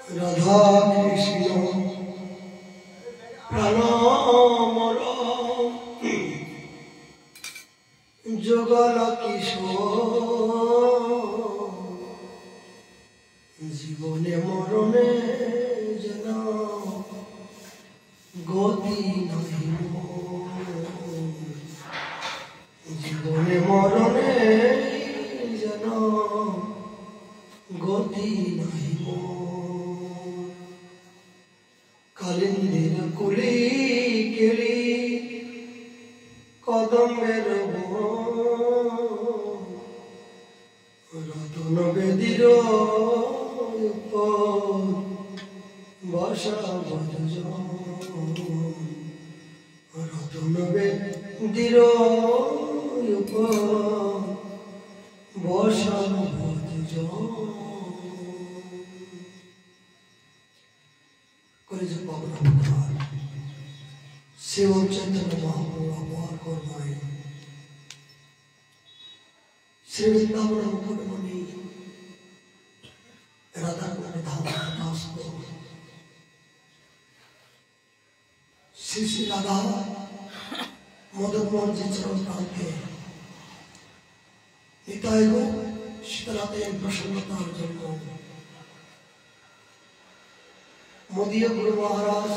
রাধা কৃষ্ণ প্রাণমর যুগল কিশোর জীবনে মরণে যেন গতি নহি জীবনে মরণে যেন গতি নহি কালিন্দির কুলি কেলি কদমের রতন বেদির বসা বজ রতন বেদির বসা বজ কলেজে পাবনা শিব চৈতন্য মহাপ্রভু অপর করবাই শ্রী বৃন্দাবন মুকুটমণি রাধাকুণ্ড ধাম দাসত শ্রী শ্রী রাধা মদন মোহনজি চরণ প্রান্তে নিতাই গো শীতলাতের প্রসন্নতার জন্য মোদীয় গুরু মহারাজ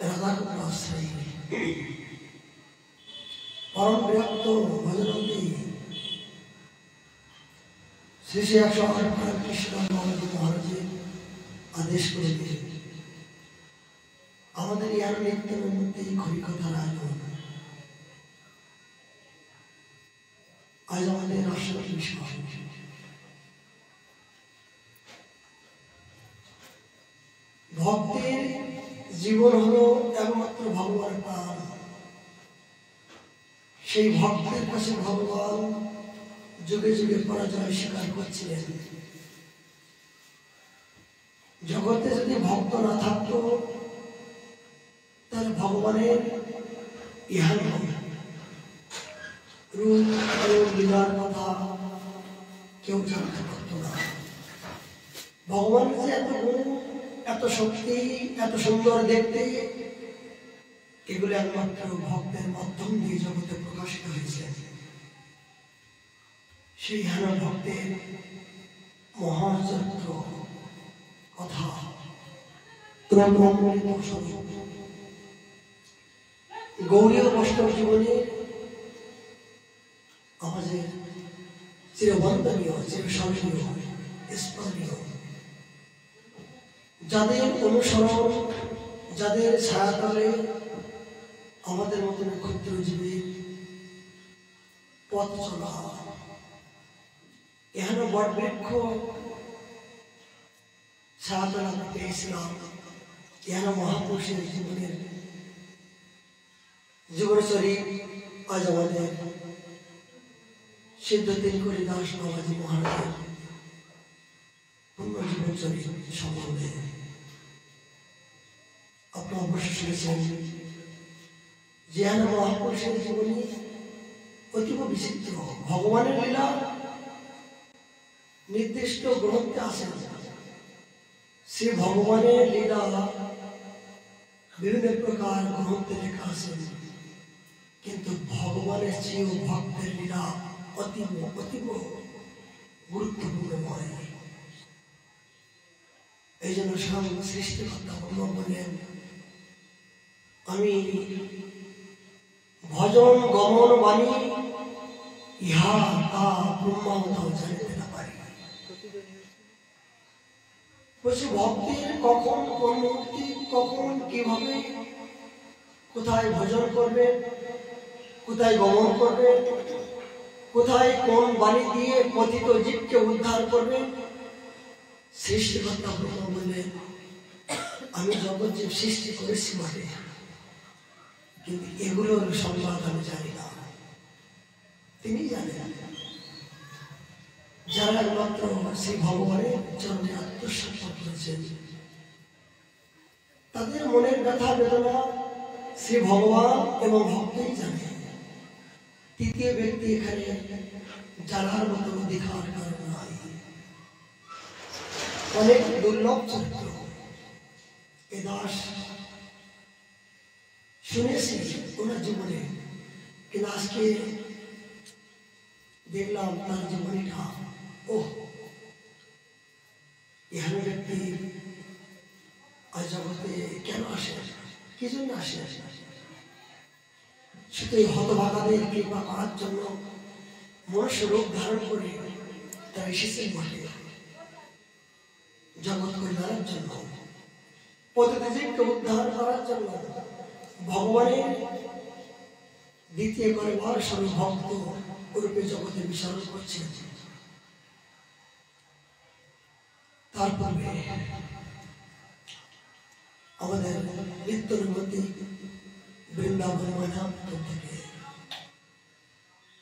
রাধাকুণ্ড আশ্রয়ী পরম বিরক্ত ভজনন্দী শ্রী শ্রী 108 কৃষ্ণ মহারাজের আদেশ করে দিয়ে আমাদের ইয়ার নিত্যের মধ্যে হরিকথার আয়োজন আজ আমাদের আসল বিষয় ভক্তের জীবন হলো একমাত্র ভগবানের প্রাণ সেই ভক্তের কাছে ভগবান যুগে যুগে পরাজয় স্বীকার করছিলেন জগতে যদি ভক্ত না থাকতো তাহলে ভগবানের ইহান রূপ লীলার কথা কেউ জানতে পারত না ভগবানের যে এত গুণ এত শক্তি এত সুন্দর দেখতে এগুলো একমাত্র ভক্তের মাধ্যম দিয়ে জগতে প্রকাশিত হয়েছে সেই হেন ভক্তের মহাচরিত্র কথা গৌরীয় বৈষ্ণব জীবনে আমাদের চিরবন্দনীয় চিরস্মরণীয় স্মরণীয় যাদের অনুসরণ যাদের ছায়াতলে আমাদের মতন ক্ষুদ্র জীবীর পথ চলা এখানে বট বৃক্ষ ছায়াতলে আমরা পেয়েছিলাম এখানে মহাপুরুষের জীবনচরিত আজ আমাদের সিদ্ধ তিনকড়ি দাস বাবাজি মহারাজের পূর্ণ জীবনচরিত সম্বন্ধে আপনারা অবশ্যই শুনেছেন যে মহাপুরুষের জীবনী অতীব বিচিত্র ভগবানের লীলা নির্দিষ্ট গ্রন্থে আসেন সে ভগবানের লীলা বিভিন্ন প্রকার গ্রন্থে লেখা আছেন কিন্তু ভগবানের চেয়েও ভক্তের লীলা অতীব অতীব গুরুত্বপূর্ণময় এই জন্য স্বয়ং সৃষ্টিকর্তা বললেন আমি ভজন গমন বাণী ইহা তা ব্রহ্মাবতাও জানিতে না পারি বলছি ভক্তের কখন কোন মুক্তি কখন কিভাবে কোথায় ভজন করবে কোথায় গমন করবে কোথায় কোন বাণী দিয়ে পতিত জীবকে উদ্ধার করবে সৃষ্টিকর্তা ব্রহ্মা বললেন আমি জগৎ জীব সৃষ্টি করেছি বটে কিন্তু এগুলোর সংবাদ আমি জানি না তিনি জানেন যারা একমাত্র সেই ভগবানের চরণে আত্মসমর্পণ করেছেন তাদের মনের ব্যথা বেদনা শ্রী ভগবান এবং ভক্তই জানে তৃতীয় ব্যক্তি এখানে জানার মতো অধিকার কারণ নাই অনেক দুর্লভ চরিত্র। এ দাস শুনেছি ওনার জীবনে, কিন্তু আজকে দেখলাম তার জীবনীটা। ও এখানে ব্যক্তি আজ জগতে কেন আসে, কি জন্য আসে? শুধু এই হতভাগাদের কৃপা করার জন্য, মনুষ্য রূপ ধারণ করে তারা এসেছেন বটে, জগৎ কল্যাণের জন্য, প্রতিদিনকে উদ্ধার করার জন্য, ভগবানের দ্বিতীয় করেবার স্বরূপ ভক্ত রূপে জগতে বিচরণ করছেন। তারপরে আমাদের নিত্য নৈমিত্তিক বৃন্দাবন ময়নাম থেকে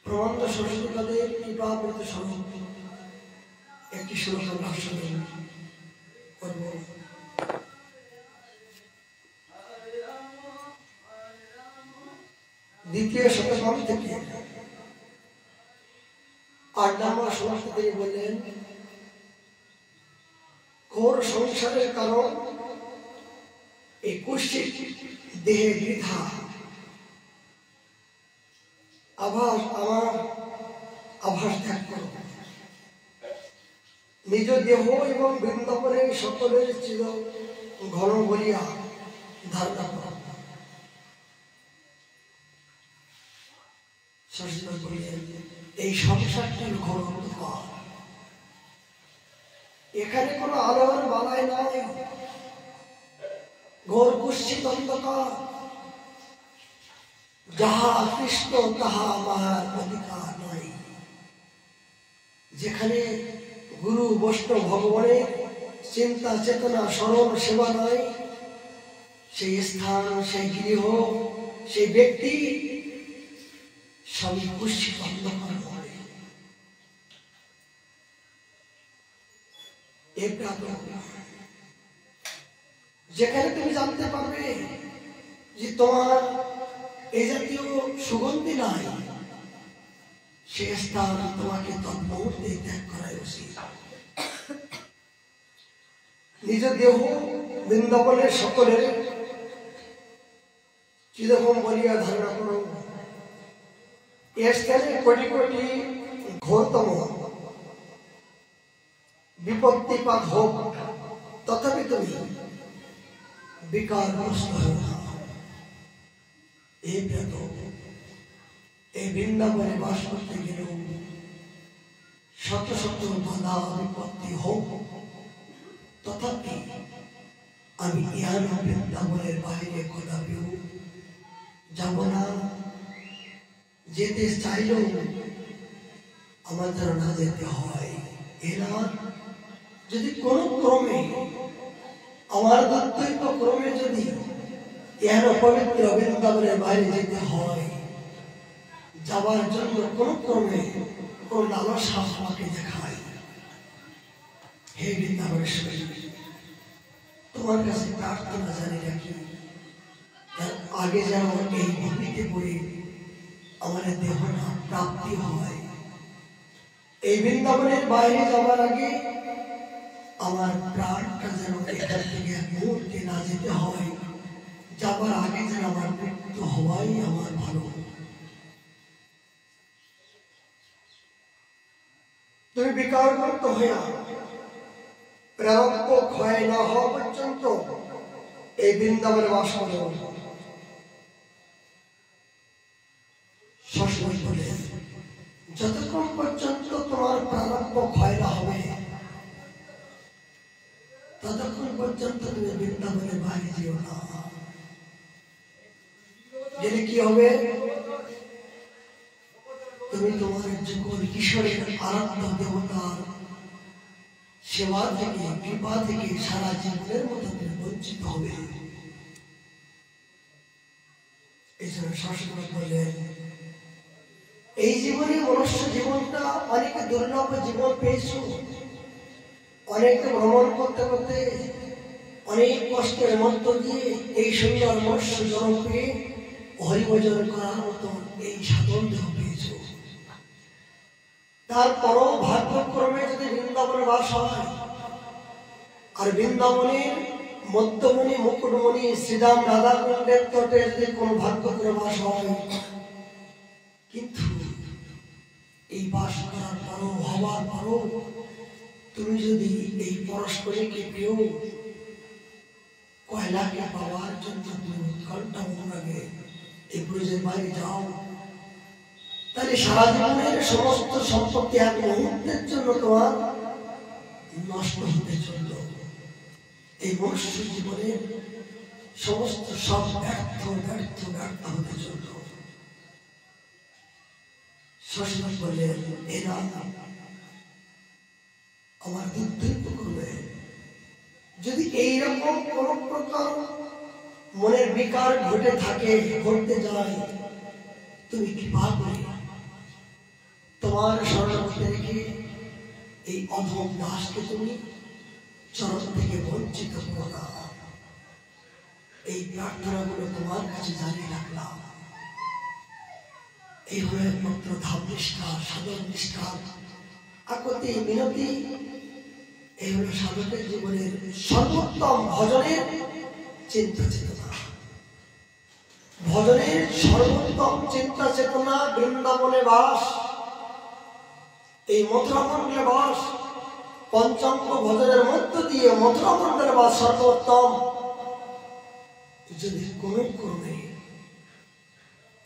প্রবন্ধ সরস্বতীদের কৃপাপ্রত স্বরূপ একটি শ্লোক আমরা আস্বাদন করব। দ্বিতীয় শতকম থেকে ৮ নম্বর শ্লোক থেকে বললেন, ঘোর সংসারের কারণ এই কুষ্ঠিক দেহে বৃথা আভাস, আমার আভাস ত্যাগ করো, নিজ দেহ এবং বৃন্দাবনের সকলের চির ঘন বলিয়া ধারণা করো। এই সংসারটির ঘোর অন্ধকার, এখানে কোনো আলোর বালাই নাই, ঘোর কুষ্ঠিত অন্ধকার, যাহা কৃষ্ণ তাহা আমার অধিকার নাই। যেখানে গুরু বৈষ্ণব ভগবানের চিন্তা চেতনা স্মরণ সেবা নাই, সেই স্থান, সেই গৃহ, সেই ব্যক্তি সবই কুষ্ঠিত অন্ধকার হয়। যেখানে তুমি জানতে পারবে যে তোমার এই জাতীয় সুগন্ধি নাই, সে স্থান তোমাকে তন্মুহূর্তে ত্যাগ করাই উচিত। নিজ দেহ বৃন্দাবনের সকলের চিরকম বলিয়া ধারণা করো। এ স্থানে কোটি কোটি ঘোরতম বিপত্তিপাত হোক, তথাপি তুমি বিকারগ্রস্ত হও না। এই বৃন্দাবনে বাস করতে গেলেও শত শত বাধা বিপত্তি হোক, তথাপি আমি ইহান বৃন্দাবনের বাইরে কদাপিও যাব না। যেতে চাইলেও আমার যেন না যেতে হয়। এরা যদি কোন ক্রমে, আমার দৈত্য ক্রমে যদি ইহান পবিত্র বৃন্দাবনের বাইরে যেতে হয়, যাবার জন্য কোন ক্রমে কোন লালসা আমাকে দেখায়। হে বৃন্দাবনেশ্বরী, তোমার কাছে প্রার্থনা জানি রাখি, আগে যেন এই ভূমিতে পড়ে আমার দেহটা প্রাপ্তি হয়। এই বৃন্দাবনের বাইরে যাবার আগে আমার প্রাণটা যেন এখান থেকে এক মুহূর্তে না যেতে হয়, যাবার আগে যেন আমার মৃত্যু হওয়াই আমার ভালো। তুমি বিকারগ্রস্ত হইয়া প্রারব্ধ ক্ষয় না হওয়া পর্যন্ত এই বৃন্দাবনে বাস করো। সবসময় বলে, যতক্ষণ পর্যন্ত তোমার প্রারব্ধ ক্ষয় না হবে, ততক্ষণ পর্যন্ত তুমি বৃন্দাবনের বাইরে যেও না। গেলে কি হবে? তুমি তোমার যুগল কিশোরের আরাধ্য দেবতার সেবা থেকে, কৃপা থেকে সারা জীবনের মতো তুমি বঞ্চিত হবে। এই জন্য শাসক বললেন, এই জীবনে মনুষ্য জীবনটা অনেক দুর্লভ জীবন পেয়েছ। অনেকে ভ্রমণ করতে করতে অনেক কষ্টের মধ্য দিয়ে এই সুন্দর মনুষ্য জন্ম পেয়ে হরিভজন করার মতো এই সাধন দেহ পেয়েছ। তারপরও ভাগ্যক্রমে যদি বৃন্দাবনে বাস হয়, আর বৃন্দাবনের মধ্যমণি মুকুটমণি শ্রীরাম রাধা কুণ্ডের তটে যদি কোনো ভাগ্য করে বাস হয়, কিন্তু এই বাস করার পরও হবার পরও তুমি যদি এই পরস্পরকে কেউ কয়লাকে পাওয়ার জন্য তুমি উৎকণ্ঠা অনুরাগে এই ব্রজের বাইরে যাও, তাহলে সারা জীবনের সমস্ত সম্পত্তি এক মুহূর্তের জন্য তোমার নষ্ট হতে চলল। এই মনুষ্য জীবনের সমস্ত সব ব্যর্থ ব্যর্থ ব্যর্থ হতে চলল। শশী বললেন, এরা আমার দুর্দৈব করবে। যদি এইরকম কোন প্রকার মনের বিকার ঘটে থাকে, ঘটতে যায়, তুমি কৃপা করে তোমার শরণাগত রেখে এই অধম দাসকে তুমি চরণ থেকে বঞ্চিত করো না। এই প্রার্থনাগুলো তোমার কাছে জানিয়ে রাখলাম। এই হলো একমাত্র ধাম নিষ্ঠা, সাধন নিষ্ঠা, আকুতি মিনতি। এই হলো সাধকের জীবনের সর্বোত্তম ভজনের চিন্তা চেতনা। ভজনের সর্বোত্তম চিন্তা চেতনা বৃন্দাবনে বাস, এই মথুরামণ্ডলে বাস। পঞ্চাঙ্গ ভজনের মধ্য দিয়ে মথুরামণ্ডলে বাস সর্বোত্তম। যদি কোন ক্রমে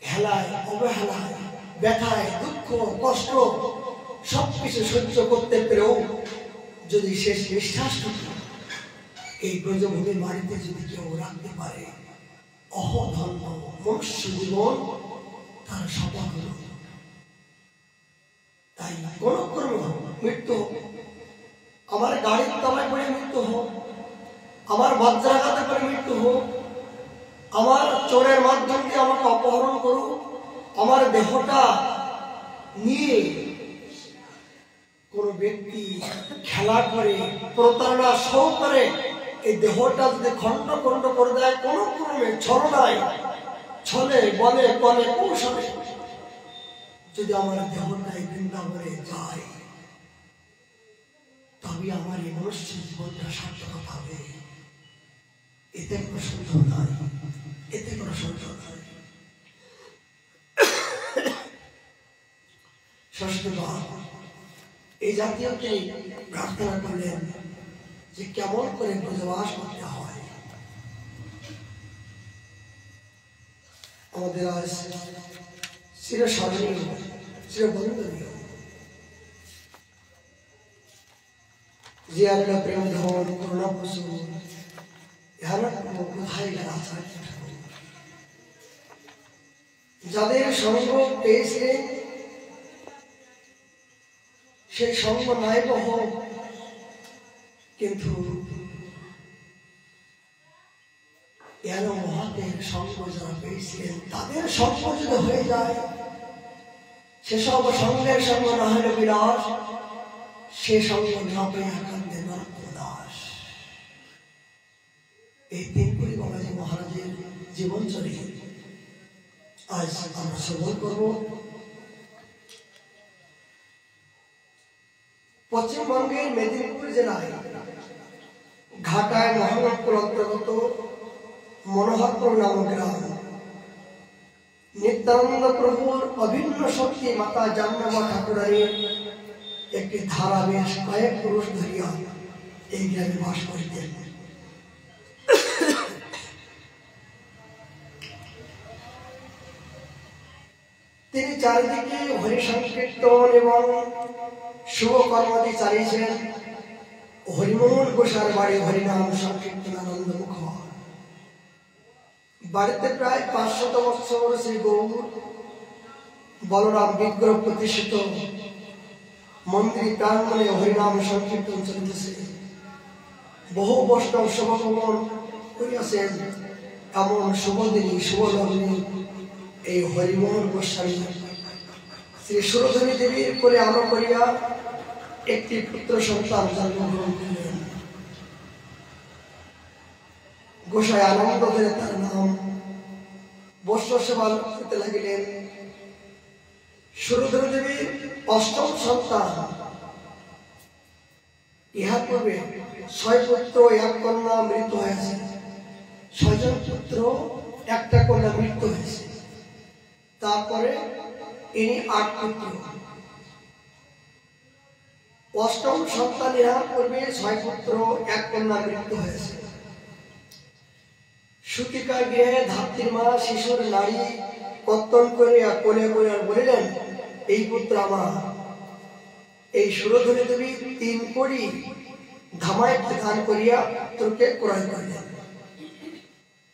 হেলায় অবহেলায় ব্যথায় দুঃখ কষ্ট সবকিছু সহ্য করতে পেরেও যদি শেষ নিষ্ঠাষ্টুকু এই ব্রজভূমির বাড়িতে যদি কেউ রাখতে পারে, অহধন্য মনুষ্য জীবন তার সফল হল। তাই কোন ক্রমে মৃত্যু হোক, আমার গাড়ির তলায় পড়ে মৃত্যু হোক, আমার বজ্রাঘাতে করে মৃত্যু হোক, আমার চোরের মাধ্যম দিয়ে আমাকে অপহরণ করুক, আমার দেহটা নিয়ে কোন ব্যক্তি খেলা করে প্রতারণা সহকারে এই দেহটা যদি খণ্ড খণ্ড করে দেয়, কোন ক্রমে ছলনায় ছলে বলে বলে কৌশলে যদি আমার দেহটা এই বৃন্দাবনে যায়, তবে আমার এই মনুষ্য জীবনটা সার্থক হবে। এতে কোনো সন্দেহ নাই, এতে কোনো সন্দেহ নাই। ষষ্ঠবার এই জাতীয়কে প্রার্থনা করলেন যে কেমন করে ব্রজবাস করতে হয়। আমাদের আজ চিরস্মরণীয় চিরবন্দনীয় যে আমরা প্রেম ধন করুণা পশু কোথায় গেল আচার্য, যাদের সঙ্গ পেয়েছে সেই সঙ্গ নাই বহ, কিন্তু এর মহাতের সঙ্গ যারা পেয়েছিলেন তাদের সঙ্গ যদি হয়ে যায়, সেসব সঙ্গের সঙ্গ না হলে বিলাস, সে সঙ্গ না পেয়ে আকান্তে নরক দাস। এই তিনপুরি বাবাজি মহারাজের জীবনচর্যা আজ আমরা শ্রবণ করব। পশ্চিমবঙ্গের মেদিনীপুর জেলায় ঘাটায় মহানগর অন্তর্গত মনোহরপুর নামক গ্রাম, নিত্যানন্দ প্রভুর অভিন্ন শক্তি মাতা জামনামা ঠাকুরানীর একটি ধারা বেশ কয়েক পুরুষ ধরিয়া এই গ্রামে বাস করিতেন। তিনি চারিদিকে হরি সংকীর্তন এবং শুভ কর্মাদি চালিয়েছেন। হরিমোহন ঘোষার বাড়ি হরিনাম সংকীর্তন আনন্দ মুখ। বাড়িতে প্রায় 500 বৎসর শ্রী গৌর বলরাম বিগ্রহ প্রতিষ্ঠিত মন্দির প্রাঙ্গণে হরিনাম সংকীর্তন চলিতেছে। বহু বৈষ্ণব সমাগমন করিয়াছেন। এমন শুভদিনী শুভলগ্নে এই হরিমোহন গোস্বামী শ্রী সুরধনী দেবীর কোলে আলো করিয়া একটি পুত্র সন্তান জন্মগ্রহণ করলেন। গোসাই আনন্দ ধরে তার নাম বৈষ্ণব সেবা করতে লাগিলেন। সুরধনী দেবীর অষ্টম সন্তান ইহার পূর্বে 6 পুত্র 1 কন্যা মৃত্যু হয়েছে। 6 জন পুত্র 1টা কন্যা মৃত্যু হয়েছে। তারপরে ইনি 8 পুত্র। অষ্টম সন্তান ইহার পূর্বে 6 পুত্র 1 কন্যা মৃত্যু হয়েছে। সুতিকা গৃহে ধাত্রীর মা শিশুর নারী কর্তন করিয়া কোলে করে বলিলেন, এই পুত্র আমার। এই সুরধনী দেবী 3 কড়ি ধামায় দান করিয়া পুত্রকে ক্রয় করিলেন।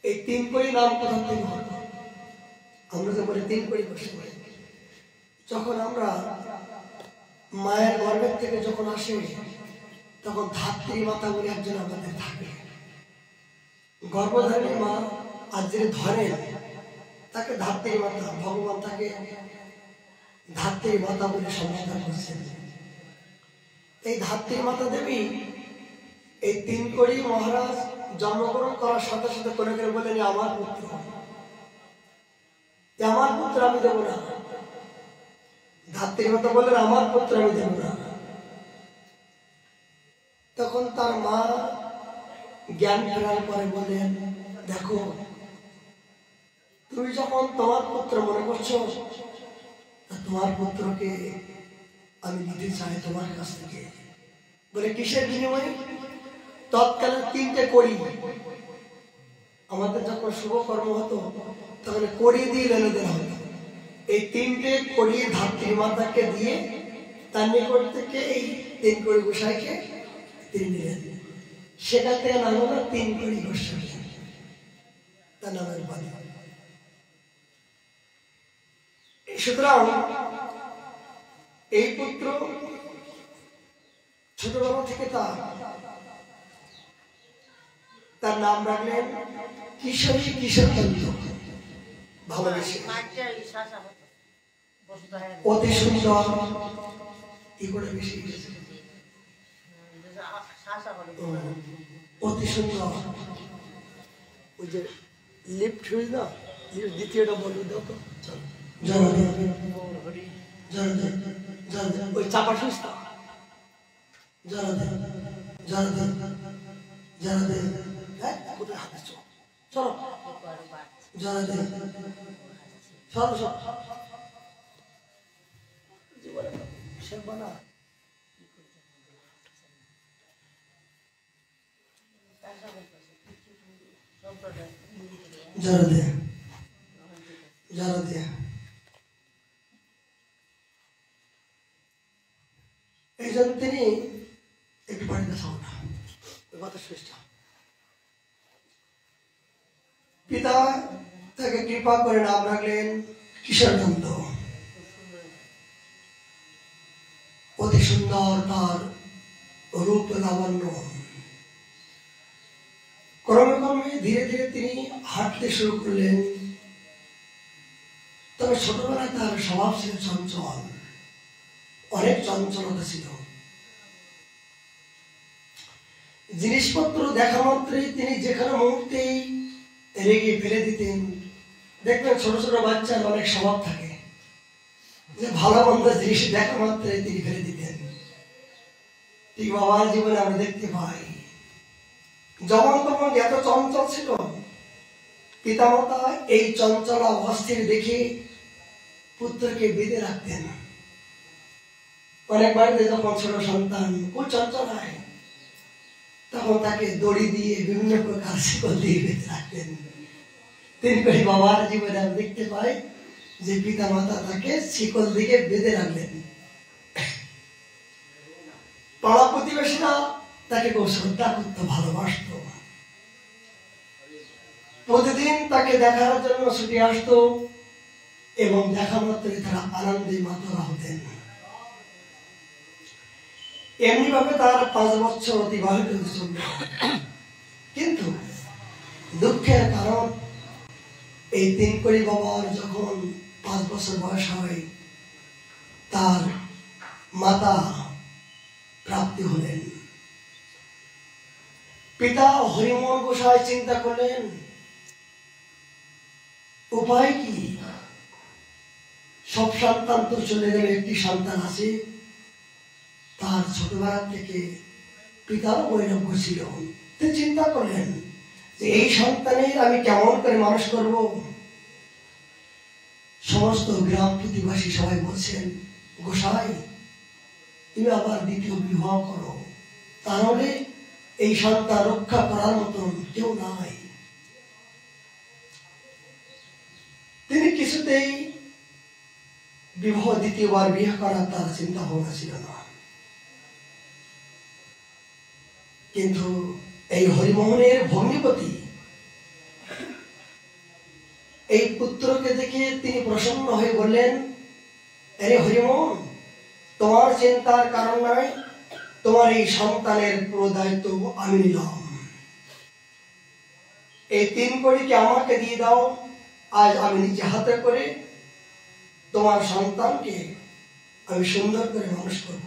এই 3 কড়ি নাম কোথা থেকে হল? আমরা তো বলি 3 কড়ি বসে বলি। যখন আমরা মায়ের গর্ভের থেকে যখন আসে তখন ধাত্রী মাতা বলে একজন আমাদের থাকে। গর্ভধারী মা আর যিনি ধরেন তাকে ধাত্রী মাতা, ভগবান তাকে ধাত্রী মাতা বলে সম্বোধন করছেন। এই ধাত্রী মাতা দেবী এই 3 কড়ি মহারাজ জন্মগ্রহণ করার সাথে সাথে করে করে বলেন, আমার পুত্র, আমার পুত্র আমি দেব না। ধাত্রী মাতা বললেন, আমার পুত্র আমি দেব না। তখন তার মা জ্ঞান ফেরার পরে বলেন, দেখো তুমি যখন তোমার পুত্র মনে করছো, তোমার পুত্রকে আমি নিতে চাই তোমার কাছ থেকে। বলে কিসের বিনিময়ে? তৎকালে 3টে কড়ি, আমাদের যখন শুভ কর্ম হতো তখন কড়ি দিয়ে লেনদেন হতো। এই 3টে কড়ি ধাত্রী মাতাকে দিয়ে তার নিকট থেকে এই 3 কড়ি গোসাইকে তিনি নিলেন। সেখান থেকে নাম হলো 3 কড়ি গোসাই, তার নামের বাণী। সুতরাং এই পুত্র ছোটবেলা থেকে তার নাম রাখলেন কিশোরী কিশোরকান্ত। ভালোবেসে অতি সুন্দর কি করে বেশি অতি সুন্দর। ওই যে লিফট হয়ে না, দ্বিতীয়টা বলবো দাও তো। ওই চাপা সুস্থ যারা দেন যারা দেন যারা দেন কোথায় হাতে চলো যারা দেন চলো সব যারা দেন যারা দেন। এই জন্য তিনি একটু বাড়িতে চাও না, কথা শ্রেষ্ঠ। পিতা তাকে কৃপা করে নাম রাখলেন কিশোরকান্ত। অতি সুন্দর তার রূপ লাবণ্য। ক্রমে ক্রমে ধীরে ধীরে তিনি হাঁটতে শুরু করলেন। তবে ছোটবেলায় তার স্বভাব ছিল চঞ্চল, অনেক চঞ্চলতা ছিল। জিনিসপত্র দেখা মাত্রই তিনি যেখানে মুহূর্তেই রেগে ফেলে দিতেন। দেখবেন ছোট ছোট বাচ্চার অনেক স্বভাব থাকে যে ভালো মন্দ জিনিস দেখা মাত্রই তিনি ফেলে দিতেন। ঠিক বাবার জীবনে আমরা দেখতে পাই যেমন তখন এত চঞ্চল ছিল। পিতামাতা এই চঞ্চল অস্থির দেখে পুত্রকে বেঁধে রাখতেন। অনেক বাড়িতে যখন ছোট সন্তান খুব চঞ্চল হয় তখন তাকে দড়ি দিয়ে বিভিন্ন প্রকার শিকল দিয়ে বেঁধে রাখতেন। তিনি করে বাবার জীবনে আমি দেখতে পাই যে পিতা মাতা তাকে শিকল দিয়ে বেঁধে রাখলেন। পাড়া প্রতিবেশীরা তাকে খুব শ্রদ্ধা করত, ভালোবাসত। প্রতিদিন তাকে দেখার জন্য ছুটে আসত এবং দেখা মাত্রই তারা আনন্দে মাতোয়ারা হতেন। এমনি ভাবে তার 5 বছর অতিবাহিত চলল। কিন্তু দুঃখের কারণ এই 3 কড়ি বাবার যখন 5 বছর বয়স হয় তার মাতা প্রাপ্তি হলেন। পিতা হরিমোহন গোসাই চিন্তা করলেন উপায় কি? সব সন্তান তো চলে গেলে একটি সন্তান আছে, তার ছোটবেলা থেকে পিতার বৈরাগ্য ছিল। তিনি চিন্তা করলেন যে এই সন্তানের আমি কেমন করে মানুষ করব। সমস্ত গ্রাম প্রতিবাসী সবাই বলছেন, গোসাই তুমি আবার দ্বিতীয় বিবাহ করো, তাহলে এই সন্তান রক্ষা করার মতন কেউ নাই। তিনি কিছুতেই বিবাহ দ্বিতীয়বার বিয়ে করার তার চিন্তা ভাবনা ছিল না। কিন্তু এই হরিমোহনের ভগ্নিপতি এই পুত্রকে দেখে তিনি প্রসন্ন হয়ে বললেন, আরে হরিমোহন, তোমার চিন্তার কারণ নাই, তোমার এই সন্তানের পুরো দায়িত্ব আমি নিলাম। এই 3 কড়িকে আমাকে দিয়ে দাও, আজ আমি নিজে হাতে করে তোমার সন্তানকে আমি সুন্দর করে মানুষ করব।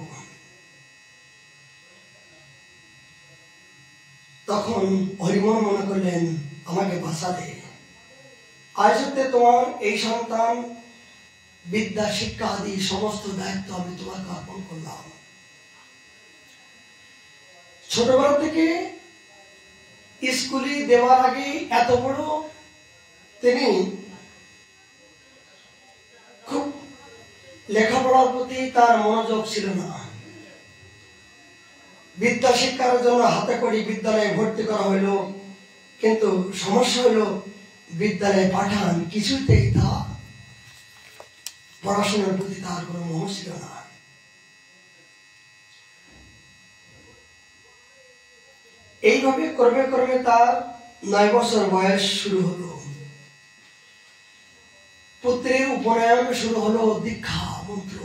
তখন হরিমোহন মনে করলেন, আমাকে বাঁচালে, আজ হতে তোমার এই সন্তান বিদ্যা শিক্ষা আদি সমস্ত দায়িত্ব আমি তোমাকে অর্পণ করলাম। ছোটবেলা থেকে স্কুলে দেওয়ার আগে এত বড় তিনি খুব লেখাপড়ার প্রতি তার মনোযোগ ছিল না। বিদ্যা শিক্ষার জন্য হাতে করে বিদ্যালয়ে ভর্তি করা হইল, কিন্তু সমস্যা হইল বিদ্যালয়ে পাঠান কিছুতেই তা পড়াশোনার প্রতি তার কোনো মোহ ছিল না। এইভাবে ক্রমে ক্রমে তার 9 বছর বয়স শুরু হলো। পুত্রের উপনয়ন শুরু হলো, দীক্ষা মন্ত্র।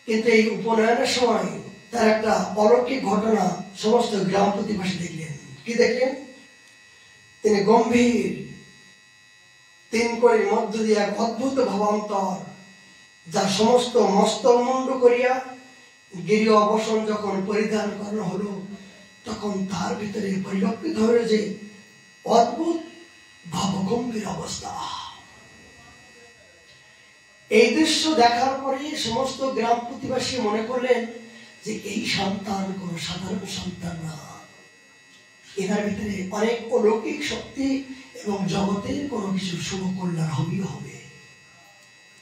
কিন্তু এই উপনয়নের সময় তার একটা অলৌকিক ঘটনা সমস্ত গ্রাম প্রতিবাসী দেখলেন। কি দেখলেন? তিনি গম্ভীর 3 কড়ির মধ্য দিয়ে এক অদ্ভুত ভাবান্তর, যা সমস্ত মস্তক মুন্ড করিয়া গিরি অবসন যখন পরিধান করানো হলো, তখন তার ভিতরে পরিলক্ষিত হল যে অদ্ভুত ভাবগম্ভীর অবস্থা। এই দৃশ্য দেখার পরে সমস্ত গ্রাম প্রতিবাসী মনে করলেন যে এই সন্তান কোন সাধারণ সন্তান না, এনার ভিতরে অনেক অলৌকিক শক্তি এবং জগতের কোনো কিছু শুভ কল্যাণ হবে।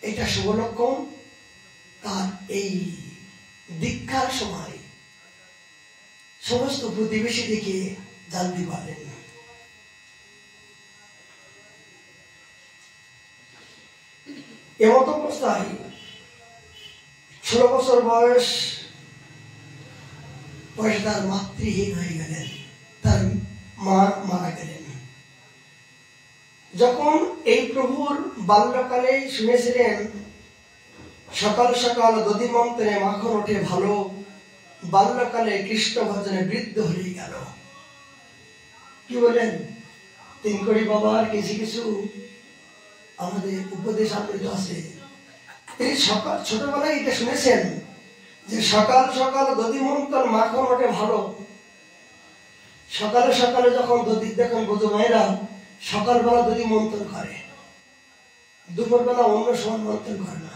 এটা শুভ লক্ষণ। তার এই দীক্ষার সময় সমস্ত প্রতিবেশী দেখে জানতে পারলেন। এমত অবস্থায় 16 বছর বয়স তার মাতৃহীন হয়ে গেলেন, তার মা মারা গেলেন। যখন এই প্রভুর বাল্যকালে শুনেছিলেন সকাল সকাল দধি মন্ত্রে মাখন ওঠে ভালো, বাল্যকালে কৃষ্ণ ভজনে বৃদ্ধ হয়ে গেল। কি বলেন? 3 কড়ি বাবার কিছু কিছু আমাদের উপদেশ আমৃত আছে। তিনি ছোটবেলায় এটা শুনেছেন যে সকাল সকাল দধি মন্থন মাখন ওঠে ভালো। সকালে সকালে যখন দধি দেখেন বোঝো মায়েরা সকালবেলা দধি মন্থন করে, দুপুরবেলা অন্য সময় মন্থন করে না।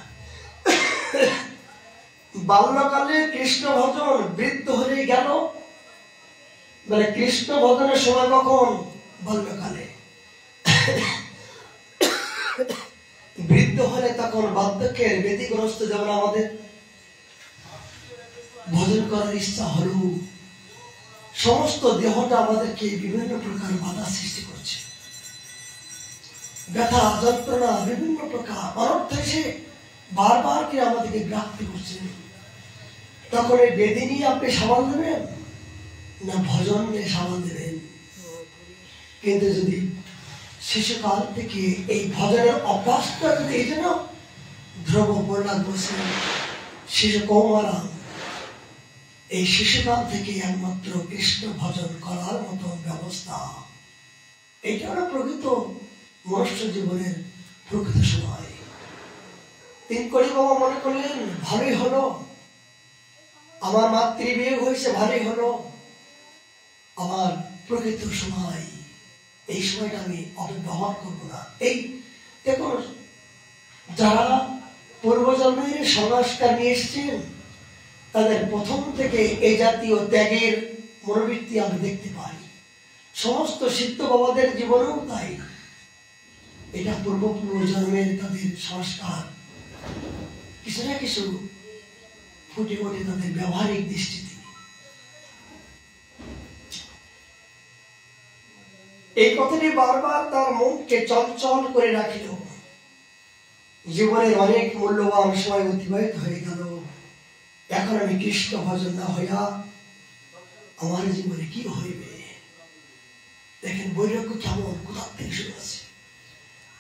বাল্যকালে কৃষ্ণ ভজন, বৃদ্ধ হয়ে গেল মানে কৃষ্ণ ভজনের সময় কখন? বাল্যকালে। বৃদ্ধ হলে তখন বার্ধক্যের ব্যতিগ্রস্ত, যেমন আমাদের ভজন করার ইচ্ছা হলো, সমস্ত দেহটা আমাদেরকে বিভিন্ন প্রকার বাধা সৃষ্টি করছে, ব্যথা যন্ত্রণা বিভিন্ন প্রকার অনর্থ এসে বারবার কি আমাদেরকে গ্রাহ্য করছে। তখন এই বেদি নিয়ে আপনি সামাল দেবেন না ভজন নিয়ে সামাল দেবেন? কিন্তু যদি শিশুকাল থেকে এই ভজনের অভ্যাসটা যদি, এই জন্য ধ্রুব প্রহ্লাদ বলছেন শিশু কৌমারা, এই শিশুকাল থেকে একমাত্র কৃষ্ণ ভজন করার মতো ব্যবস্থা। এইটা হলো প্রকৃত মনুষ্য জীবনের প্রকৃত সময়। 3 কড়ি বাবা মনে করলেন ভালোই হলো, আমার মাতৃবিয়োগ হয়েছে, ভালোই হলো, আমার প্রকৃত সময়, এই সময়টা আমি অপব্যবহার করবো না। এই দেখুন, যারা পূর্বজন্মের সংস্কার নিয়ে এসেছেন তাদের প্রথম থেকে এই জাতীয় ত্যাগের মনোবৃত্তি আমরা দেখতে পাই। সমস্ত সিদ্ধ বাবাদের জীবনেও তাই। এটা পূর্বজন্মের তাদের সংস্কার কিছু না কিছু ফুটে ওঠে তাদের ব্যবহারিক দৃষ্টিতে। এই কথাটি বারবার তার মনকে চঞ্চল করে রাখিল। জীবনের অনেক মূল্যবান সময় অতিবাহিত হয়ে গেল, এখন আমি কৃষ্ণ ভজন না হইয়া আমার জীবনে কি হইবে? দেখেন বৈরাগ্য কেমন, কোথা থেকে শুরু আছে।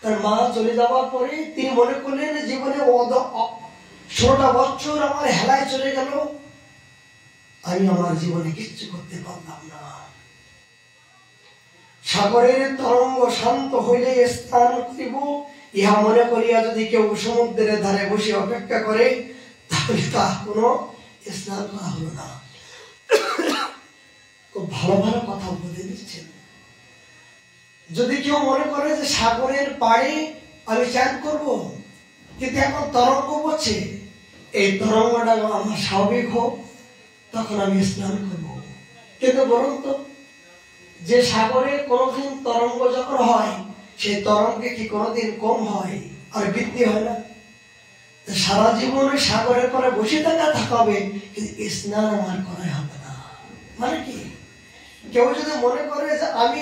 তার মা চলে যাওয়ার পরে তিনি মনে করলেন জীবনে 16টা বছর আমার হেলায় চলে গেল, আমি আমার জীবনে কিচ্ছু করতে পারলাম না। সাগরের তরঙ্গ শান্ত হইলে স্নান করিব, ইহা মনে করিয়া যদি কেউ সমুদ্রের ধারে বসে অপেক্ষা করে তাহলে তা কোনো স্নান করা হলো না। খুব ভালো ভালো কথা বলে দিচ্ছেন। যদি কেউ মনে করে যে সাগরের পাড়ে আমি চান করব, কিন্তু এখন তরঙ্গ পড়ছে, এই তরঙ্গটা আমার স্বাভাবিক হোক, তখন আমি স্নান করব। কিন্তু বলুন তো, যে সাগরে কোনোদিন তরঙ্গ যখন হয়, সেই তরঙ্গে কি কোনোদিন কম হয় আর বৃদ্ধি হয় না? সারা জীবনে সাগরের পরে বসে থাকা হবে, কিন্তু স্নান আমার করাই হবে না। মানে কি? কেউ যদি মনে করে যে আমি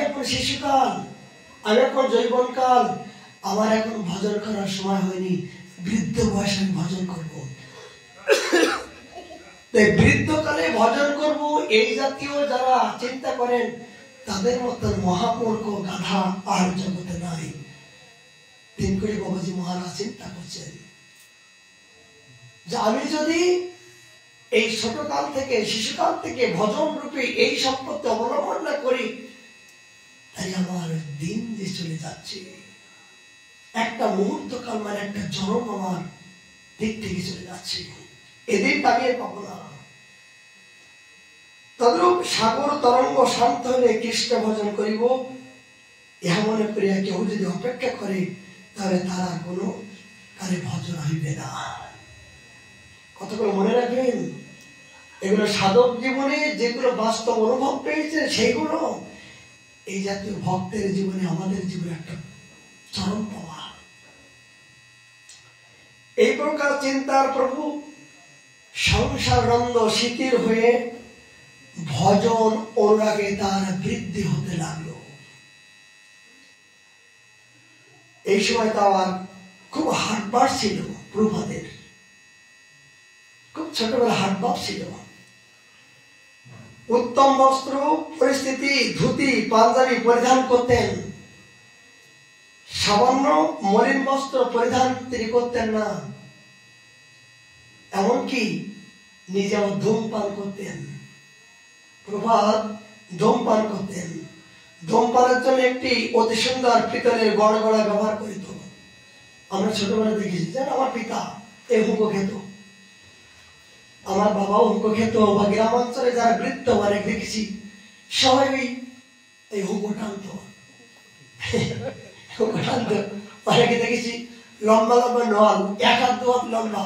এখন শিশুকাল, আমি এখন যৌবনকাল, আমার এখন ভজন করার সময় হয়নি, বৃদ্ধ বয়সে আমি ভজন করব, বৃদ্ধকালে ভজন করব, এই জাতীয় যারা চিন্তা করেন তাদের মতন মহামূর্খ গাধা আর জগতে নাই। তিনকড়ি বাবাজি মহারাজ চিন্তা করছেন যে আমি যদি এই ছোটকাল থেকে, শিশুকাল থেকে ভজন রূপে এই সম্পত্তি অবলম্বন না করি, তাই আমার দিন যে চলে যাচ্ছে, একটা মুহূর্তকাল মানে একটা জন্ম আমার দিক থেকে চলে যাচ্ছে, এদের দাঁড়িয়ে পাবো না। তদ্রূপ সাগর তরঙ্গ শান্ত হইলে কৃষ্ণ ভজন করিব, ইহা মনে করিয়া কেউ যদি অপেক্ষা করে, তাহলে তারা কোনো কারে ভজন হইবে না। কতগুলো মনে রাখবেন, এগুলো সাধক জীবনে যেগুলো বাস্তব অনুভব পেয়েছে সেগুলো এই জাতীয় ভক্তের জীবনে, আমাদের জীবনে একটা চরম পাওয়া। এই প্রকার চিন্তার প্রভু সংসার নন্দ শিথির হয়ে ভজন অনুরাগে তার বৃদ্ধি হতে লাগলো। এই সময় তার খুব হাটবার ছিল, প্রভাদের খুব ছোটবেলা হাটবার ছিল। উত্তম বস্ত্র পরিস্থিতি, ধুতি পাঞ্জাবি পরিধান করতেন, সামান্য মলিন বস্ত্র পরিধান তিনি করতেন না। এমনকি নিজেও ধূমপান করতেন। প্রভাত ধূমপান করতেন। ধূমপানের জন্য একটি অতি সুন্দর পিতলের গড়া গড়া ব্যবহার করিত। আমরা ছোটবেলায় দেখেছি, যেন আমার পিতা এই হুঁকো খেত, আমার বাবাও হুঁকো খেত, বা গ্রামাঞ্চলে যারা বৃদ্ধ অনেক দেখেছি সবাই এই হুঁকো টানত। অনেকে দেখেছি লম্বা লম্বা নল, 1 হাত 2 হাত লম্বা,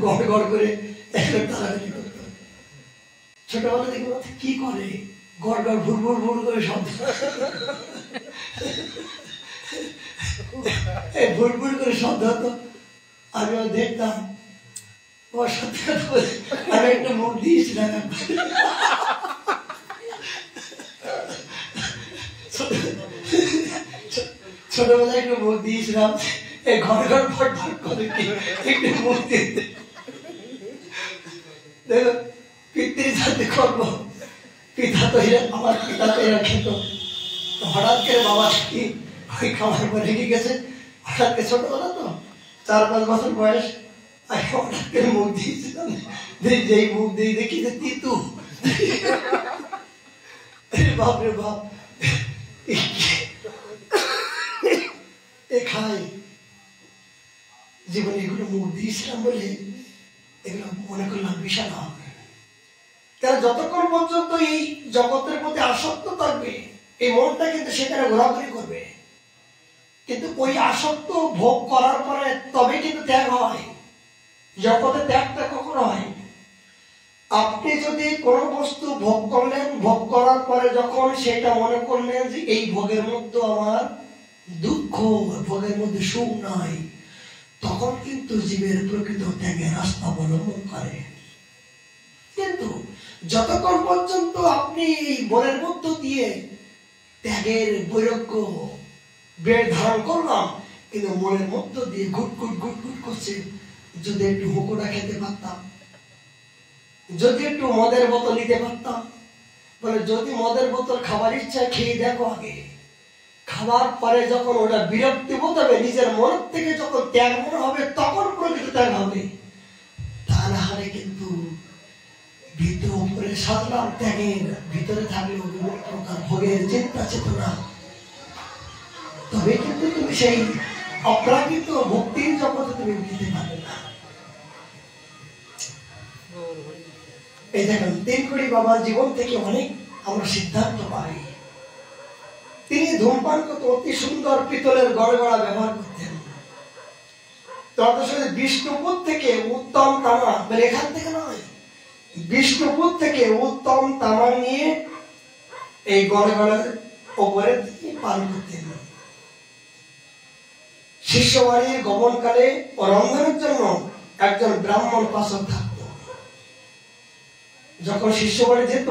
গড় গড় করে তাড়াতাড়ি করত। ছোটবেলা দেখবো কি করে, গড় গড় ভুর ভুর ভুর করে শব্দ, ভুর ভুর করে শব্দ হতো। আমিও দেখতাম। আমি একটা মুখ দিয়েছিলাম, ছোটবেলায় একটু মুখ দিয়েছিলাম, এই ঘর ঘর ফট ফট করে একটু মুখ দিয়ে দেখো পিতৃ যাতে করবো। পিতা তো আমার পিতা তো এরা খেত। হঠাৎ করে বাবা কি ওই খাবার পরে রেখে গেছে, হঠাৎ করে ছোটবেলা তো 4-5 বছর বয়স, হঠাৎ করে মুখ দিয়েছিলাম, যেই মুখ দিয়ে দেখি যে তিতু, বাপরে বাপ এ খাই। জীবনে এগুলো মুখ দিয়েছিলাম বলে এগুলো মনে করলাম বিশাল হবে। তারা যতক্ষণ পর্যন্ত এই জগতের প্রতি আসক্ত থাকবে, এই মনটা কিন্তু সেখানে ঘোরাঘুরি করবে। কিন্তু ওই আসক্ত ভোগ করার পরে তবে কিন্তু ত্যাগ হয়। জগতে ত্যাগটা কখন হয়? আপনি যদি কোনো বস্তু ভোগ করলেন, ভোগ করার পরে যখন সেটা মনে করলেন যে এই ভোগের মধ্যে আমার দুঃখ, ভোগের মধ্যে সুখ নাই, তখন কিন্তু জীবের প্রকৃত ত্যাগের রাস্তা অবলম্বন করে। কিন্তু যতক্ষণ পর্যন্ত আপনি এই মনের মধ্য দিয়ে ত্যাগের বৈরাগ্য বের ধারণ করলাম, কিন্তু মনের মধ্য দিয়ে ঘুট ঘুট ঘুট ঘুট করছে, যদি একটু হুকুটা খেতে পারতাম, যদি একটু মদের বোতল নিতে পারতাম, বলে যদি মদের বোতল খাবার ইচ্ছা খেয়ে দেখো আগে, খাবার পরে যখন ওটা বিরক্তি বোধ হবে, নিজের মন থেকে যখন ত্যাগ মনে হবে, তখন প্রকৃত ত্যাগ হবে। তা না হলে কিন্তু ভিতর উপরে সাজলাম, ত্যাগের ভিতরে থাকলেও বিভিন্ন প্রকার ভোগের চিন্তা চেতনা, তবে কিন্তু তুমি সেই অপ্রাকৃত মুক্তির জগতে তুমি উঠিতে পারবে না। এই দেখেন তিনকুড়ি বাবার জীবন থেকে অনেক আমরা সিদ্ধান্ত পাই। তিনি ধূমপান করতে অতি সুন্দর পিতলের গড়গড়া ব্যবহার করতেন। তৎসঙ্গে বিষ্ণুপুর থেকে উত্তম তামা, মানে এখান থেকে নয়, বিষ্ণুপুর থেকে উত্তম তামা নিয়ে এই গড়গড়ার ওপরে পান করতেন। শিষ্যবাড়ির গমনকালে ও রন্ধনের জন্য একজন ব্রাহ্মণ পাচক থাকত। যখন শিষ্যবাড়ি যেত,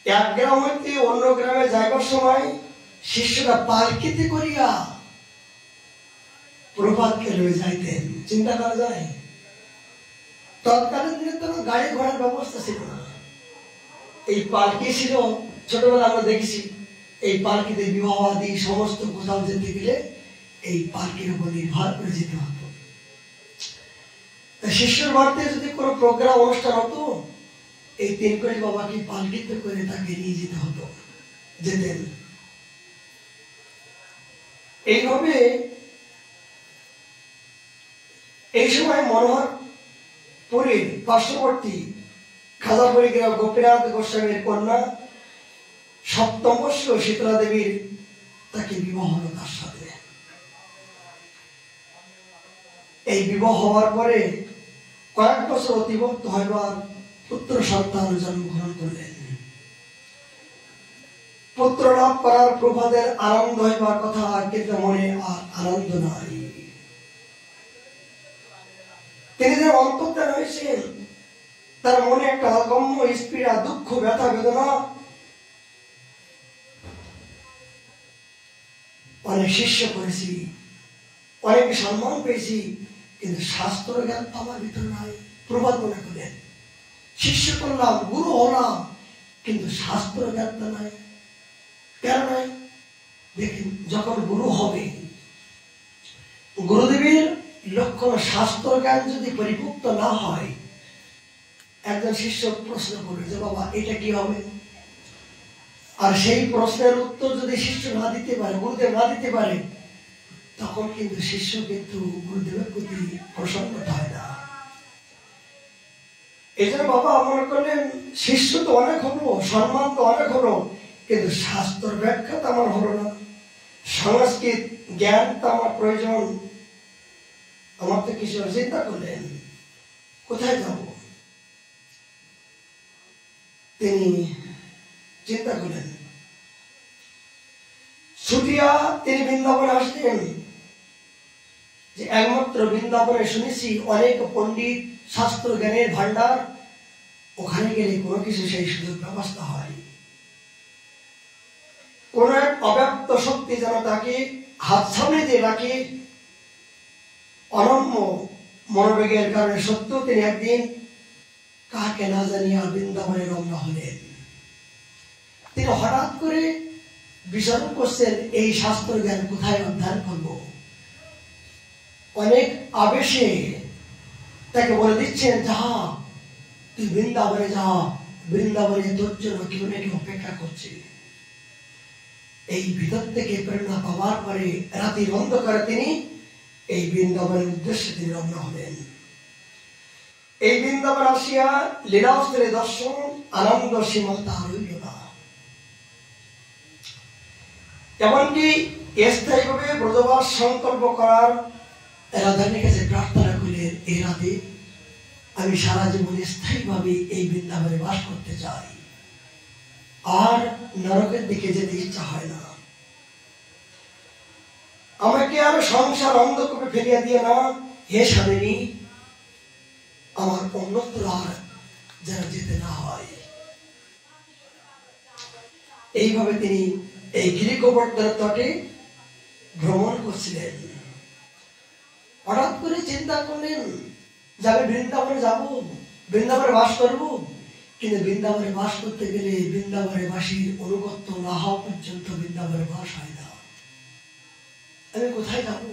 এক গ্রাম হইতে অন্য গ্রামে যাইবার সময় শিষ্যরা পালকিতে করিয়া প্রভাতকে লয়ে যাইতেন। চিন্তা করা যায়, তৎকালীন দিনে তো গাড়ি ঘোড়ার ব্যবস্থা ছিল না। এই পালকি ছিল, ছোটবেলা আমরা দেখেছি, এই পালকিতে বিবাহ আদি সমস্ত কোথাও যেতে গেলে এই পালকির উপর নির্ভর করে যেতে হতো। শিষ্যর বাড়িতে যদি কোনো প্রোগ্রাম অনুষ্ঠান হতো, এই তিনকুড়ি বাবাকে পালকিতে করে তাকে নিয়ে যেতে হতো, যেতেন। এইভাবে এই সময় মনোহরপুরীর পার্শ্ববর্তী খাজাপুরী গ্রাম গোপীনাথ গোস্বামীর কন্যা সপ্তম বর্ষ শীতলা দেবীর তাকে বিবাহ হলো তার সাথে। এই বিবাহ হওয়ার পরে কয়েক বছর অতিবাহিত হইবার পুত্র সন্তান জন্মগ্রহণ করলেন। পুত্র লাভ করার প্রভাদের আনন্দ হইবার কথা, কিন্তু মনে আর আনন্দ নাই। তিনি যে অন্তর্ধান হয়েছেন, তার মনে একটা অগম্য স্পৃহা, দুঃখ, ব্যথা, বেদনা। অনেক শিষ্য করেছি, অনেক সম্মান পেয়েছি, কিন্তু শাস্ত্র জ্ঞান তো আমার ভিতরে নাই। প্রভাত মনে করলেন, শিষ্য করলাম, গুরু হলাম, কিন্তু শাস্ত্র জ্ঞান তো নাই। কেন নাই? দেখেন, যখন গুরু হবে, গুরুদেবের লক্ষণ শাস্ত্র জ্ঞান যদি পরিপুক্ত না হয়, একজন শিষ্য প্রশ্ন করবে যে বাবা এটা কি হবে, আর সেই প্রশ্নের উত্তর যদি শিষ্য না দিতে পারে, গুরুদেব না দিতে পারে, তখন কিন্তু শিষ্য কিন্তু গুরুদেবের প্রতি প্রসন্ন হয় না। এই জন্য বাবা মনে করলেন, শিষ্য তো অনেক হলো, সম্মান তো অনেক হলো, কিন্তু শাস্ত্র ব্যাখ্যা তো আমার হলো না, সংস্কৃত জ্ঞান তো আমার প্রয়োজন। আমার তো কিছু চিন্তা করলেন, কোথায় যাব? তিনি চিন্তা করলেন, ছুটিয়া তিনি বৃন্দাবনে আসলেন। যে একমাত্র বৃন্দাবনে শুনেছি অনেক পণ্ডিত, শাস্ত্র জ্ঞানের ভান্ডার, ওখানে গেলে কোনো কিছু সেই সুযোগ ব্যবস্থা হয়। কোন এক অব্যক্ত শক্তি যেন তাকে হাত সামনে দিয়ে রাখে। অনম্য মনোবেগের কারণে সত্য তিনি একদিন কাকে না জানিয়া বৃন্দাবনে রওনা হলেন। তিনি হঠাৎ করে বিচারণ করছেন, এই শাস্ত্র জ্ঞান কোথায় অধ্যয়ন করব। অনেক আবেশে তাকে বলে দিচ্ছেন, যাহা তুই বৃন্দাবনে যা, বৃন্দাবনে তোর জন্য কেউ না কেউ অপেক্ষা করছে। এই ভিতর থেকে প্রেরণা পাওয়ার পরে রাতের অন্ধকারে তিনি এই বৃন্দাবনের উদ্দেশ্যে তিনি রওনা হলেন। এই বৃন্দাবন আসিয়া লীলাস্ত্রে দর্শন, আনন্দ সীমা তার হইল না। এমনকি স্থায়ীভাবে ব্রজবাস সংকল্প করার রাধারানীর কাছে প্রার্থনা করলেন, আজকের এই রাতে আমি সারা জীবন স্থায়ীভাবে এই বৃন্দাবনে বাস করতে চাই, আর নরকের দিকে যেতে ইচ্ছা হয় না। আমাকে আর সংসার অন্ধকূপে ফেলিয়া দিয়ে না, হে স্বামী, আমার অন্যত্র আর যেন যেতে না হয়। এইভাবে তিনি এই গিরি গোবর্ধনের তটে ভ্রমণ করছিলেন। হঠাৎ করে চিন্তা করলেন যে আমি বৃন্দাবনে যাব, বৃন্দাবনে বাস করব। কিন্তু বৃন্দাবনে বাস করতে গেলে বৃন্দাবনে বাসীর অনুগত্য না হওয়া পর্যন্ত বৃন্দাবনে বাস হয় না। আমি কোথায় যাব,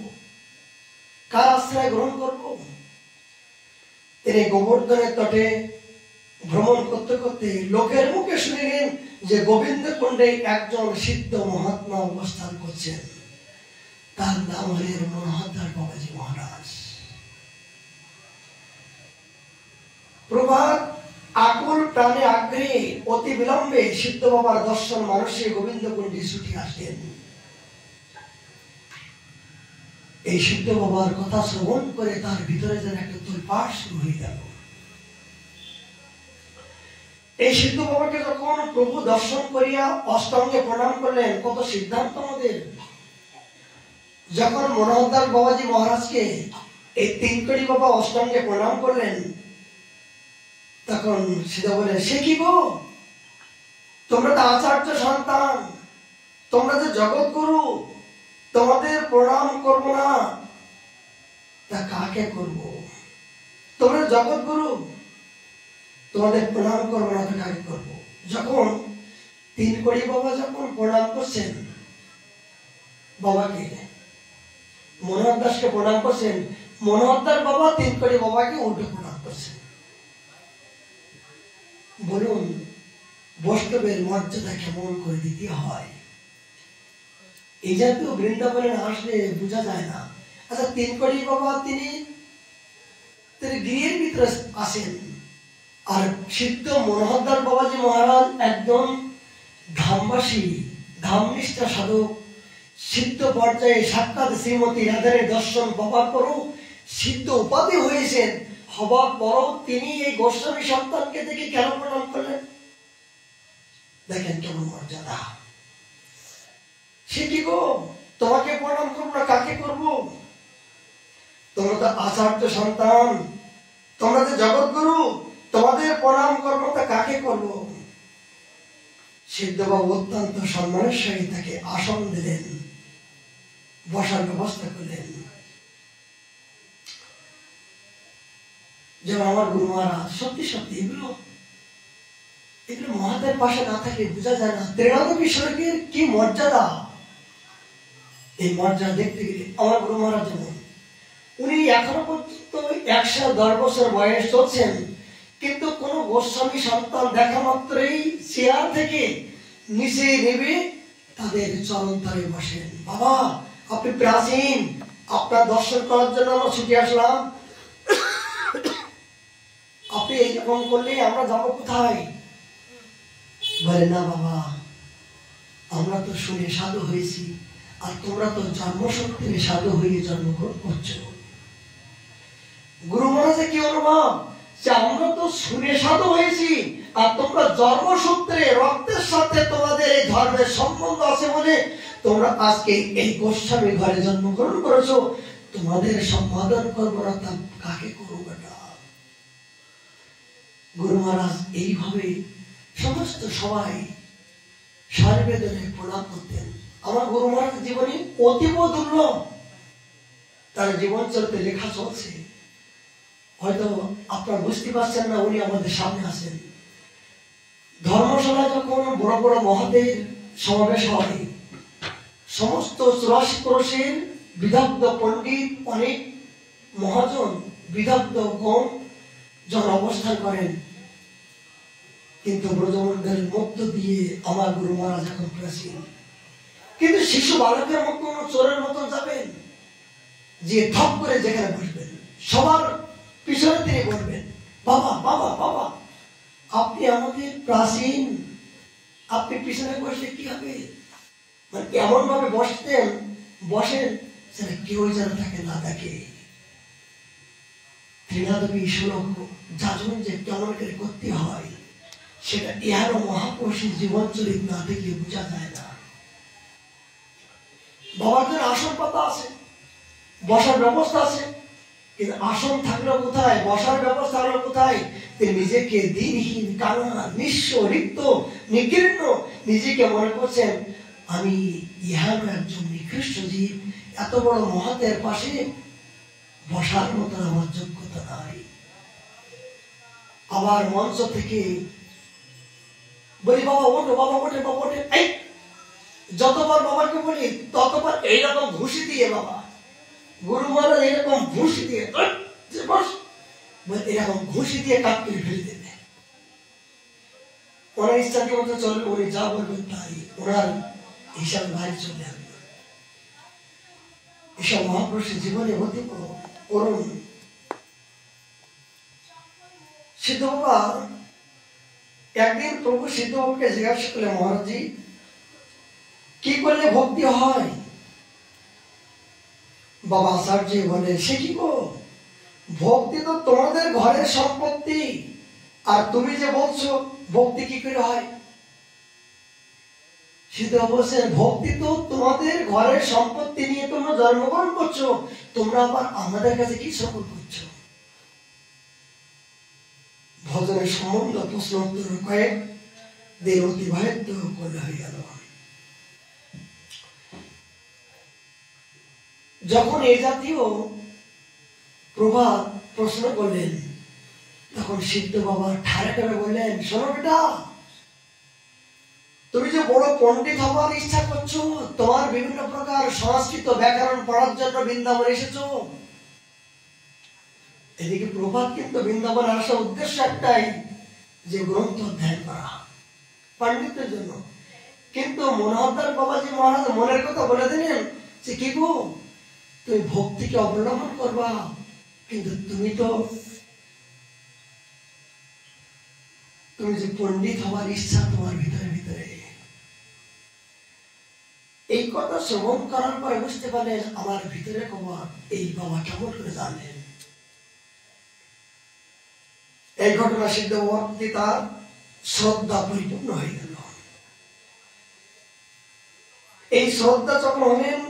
কার আশ্রয় গ্রহণ করব? তিনি গোবর্ধনের তটে ভ্রমণ করতে করতে লোকের মুখে শুনিলেন যে গোবিন্দ কুণ্ডে একজন সিদ্ধ মহাত্মা অবস্থান করছেন। তার নাম হলেন মনোহরদাস বাবাজি মহারাজ। প্রভাত আকুল প্রাণে আগ্রহে অতি বিলম্বে সিদ্ধ বাবার দর্শন মানুষে গোবিন্দ কুণ্ডে ছুটে আসলেন। এই সিদ্ধ বাবার কথা শ্রবণ করে তার ভিতরে যেন একটা তোলপাড় শুরু হয়ে গেল। এই সিদ্ধ বাবাকে যখন প্রভু দর্শন করিয়া অষ্টাঙ্গে প্রণাম করলেন, কত সিদ্ধান্ত আমাদের। যখন মনোহরদাস বাবাজি মহারাজকে এই তিনকড়ি বাবা অষ্টাঙ্গে প্রণাম করলেন, তখন সিদ্ধ বলে, সে কি গো, তোমরা তো আচার্য সন্তান, তোমরা যে জগৎ গুরু, তোমাদের প্রণাম করব না তা কাকে করব? তোমরা জগৎ গুরু, তোমাদের প্রণাম করবো না তো কাকে করবো? যখন তিনকড়ি বাবা যখন প্রণাম করছেন বাবাকে, মনোহর দাসকে প্রণাম করছেন, মনোহর দাস বাবা তিনকড়ি বাবাকে উল্টো প্রণাম করছেন। বলুন, বৈষ্ণবের মর্যাদা কেমন করে দিতে হয়? এই জাতীয় বৃন্দাবনে আসলে বোঝা যায় না। আচ্ছা, তিনকড়ি বাবা তিনি গৃহের ভিতরে আসেন, আর সিদ্ধ মনোহরদাস বাবাজি মহারাজ একজন ধামবাসী, ধামনিষ্ঠা সাধক, সিদ্ধ পর্যায়ে সাক্ষাৎ শ্রীমতী রাধারের দর্শন পাবার পরও সিদ্ধ উপাধি হয়েছেন। হবার পরও তিনি এই গোস্বামী সন্তানকে দেখে কেন প্রণাম করলেন? দেখেন কেমন মর্যাদা। সে কি গো, তোমাকে প্রণাম করবো না কাকে করব? তোমরা তো আচার্য সন্তান, তোমরা যে জগৎগুরু, তোমাদের প্রণাম করবো তা কাকে করব? সিদ্ধবাবু অত্যন্ত সম্মানের সহিত তাকে আসন দিলেন, বসার ব্যবস্থা করলেন। যেমন আমার গুরু মহারাজ, সত্যি সত্যি এগুলো মহাদের পাশে না থাকলে বোঝা যায় না ত্রিনাথী সড়কের কি মর্যাদা। এই মর্যাদা দেখতে গেলে আমার গুরু মহারাজ যেমন, উনি এখনো পর্যন্ত 110 বছর বয়স চলছেন, কিন্তু কোন গোস্বামী সন্তান দেখা মাত্রই চেয়ার থেকে নিচে নেবে তাদের চরণ তলে বসেন। বাবা, আপনি প্রাচীন, আপনার দর্শন করার জন্য আমরা ছুটে আসলাম, আপনি এইরকম করলে আমরা যাবো কোথায়? বলে, না বাবা, আমরা তো শুনে সাধু হয়েছি, আর তোমরা তো জন্মসূত্রে সাধু হয়ে জন্মগ্রহণ করছো। গুরু মহারাজের কি অনুভব যে আমরা তো শুনে সাধু হয়েছি, আর তোমরা জন্মসূত্রে রক্তের সাথে তোমাদের এই ধর্মের সম্বন্ধ আছে বলে তোমরা আজকে এই গোস্বামী ঘরে জন্মগ্রহণ করেছো। তোমাদের সম্বোধন করবো না তা কাকে করবো? বেটা, গুরু মহারাজ এইভাবে সমস্ত সবাই সারবেদনে প্রণাম করতেন। আমার গুরু মহারাজের জীবনী অতীব দুর্লভ, তার জীবন চলতে লেখা চলছে, হয়তো আপনারা বুঝতে পারছেন না। উনি আমাদের সামনে আসেন। ধর্মশালা যখন বড় বড় মহাদের সমাবেশ হয়, সমস্ত 84 ক্রোশের বিদগ্ধ পণ্ডিত, অনেক মহাজন, বিদগ্ধ গণ যখন অবস্থান করেন, কিন্তু ব্রজমন্ডলের মধ্য দিয়ে আমার গুরু মহারাজ এখন প্রাচীন, কিন্তু শিশু বালকের মতন, চোরের মতন যাবেন, যে থপ করে যেখানে বসবেন সবার পিছনে তিনি বলবেন, বাবা বাবা বাবা, আপনি আমাদের প্রাচীন, আপনি পিছনে বসলে কি হবে? মানে এমন ভাবে বসেন যেন কেউ যেন তাকে না দেখে। তৃণাদেবী শ্লোক যাজন যে কেমন করে করতে হয় সেটা ইহারও মহাপুরুষের জীবন চরিত না দেখলে বোঝা যায় না। বাবার জন্য আসন পাতা আছে, বসার ব্যবস্থা আছে, কিন্তু আসন থাকলো কোথায়, বসার ব্যবস্থা হলো কোথায়? তিনি নিজেকে দিনহীন, কাঙাল, নিঃস্ব, রিক্ত, নিকীর্ণ নিজেকে মনে করছেন আমি ইহারও একজন নিকৃষ্ট জীব, এত বড় মহাতের পাশে বসার মতো আমার যোগ্যতা নাই। আবার মঞ্চ থেকে বলি বাবা ওঠো, বাবা ওঠে, বাবা ওঠে। এই যতবার বাবাকে বলি ততবার এইরকম ঘুষি দিয়ে, বাবা গুরু মহারাজ এরকম ঘুষি দিয়ে এরকম ঘুষি দিয়ে কাপ করে ফেলে দেবে। ওনার ইচ্ছাকে মতো চলবে, উনি যা বলবেন তাই, ওনার হিসাব বাইরে চলে আসবে। এসব মহাপুরুষের জীবনে হতে করুন। সিদ্ধ বাবা একদিন প্রভু সিদ্ধ বাবাকে জিজ্ঞাসা করলেন, মহারাজজি কি করলে ভক্তি হয়? বাবা আচার্য বলে, সে কি গো, ভক্তি তো তোমাদের ঘরের সম্পত্তি, আর তুমি যে বলছো ভক্তি কি করে হয়? সিদ্ধ বলছেন, ভক্তি তো তোমাদের ঘরের সম্পত্তি নিয়ে তোমরা জন্মগ্রহণ করছো, তোমরা আবার আমাদের কাছে কি শ্রবণ করছো? ভজনের সম্বন্ধ প্রশ্ন উত্তর কয়েক দিন অতিবাহিত করলে হয়ে গেল। যখন এই জাতীয় প্রভাত প্রশ্ন করলেন, তখন সিদ্ধ বাবা ঠাড়া করে বললেন, শোনো বেটা, তুমি যে বড় পণ্ডিত হবার ইচ্ছা করছো, তোমার বিভিন্ন প্রকার সংস্কৃত ব্যাকরণ পড়ার জন্য বৃন্দাবন এসেছো। এদিকে প্রভাত কিন্তু বৃন্দাবন আসার উদ্দেশ্য একটাই, যে গ্রন্থ অধ্যয়ন করা পণ্ডিতের জন্য। কিন্তু মনোহরদাস বাবাজি মহারাজ মনের কথা বলে দিলেন যে কি গো, তুমি ভক্তিকে অবলম্বন করবা, কিন্তু তুমি যে পণ্ডিত হওয়ার ইচ্ছা তোমার ভিতরে ভিতরে, এই কথা শ্রবণ করার পরে বুঝতে পারলেন আমার ভিতরে খবর এই বাবা কেমন করে জানলেন। এই ঘটনা সিদ্ধ বাবার প্রতি তার শ্রদ্ধা পরিপূর্ণ হয়ে গেল। এই শ্রদ্ধা যখন হলেন,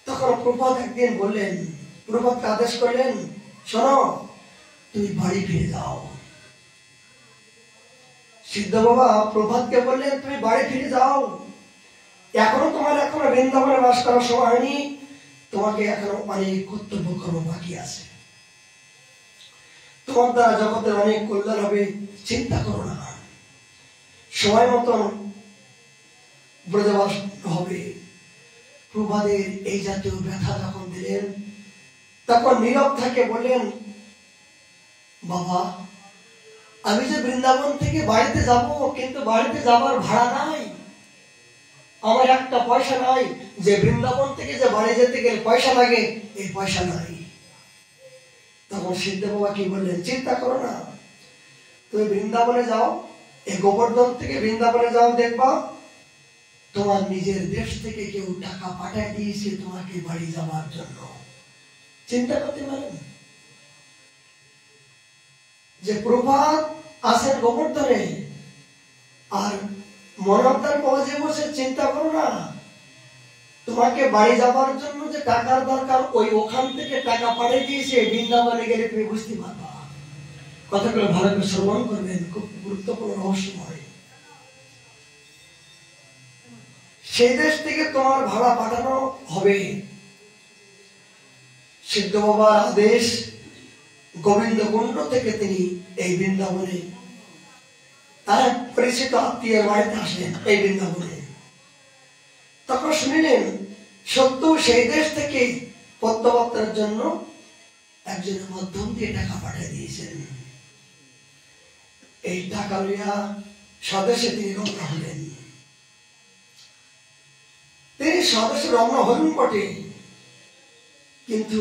তখন প্রভাত একদিন বললেন, প্রভাতকে আদেশ করলেন, শোনো তুমি বাড়ি ফিরে যাও। সিদ্ধ বাবা প্রভাতকে বললেন, তুমি বাড়ি ফিরে যাও, এখনো বৃন্দাবনে বাস করার সময় হয়নি, তোমাকে এখনো অনেক কর্তব্য কর্ম বাকি আছে, তোমার দ্বারা জগতের অনেক কল্যাণ হবে, চিন্তা করো না, সময় মতন ব্রজবাস হবে। প্রভাতের এই জাতীয় ব্যথা যখন দিলেন, তখন নীরব থেকে বললেন, বাবা আমি যে বৃন্দাবন থেকে বাড়িতে যাব, কিন্তু বাড়িতে যাবার ভাড়া নাই, আমার একটা পয়সা নাই, যে বৃন্দাবন থেকে যে বাড়ি যেতে গেলে পয়সা লাগে, এই পয়সা নাই। তখন সিদ্ধ বাবা কি বললেন, চিন্তা করো না, তুমি বৃন্দাবনে যাও, এই গোবর্ধন থেকে বৃন্দাবনে যাও, দেখবা তোমার নিজের দেশ থেকে কেউ টাকা পাঠায় দিয়েছে তোমাকে বাড়ি যাওয়ার জন্য। চিন্তা করতে পারেন যে প্রভাত আসেন গোবর্ধনে, আর মনোহরদাস বাবাজি বসে চিন্তা করো না, তোমাকে বাড়ি যাবার জন্য যে টাকার দরকার, ওখান থেকে টাকা পাঠিয়ে দিয়েছে, বৃন্দাবনে গেলে তুমি বুঝতে পারবা। কথাগুলো ভালো করে শ্রবণ করবেন, খুব গুরুত্বপূর্ণ রহস্যময়। সেই দেশ থেকে তোমার ভাড়া পাঠানো হবে। সিদ্ধ বাবার আদেশ, গোবিন্দকুণ্ড থেকে তিনি এই বৃন্দাবনে তার পরিচিত আত্মীয় বাড়িতে আসলেন এই বৃন্দাবনে। তখন শুনিলেন সত্য সেই দেশ থেকে পদ্মযাত্রার জন্য একজনের মাধ্যম দিয়ে টাকা পাঠিয়ে দিয়েছেন। এই টাকা লইয়া স্বদেশে তিনি রওনা হলেন। তিনি স্বদেশে রওনা হলেন বটে, কিন্তু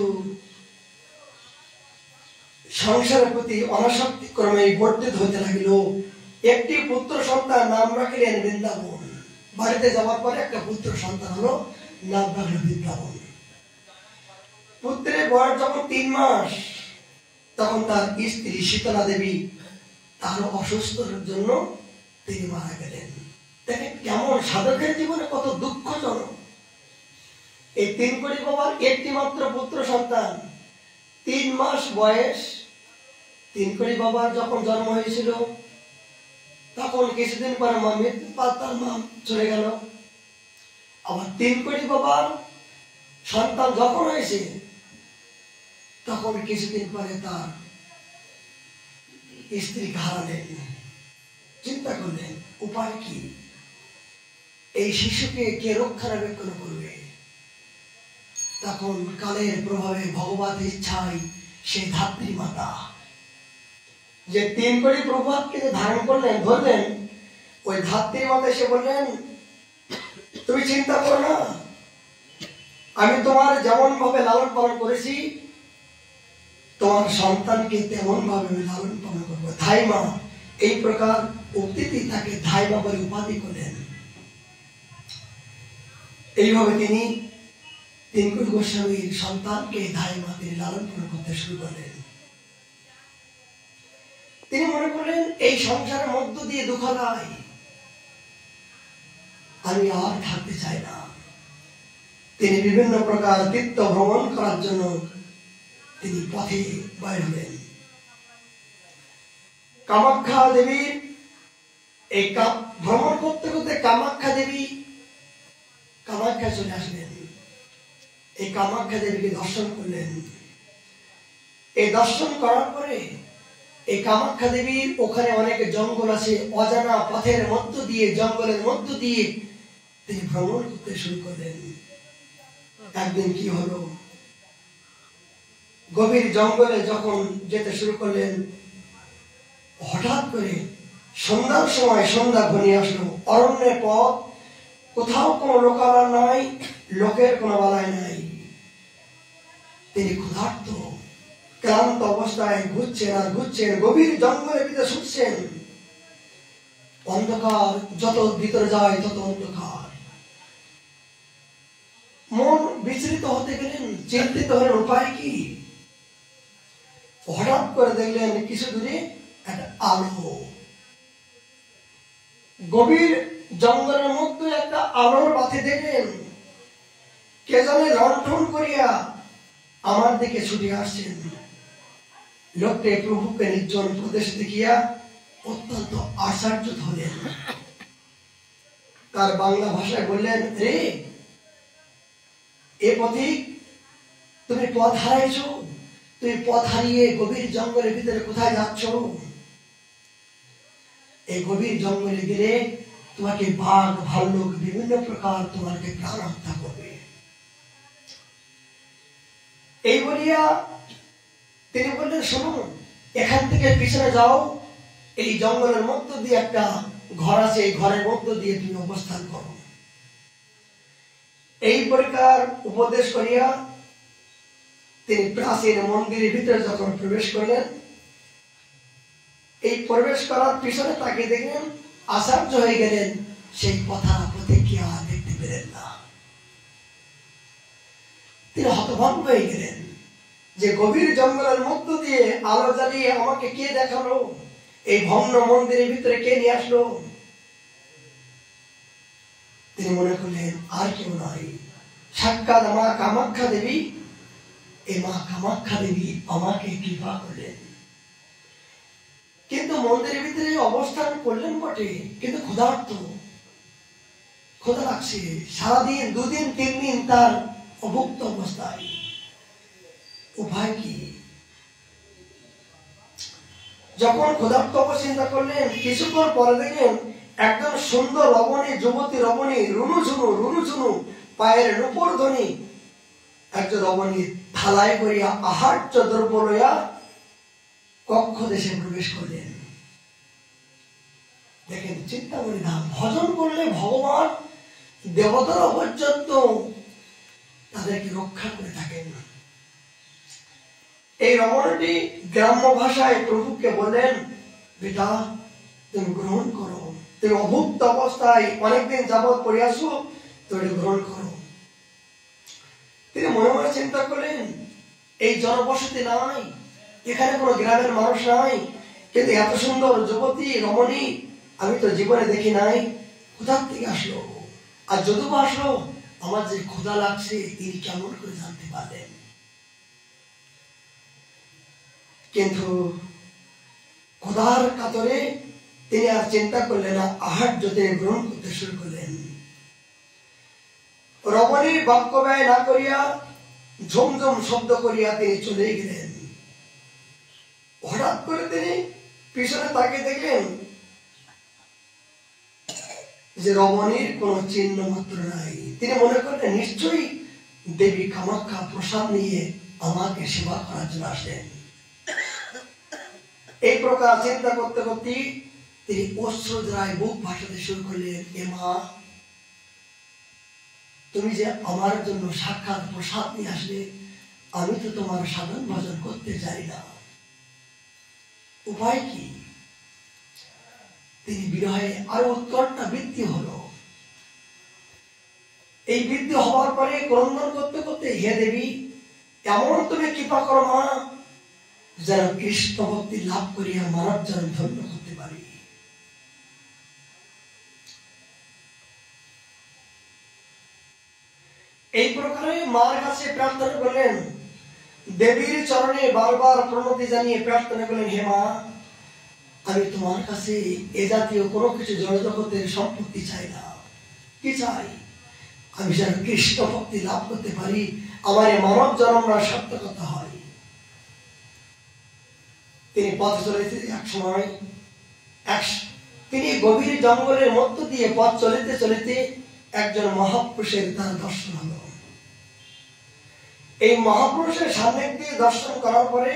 সংসারের প্রতি অনাসক্তি ক্রমে বর্ধিত হতে লাগিল। একটি পুত্র সন্তান, নাম রাখিলেন বৃন্দাবন। বাড়িতে যাওয়ার পরে একটা পুত্র সন্তান হলো, নাম রাখলো বৃন্দাবন। পুত্রের বয়স যখন 3 মাস, তখন তার স্ত্রী শীতলা দেবী তার অসুস্থর জন্য তিনি মারা গেলেন। দেখেন কেমন সাধকের জীবনে কত দুঃখজনক। এই তিনকড়ি বাবার একটি মাত্র পুত্র সন্তান, 3 মাস বয়স। তিনকড়ি বাবার যখন জন্ম হয়েছিল তখন কিছুদিন পরে তার মা চলে গেল। আবার তিনকড়ি বাবার সন্তান যখন হয়েছে তখন কিছুদিন পরে তার স্ত্রীকে হারালেন। চিন্তা করলেন উপায় কি, এই শিশুকে কে রক্ষণাবেক্ষণ করবে? তখন কালের প্রভাবে ভগবত ইচ্ছায় সেই ধাত্রী মাতা যে তিনকড়ি প্রভাবকে ধারণ করলেন, ধরলেন, ওই ধাত্রী মাতা এসে বললেন, তুমি চিন্তা করো না, আমি তোমার যেমন ভাবে লালন পালন করেছি তোমার সন্তানকে তেমন ভাবে আমি লালন পালন করবো। ধাইমা, এই প্রকার উক্তিতে তাকে ধাইমা বলে উপাধি করলেন। এইভাবে তিনি তিনকড়ি গোস্বামীর সন্তানকে ধাইমা তিনি লালন পালন করতে শুরু করলেন। তিনি মনে করলেন এই সংসারের মধ্য দিয়ে দুঃখদায় আমি আর থাকতে চাই না। তিনি বিভিন্ন প্রকার তীর্থ ভ্রমণ করার জন্য তিনি পথে বাইর হলেন। কামাখ্যা দেবীর এই ভ্রমণ করতে করতে কামাখ্যা দেবী কামাখ্যা চলে আসলেন। এই কামাখ্যা দেবীকে দর্শন করলেন। এই দর্শন করার পরে এই কামাখ্যা দেবীর ওখানে অনেক জঙ্গল আছে, অজানা পথের মধ্য দিয়ে, জঙ্গলের মধ্য দিয়ে তিনি ভ্রমণ করতে শুরু করলেন। একদিন কি হলো, গভীর জঙ্গলে যখন যেতে শুরু করলেন, হঠাৎ করে সন্ধ্যার সময় সন্ধ্যা ঘনিয়ে আসলো। অরণ্যের পথ, কোথাও কোনো লোকালয় নাই, লোকের কোনো বালাই নাই। তিনি ক্ষুধার্ত, ক্লান্ত অবস্থায় ঘুরছেন আর ঘুরছেন, গভীর জঙ্গলের ভিতরে ছুটছেন। অন্ধকার, যত ভিতরে যায় তত অন্ধকার। মন বিচলিত হতে গেলেন, চিন্তিত হলেন উপায় কি। হঠাৎ করে দেখলেন কিছু দূরে একটা আলো। গভীর জঙ্গলের মধ্যে একটা আলোর বাতি দেখলেন। কে জানে লণ্ঠন করিয়া আমার দিকে ছুটে আসছেন। লোকটি প্রভুকে নির্জন প্রদেশ দেখিয়া অত্যন্ত আশ্চর্য হলেন। তার বাংলা ভাষায় বললেন, রে এ পথিক, তুমি পথ হারাইছ, তুমি পথ হারিয়ে গভীর জঙ্গলের ভিতরে কোথায় যাচ্ছ? এই গভীর জঙ্গলে গেলে তোমাকে বাঘ, ভাল্লুক বিভিন্ন প্রকার তোমাকে প্রাণ হত্যা করবে। এই বলিয়া তিনি বললেন, শোনো, এখান থেকে পিছনে যাও, এই জঙ্গলের মধ্য দিয়ে একটা ঘর আছে, এই ঘরের মধ্য দিয়ে তুমি অবস্থান করো। এই প্রকার উপদেশ করিয়া তিনি প্রাচীন মন্দিরের ভিতরে যখন প্রবেশ করলেন, এই প্রবেশ করার পিছনে তাকে দেখলেন, আশ্চর্য হয়ে গেলেন, সেই কথা প্রতিক্রিয়া দেখতে পেলেন না। তিনি হতভম্ব হয়ে গেলেন যে গভীর জঙ্গলের মধ্য দিয়ে আলো জ্বালিয়ে আমাকে কে দেখালো, এই ভগ্ন মন্দিরের ভিতরে কে নিয়ে আসলো। তিনি মনে করলেন আর কেউ নয়, সাক্ষাৎ মা কামাখ্যা দেবী। এই মা কামাখ্যা দেবী আমাকে কৃপা করলেন। কিন্তু মন্দিরের ভিতরে অবস্থান করলেন বটে, কিন্তু ক্ষুধার্ত, ক্ষুধা লাগছে। সারাদিন, 2 দিন 3 দিন তার অভুক্ত অবস্থায়। উপায় কি? যখন ক্ষুধার্ত চিন্তা করলেন, কিছুক্ষণ পরে দেখলেন একজন সুন্দর রমণী, যুবতী রমণী, রুনুঝুনু পায়ের নূপুর ধ্বনি, একজন রমণী থালায় করিয়া আহার্য দ্রব্য লইয়া কক্ষ দেশে প্রবেশ করলেন। দেখেন, চিন্তা করি না, ভজন করলে ভগবান দেবতারা পর্যন্ত তাদেরকে রক্ষা করে থাকেন। এই রমণীটি গ্রাম্য ভাষায় প্রভুকে বললেন, বেটা তুমি গ্রহণ করো, তুমি অভুক্ত অবস্থায় অনেকদিন যাবৎ পড়ে আসো, তুমি গ্রহণ করো। তিনি মনে মনে চিন্তা করলেন, এই জনবসতি নাই, এখানে কোনো গ্রামের মানুষ নাই, কিন্তু এত সুন্দর যুবতী রমণী আমি তো জীবনে দেখি নাই, কোথা থেকে আসলো? আর যদি বা আসলো, আমার যে ক্ষুধা লাগছে তিনি কেমন করে জানতে পারলেন? কিন্তু ক্ষুধার কাতরে তিনি আর চিন্তা করলেন না, আহার যদি গ্রহণ করতে শুরু করলেন। রমণীর বাক্য ব্যয় না করিয়া ঝুমঝুম শব্দ করিয়া তিনি চলে গেলেন। হঠাৎ করে তিনি পিছনে তাকিয়ে দেখলেন যে রমণীর কোন চিহ্ন মাত্র নাই। তিনি মনে করলেন নিশ্চয়ই দেবী কামাখ্যা প্রসাদ নিয়ে আমাকে সেবা করার জন্য আসলেন। এই প্রকার চিন্তা করতে করতে তিনি অশ্রুধারায় বুক ভাসাতে শুরু করলেন। এ মা, তুমি যে আমার জন্য সাক্ষাৎ প্রসাদ নিয়ে আসলে, আমি তো তোমার সাধন ভজন করতে চাই না, উপায় কি? তিনি বিরহে আরো উৎকণ্ঠা বৃদ্ধি হলো। এই বৃদ্ধি হওয়ার পরে ক্রন্দন করতে করতে, হে দেবী, এমন তুমি কৃপা করো মা, যেন কৃষ্ণ ভক্তি লাভ করিয়া মানব জন্ম ধন্য করতে পারি। এই প্রকারে মার কাছে প্রার্থনা করলেন। দেবীর চরণে বারবার প্রণতি জানিয়ে প্রার্থনা করলেন, হে মা, আমি তোমার কাছে এ জাতীয় কোনো কিছু জড়জগতের সম্পত্তি চাই না। কি চাই? আমি যেন কৃষ্ণ ভক্তি লাভ করতে পারি, আমার এই মানব জন্মটা সার্থকতা হয়। তিনি পথ চলিতে এক সময় তিনি গভীর জঙ্গলের মধ্য দিয়ে পথ চলিতে চলিতে একজন মহাপুরুষের তার দর্শন হল। এই মহাপুরুষের সামনে দিয়ে দর্শন করার পরে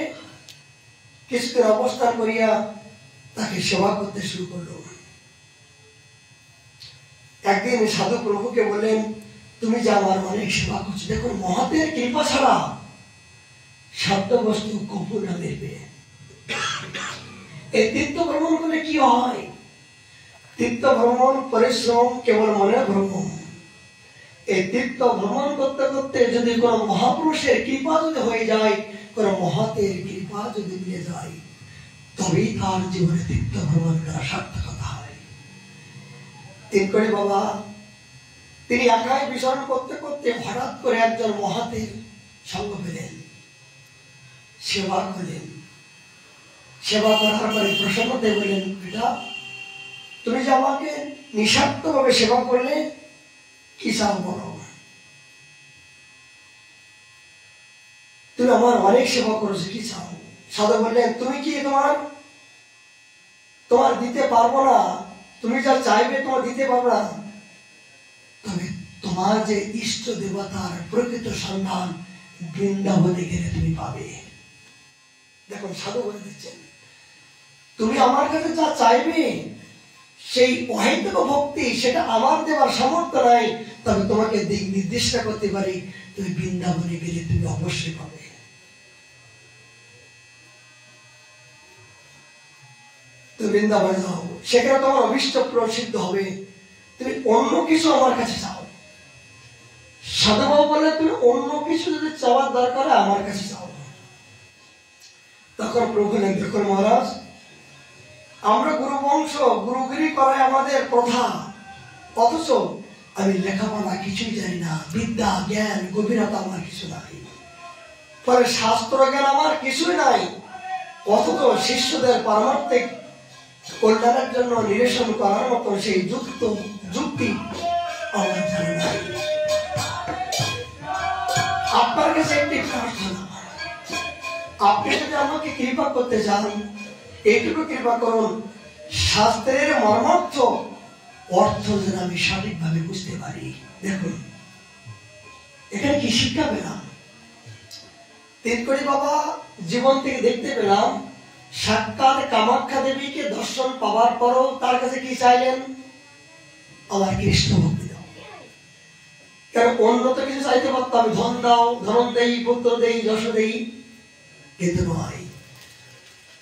কিছুদিন অবস্থান করিয়া তাকে সেবা করতে শুরু করল। একদিন সাধু প্রভুকে বললেন, তুমি যে আমার অনেক সেবা করছো, দেখুন মহাতের কৃপা ছাড়া শব্দ বস্তু কপুর না দেবে। এই তীর্থ ভ্রমণ করে কি হয়? তীর্থ ভ্রমণ পরিশ্রম কেবল মনে ভ্রমণ। এই তীর্থ ভ্রমণ করতে করতে যদি কোন মহাপুরুষের কৃপা যদি হয়ে যায়, কোন মহাতের কৃপা যদি মিলে যায়, তবেই তার জীবনে তীর্থ ভ্রমণ করা সার্থকতা হয়। তিনকড়ি বাবা তিনি একাই বিচরণ করতে করতে হঠাৎ করে একজন মহাতের সঙ্গ পেলেন, সেবা করলেন। সেবা করার পরে প্রসন্নতে বললেন, বেটা, তুমি যে আমাকে নিঃস্বার্থভাবে সেবা করলে, কি চাও বলো? তুমি আমার অনেক সেবা করেছো, কি চাও? সাধু বললেন, তুমি কি তোমার দিতে পারবো না, তুমি যা চাইবে তোমার দিতে পারবো না, তবে তোমার যে ইষ্ট দেবতার প্রকৃত সন্ধান বৃন্দাবনে গেলে তুমি পাবে। দেখুন সাধু বলে দিচ্ছেন, তুমি আমার কাছে যা চাইবে সেই অহেতুক ভক্তি, সেটা আমার দেওয়ার সামর্থ্য নাই, তবে তোমাকে দিক নির্দেশ করতে পারি, তুমি বৃন্দাবনে গেলে তুমি অবশ্যই পাবে। তুমি বৃন্দাবনে যাও, সেখানে তোমার অভিষ্ট প্রসিদ্ধ হবে, তুমি অন্য কিছু আমার কাছে চাও। সাধুবাবু বলে, তুমি অন্য কিছু যদি চাওয়ার দরকার আমার কাছে চাও। তখন প্রভু বলেন, দেখুন মহারাজ, আমরা গুরু বংশ, গুরুগিরি করাই আমাদের প্রথা, অথচ আমি লেখাপড়া কিছুই জানি না, বিদ্যা জ্ঞান গভীরতা আমার কিছু নাই, ফলে শাস্ত্র জ্ঞান আমার কিছুই নাই, অথচ শিষ্যদের পারমার্থিক কল্যাণের জন্য নিরসন করার মতো সেই যুক্তি আমার জানা নাই। আপনার কাছে একটি প্রার্থনা, আপনি যদি আমাকে কৃপা করতে চান, এইটুকু কৃপা করুন, শাস্ত্রের মর্মার্থ অর্থ যেন আমি সঠিকভাবে বুঝতে পারি। দেখুন এখানে কি শিক্ষা পেলাম? তিনকড়ি বাবা জীবন থেকে দেখতে পেলাম, সাক্ষাৎ কামাখ্যা দেবীকে দর্শন পাওয়ার পরও তার কাছে কি চাইলেন? আমার কৃষ্ণ ভক্তি দাও। কারণ অন্য তো কিছু চাইতে পারতাম, আমি ধন দাও, ধন দেই, পুত্র দেই, যশ দেই, কিন্তু নয়,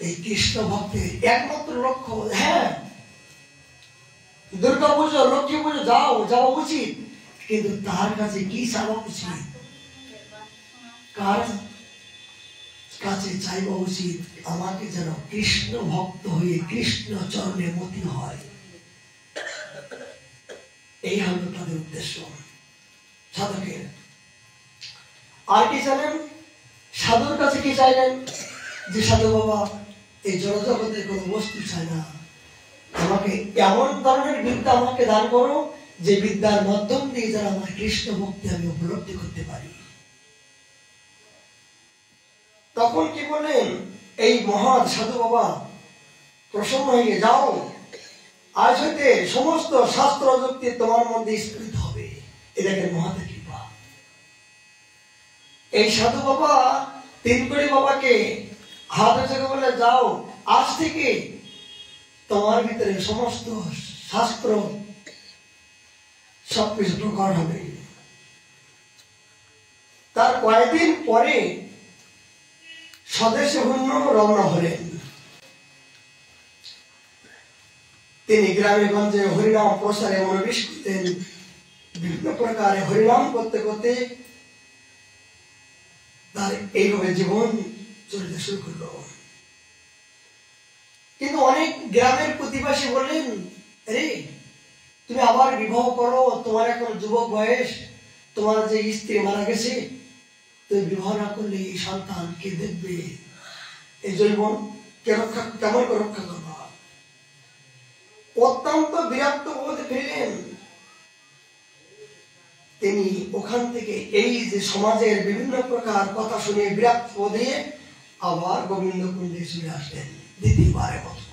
এই কৃষ্ণ ভক্তের একমাত্র লক্ষ্য। হ্যাঁ, দুর্গা পুজো, লক্ষ্মী পুজো যাওয়া উচিত, কিন্তু তার কাছে কি চাওয়া উচিত? কাছে চাইবা উচিত আমাকে যেন কৃষ্ণ ভক্ত হয়ে কৃষ্ণ চরণে মতি হয়। এই হলো তাদের উদ্দেশ্য সাধকের। আর কি জানেন, সাধুর কাছে কি চাইলেন যে সাধু বাবা এই জড়জগতের কোনো বস্তু চায় না, আমাকে এমন ধরনের বিদ্যা আমাকে দান করো যে বিদ্যার মাধ্যম দিয়ে যারা আমার কৃষ্ণ ভক্তি আমি উপলব্ধি করতে পারি। তখন কি বললেন এই মহান সাধু বাবা, প্রসন্ন হয়ে যাও, আজ হইতে সমস্ত শাস্ত্র যুক্তি তোমার মধ্যে স্ফুরিত হবে। এটাকে মহাদেব কৃপা। এই সাধু বাবা তিনকড়ি বাবাকে হাত থেকে বলে যাও, আজ থেকে তোমার ভিতরে সমস্ত শাস্ত্র সবকিছু প্রকার হবে। তার কয়েকদিন পরে স্বদেশে রওনা হলেন। তিনি গ্রামে গঞ্জে হরিনাম প্রচারে মনোনিবেশ করতেন। বিভিন্ন প্রকারে হরিনাম করতে করতে তার এইভাবে জীবন চলতে শুরু করল। কিন্তু অনেক গ্রামের প্রতিবাসী বললেন, আরে তুমি আবার বিবাহ করো, তোমার এখন যুবক বয়স, তোমার যে স্ত্রী মারা গেছে, তুমি বিবাহ না করলে এই সন্তান কে দেখবে, এই যৌবন কেমন করে রক্ষা করবা? অত্যন্ত বিরক্ত বোধ ফিরলেন তিনি। ওখান থেকে এই যে সমাজের বিভিন্ন প্রকার কথা শুনে বিরক্ত বোধে আবার গোবিন্দ কুণ্ডে চলে আসলেন দ্বিতীয়বারের মতো।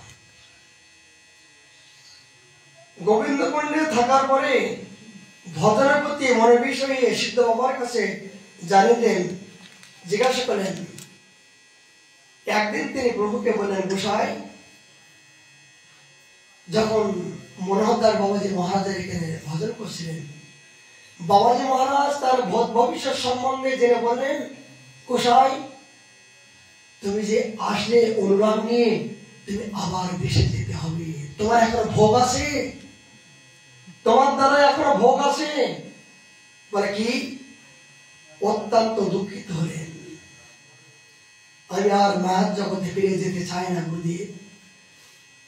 গোবিন্দ কুণ্ডে থাকার পরে ভজনের প্রতি মনোনিবেশ হয়ে সিদ্ধ বাবার কাছে জানিলেন, জিজ্ঞাসা করলেন। একদিন তিনি প্রভুকে বললেন, গোসাই, যখন মনোহরদার বাবাজি মহারাজের এখানে ভজন করছিলেন, বাবাজি মহারাজ তার ভবিষ্যৎ সম্বন্ধে জেনে বললেন, গোসাই তুমি যে আসলে অনুরাগ নিয়ে, তুমি আবার দেশে যেতে হবে, তোমার এখনো ভোগ আছে, তোমার দ্বারা এখনো ভোগ আছে। বলে কি? অত্যন্ত দুঃখিত হলেন, আমি আর মায়ার জগতে ফিরে যেতে চাই না গুরুদেব,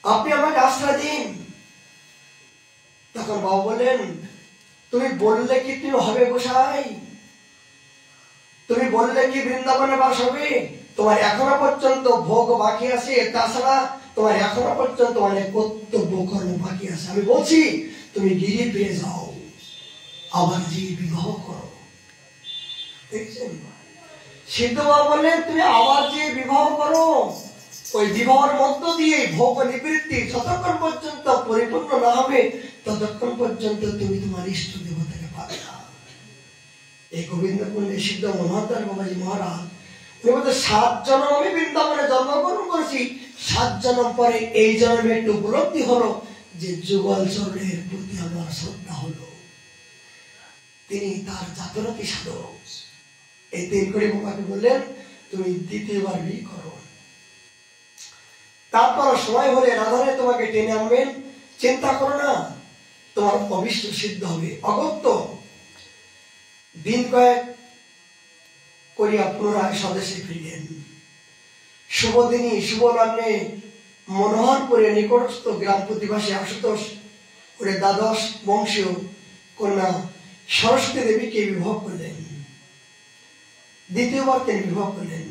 আপনি আমাকে আশ্রয় দিন। তখন বাবা বললেন, তুমি বললে কি তুমি হবে গোসাই? তুমি বললে কি বৃন্দাবনে বাস হবে? তোমার এখনো পর্যন্ত ভোগ বাকি আছে, তাছাড়া তোমার এখনো পর্যন্ত অনেক কর্তব্য কর্ম বাকি আছে। আমি বলছি তুমি গিয়ে পেয়ে যাও, আবার যে বিবাহ করো। দেখছেন, সিদ্ধ বাবা বললেন, তুমি আবার যে বিবাহ করো, ওই বিবাহের মধ্য দিয়ে ভোগ নিবৃত্তি যতক্ষণ পর্যন্ত পরিপূর্ণ না হবে, ততক্ষণ পর্যন্ত তুমি তোমার ইষ্ট দেবতাকে পাবে না। এই গোবিন্দ কুণ্ডে সিদ্ধ মনোহরদার বাবাজি মহারাজ 7 জন্ম আমি বৃন্দাবনে জন্মগ্রহণ করেছি, 7 জন্ম পরে এই জন্মে একটু উপলব্ধি হলো যে যুগল চরণের প্রতি আমার শ্রদ্ধা হলো। তিনি তার জাতরতি সাধক। এই তিনকড়ি বাবাকে বললেন, তুমি দ্বিতীয়বার বিয়ে করো, তারপর সময় হলে রাধারে তোমাকে টেনে আনবেন, চিন্তা করো না, তোমার অভিষ্ট সিদ্ধ হবে। অগত্য দিন কয়েক করিয়া পুনরায় স্বদেশে ফিরলেন। শুভদিনী শুভ লগ্নে মনোহরপুরে নিকটস্থ গ্রাম প্রতিবাসী আশুতোষ করে দ্বাদশ বংশীয় কন্যা সরস্বতী দেবীকে বিবাহ করলেন। দ্বিতীয়বার তিনি বিবাহ করলেন।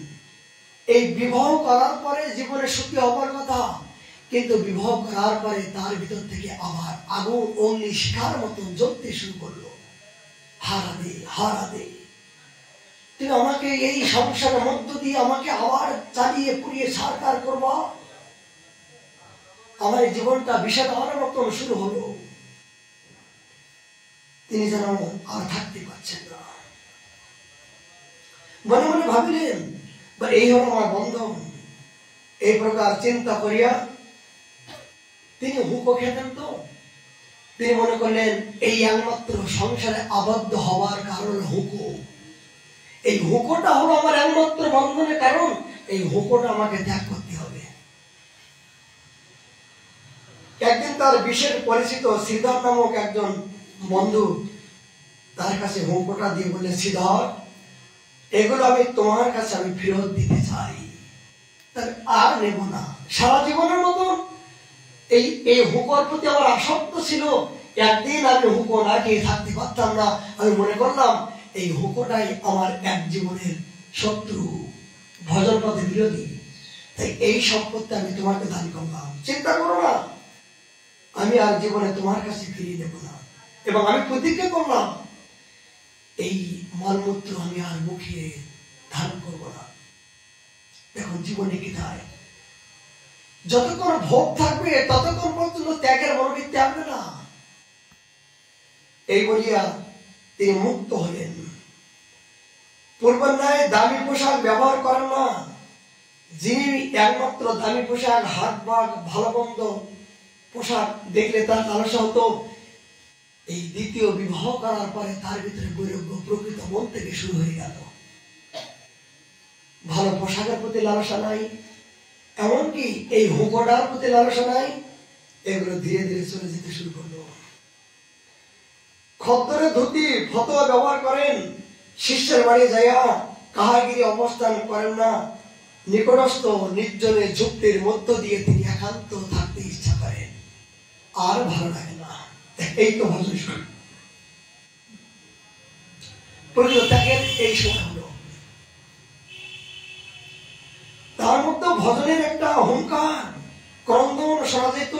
এই বিবাহ করার পরে জীবনে সুখী হবার কথা, কিন্তু বিবাহ করার পরে তার ভিতর থেকে আবার আগুন অগ্নি শিখার মতো জ্বলতে শুরু করলো। হারাদে হারাদে, তুমি আমাকে এই সংসারের মধ্য দিয়ে আমাকে আবার চালিয়ে পুড়িয়ে সারকার করবা। আমার জীবনটা বিষাদ হওয়ার মতন শুরু হলো। তিনি যেন আর থাকতে পারছেন না। মনে মনে ভাবিলেন, এই হলো আমার বন্ধন। এই প্রকার চিন্তা করিয়া তিনি হুঁকো খেতেন। তো তিনি মনে করলেন, এই একমাত্র সংসারে আবদ্ধ হওয়ার কারণ হুঁকো। এই হুঁকোটা হলো আমার একমাত্র বন্ধনের কারণ। এই হুঁকোটা আমাকে ত্যাগ করতে হবে। একদিন তার বিশেষ পরিচিত শ্রীধর নামক একজন বন্ধু তার কাছে হুঁকোটা দিয়ে বললেন, শ্রীধর, এগুলো আমি তোমার কাছে ফেরত দিতে চাই। তাহলে আর নেব না। সারা জীবনের মতো এই এই হুকোর প্রতি আমার আসক্ত ছিল। একদিন আমি হুকো না খেয়ে থাকতে পারতাম না। আমি মনে করলাম এই হুকোটাই আমার এক জীবনের শত্রু, ভজন পথে বিরোধী। তাই এই সম্পত্তি আমি তোমাকে দান করলাম। চিন্তা করো না, আমি আর জীবনে তোমার কাছে ফিরিয়ে নেব না। এবং আমি প্রতিজ্ঞা করলাম এই মালমূত্র আমি আর মুখে ধারণ করব না। দেখুন জীবনে কি থাকে, যতক্ষণ ভোগ থাকবে ততক্ষণ পর্যন্ত ত্যাগের মনোবৃত্তি আসবে না। এই বলিয়া তিনি মুক্ত হলেন। পূর্বের ন্যায় দামি পোশাক ব্যবহার করেন না। যিনি একমাত্র দামি পোশাক, হাত বাগ, ভালো মন্দ পোশাক দেখলে তার লালসা হতো, এই দ্বিতীয় বিবাহ করার পরে তার ভিতরে বৈরাগ্য প্রকৃত মন থেকে শুরু হয়ে গেল। ভালো পোশাকের প্রতি লালসা নাই, এমনকি এই হুকোটার প্রতি লালসা নাই। এগুলো ধীরে ধীরে চলে যেতে শুরু করলো। খদ্দরে ধুতি ফতোয়া ব্যবহার করেন। শিষ্যের বাড়ি যাইয়া কাহাগিরি অবস্থান করেন না। নিকটস্থ নির্জনে যুক্তির মধ্য দিয়ে তিনি একান্ত থাকতে ইচ্ছা করেন। আর ভালো লাগে না। এই তো ভজন শুরু। ত্যাগের এই সময় হলো। তার মধ্যে ভজনের একটা অহংকার ক্রন্দন শোনা যেত।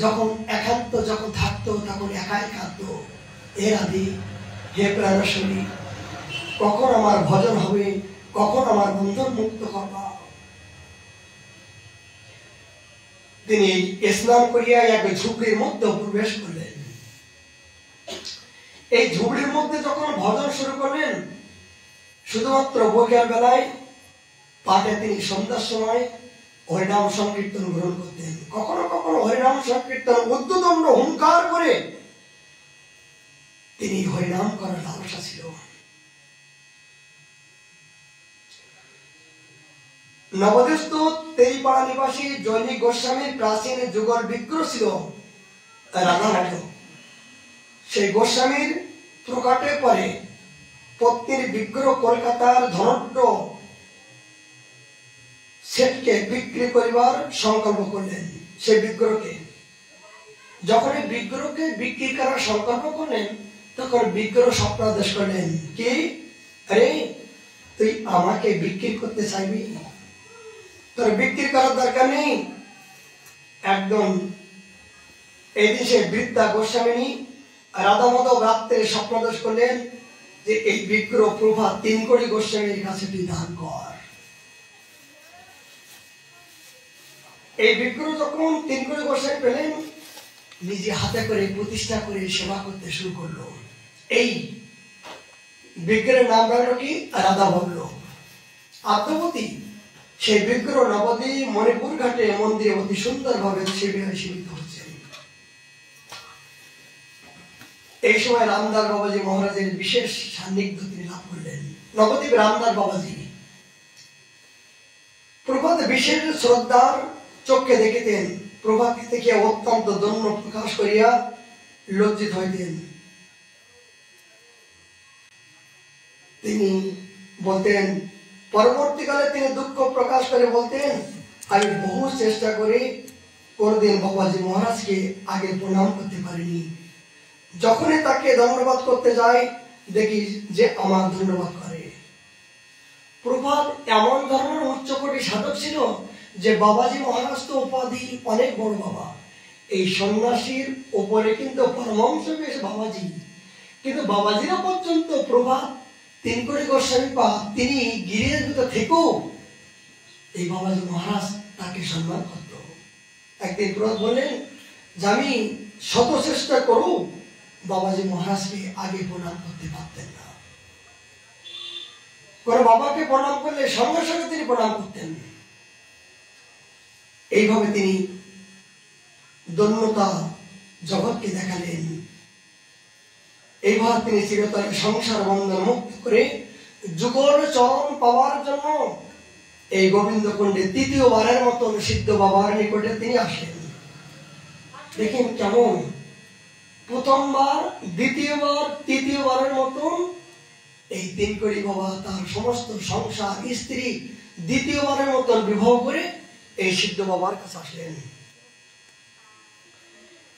যখন একান্ত যখন থাকতো তখন একাই কাঁদতো, এর আদি হে প্রাণেশ্বরী, কখন আমার ভজন হবে, কখন আমার বন্ধন মুক্ত করবা। তিনি স্নান করিয়া এক ঝুপড়ির মধ্যে প্রবেশ করলেন। এই ঝুপড়ির মধ্যে যখন ভজন শুরু করলেন, শুধুমাত্র বৈকাল বেলায় পাঠে তিনি সন্ধ্যার সময় হরিনাম সংকীর্তন গ্রহণ করতেন। কখনো কখনো হরিনাম সংকীর্তন উদ্যদণ্ড হুঙ্কার করে তিনি হরিনাম করার লালসা ছিল। নবদেশস্থ তেরিপাড়া নিবাসী জৈনিক গোস্বামীর প্রাচীন যুগল বিগ্রহ ছিল রাধানাথ। সেই গোস্বামীর প্রকাটের পরে পত্নীর বিগ্রহ কলকাতার ধনঢ্য সেটকে বিক্রি করিবার সংকল্প করলেন। সেই বিগ্রহকে যখন এই বিগ্রহকে বিক্রি করার সংকল্প করলেন, তখন বিগ্রহ স্বপ্নাদেশ করলেন কি, আরে তুই আমাকে বিক্রি করতে চাইবি? তোর বিক্রি করার দরকার নেই। একদম এই দেশে বৃদ্ধা গোস্বামিনী রাধা মাধব রাত্রে স্বপ্নাদেশ করলেন যে এই বিগ্রহ প্রভা 3 কোটি গোস্বামীর কাছে তুই দান কর। এই বিগ্রহ যখন 3 কোটি গোস্বামী পেলেন, নিজে হাতে করে প্রতিষ্ঠা করে সেবা করতে শুরু করলো। এই বিগ্রহের নাম রাখলো কি, রাধা বলল আত্মপতি। সেই বিগ্রহ নবদ্বীপ মণিপুর ঘাটে মন্দিরে অতি সুন্দর ভাবে সেবিত হচ্ছে। এই সময় রামদাস বাবাজি মহারাজের বিশেষ সান্নিধ্য তিনি লাভ করলেন। নবদ্বীপ রামদাস বাবাজি প্রভাত বিশেষ শ্রদ্ধার চোখে দেখিতেন। প্রভাত থেকে অত্যন্ত দন্য প্রকাশ করিয়া লজ্জিত হইতেন। তিনি বলতেন, পরবর্তীকালে তিনি দুঃখ প্রকাশ করে বলতেন, আমি বহু চেষ্টা করে কোনদিন বাবাজি মহারাজকে আগে প্রণাম করতে পারিনি। যখনই তাকে ধন্যবাদ করতে যাই, দেখি যে আমার ধন্যবাদ করে। প্রভাত এমন ধরনের উচ্চকোটি সাধক ছিল যে বাবাজি মহারাজ তো উপাধি অনেক বড় বাবা, এই সন্ন্যাসীর উপরে কিন্তু পরমহংস বেশ বাবাজি। কিন্তু বাবাজিরা পর্যন্ত প্রভাত 3 কোটি গোস্বামী পা তিনি গিরির ভিতর থেকেও এই বাবাজি মহারাজ তাকে সম্মান করত। একদিন প্রভাত বললেন যে আমি শত চেষ্টা করু, বাবাজি মহারাজকে আগে প্রণাম করতে পারতেন না। কোন বাবাকে প্রণাম করলে সঙ্গে সঙ্গে তিনি প্রণাম করতেন। এইভাবে তিনি দন্যতা জগৎকে দেখালেন। এইবার তিনি চিরতরে সংসার বন্ধন মুক্ত করে যুগল চরণ পাওয়ার জন্য এই গোবিন্দ কুণ্ডে 3য়বারের মতন সিদ্ধ বাবার নিকটে তিনি আসেন। দেখেন কেমন, প্রথমবার, দ্বিতীয়বার, 3য়বারের মতন এই তিনকড়ি বাবা তার সমস্ত সংসার স্ত্রী দ্বিতীয়বারের মতন বিবাহ করে এই সিদ্ধ বাবার কাছে আসলেন।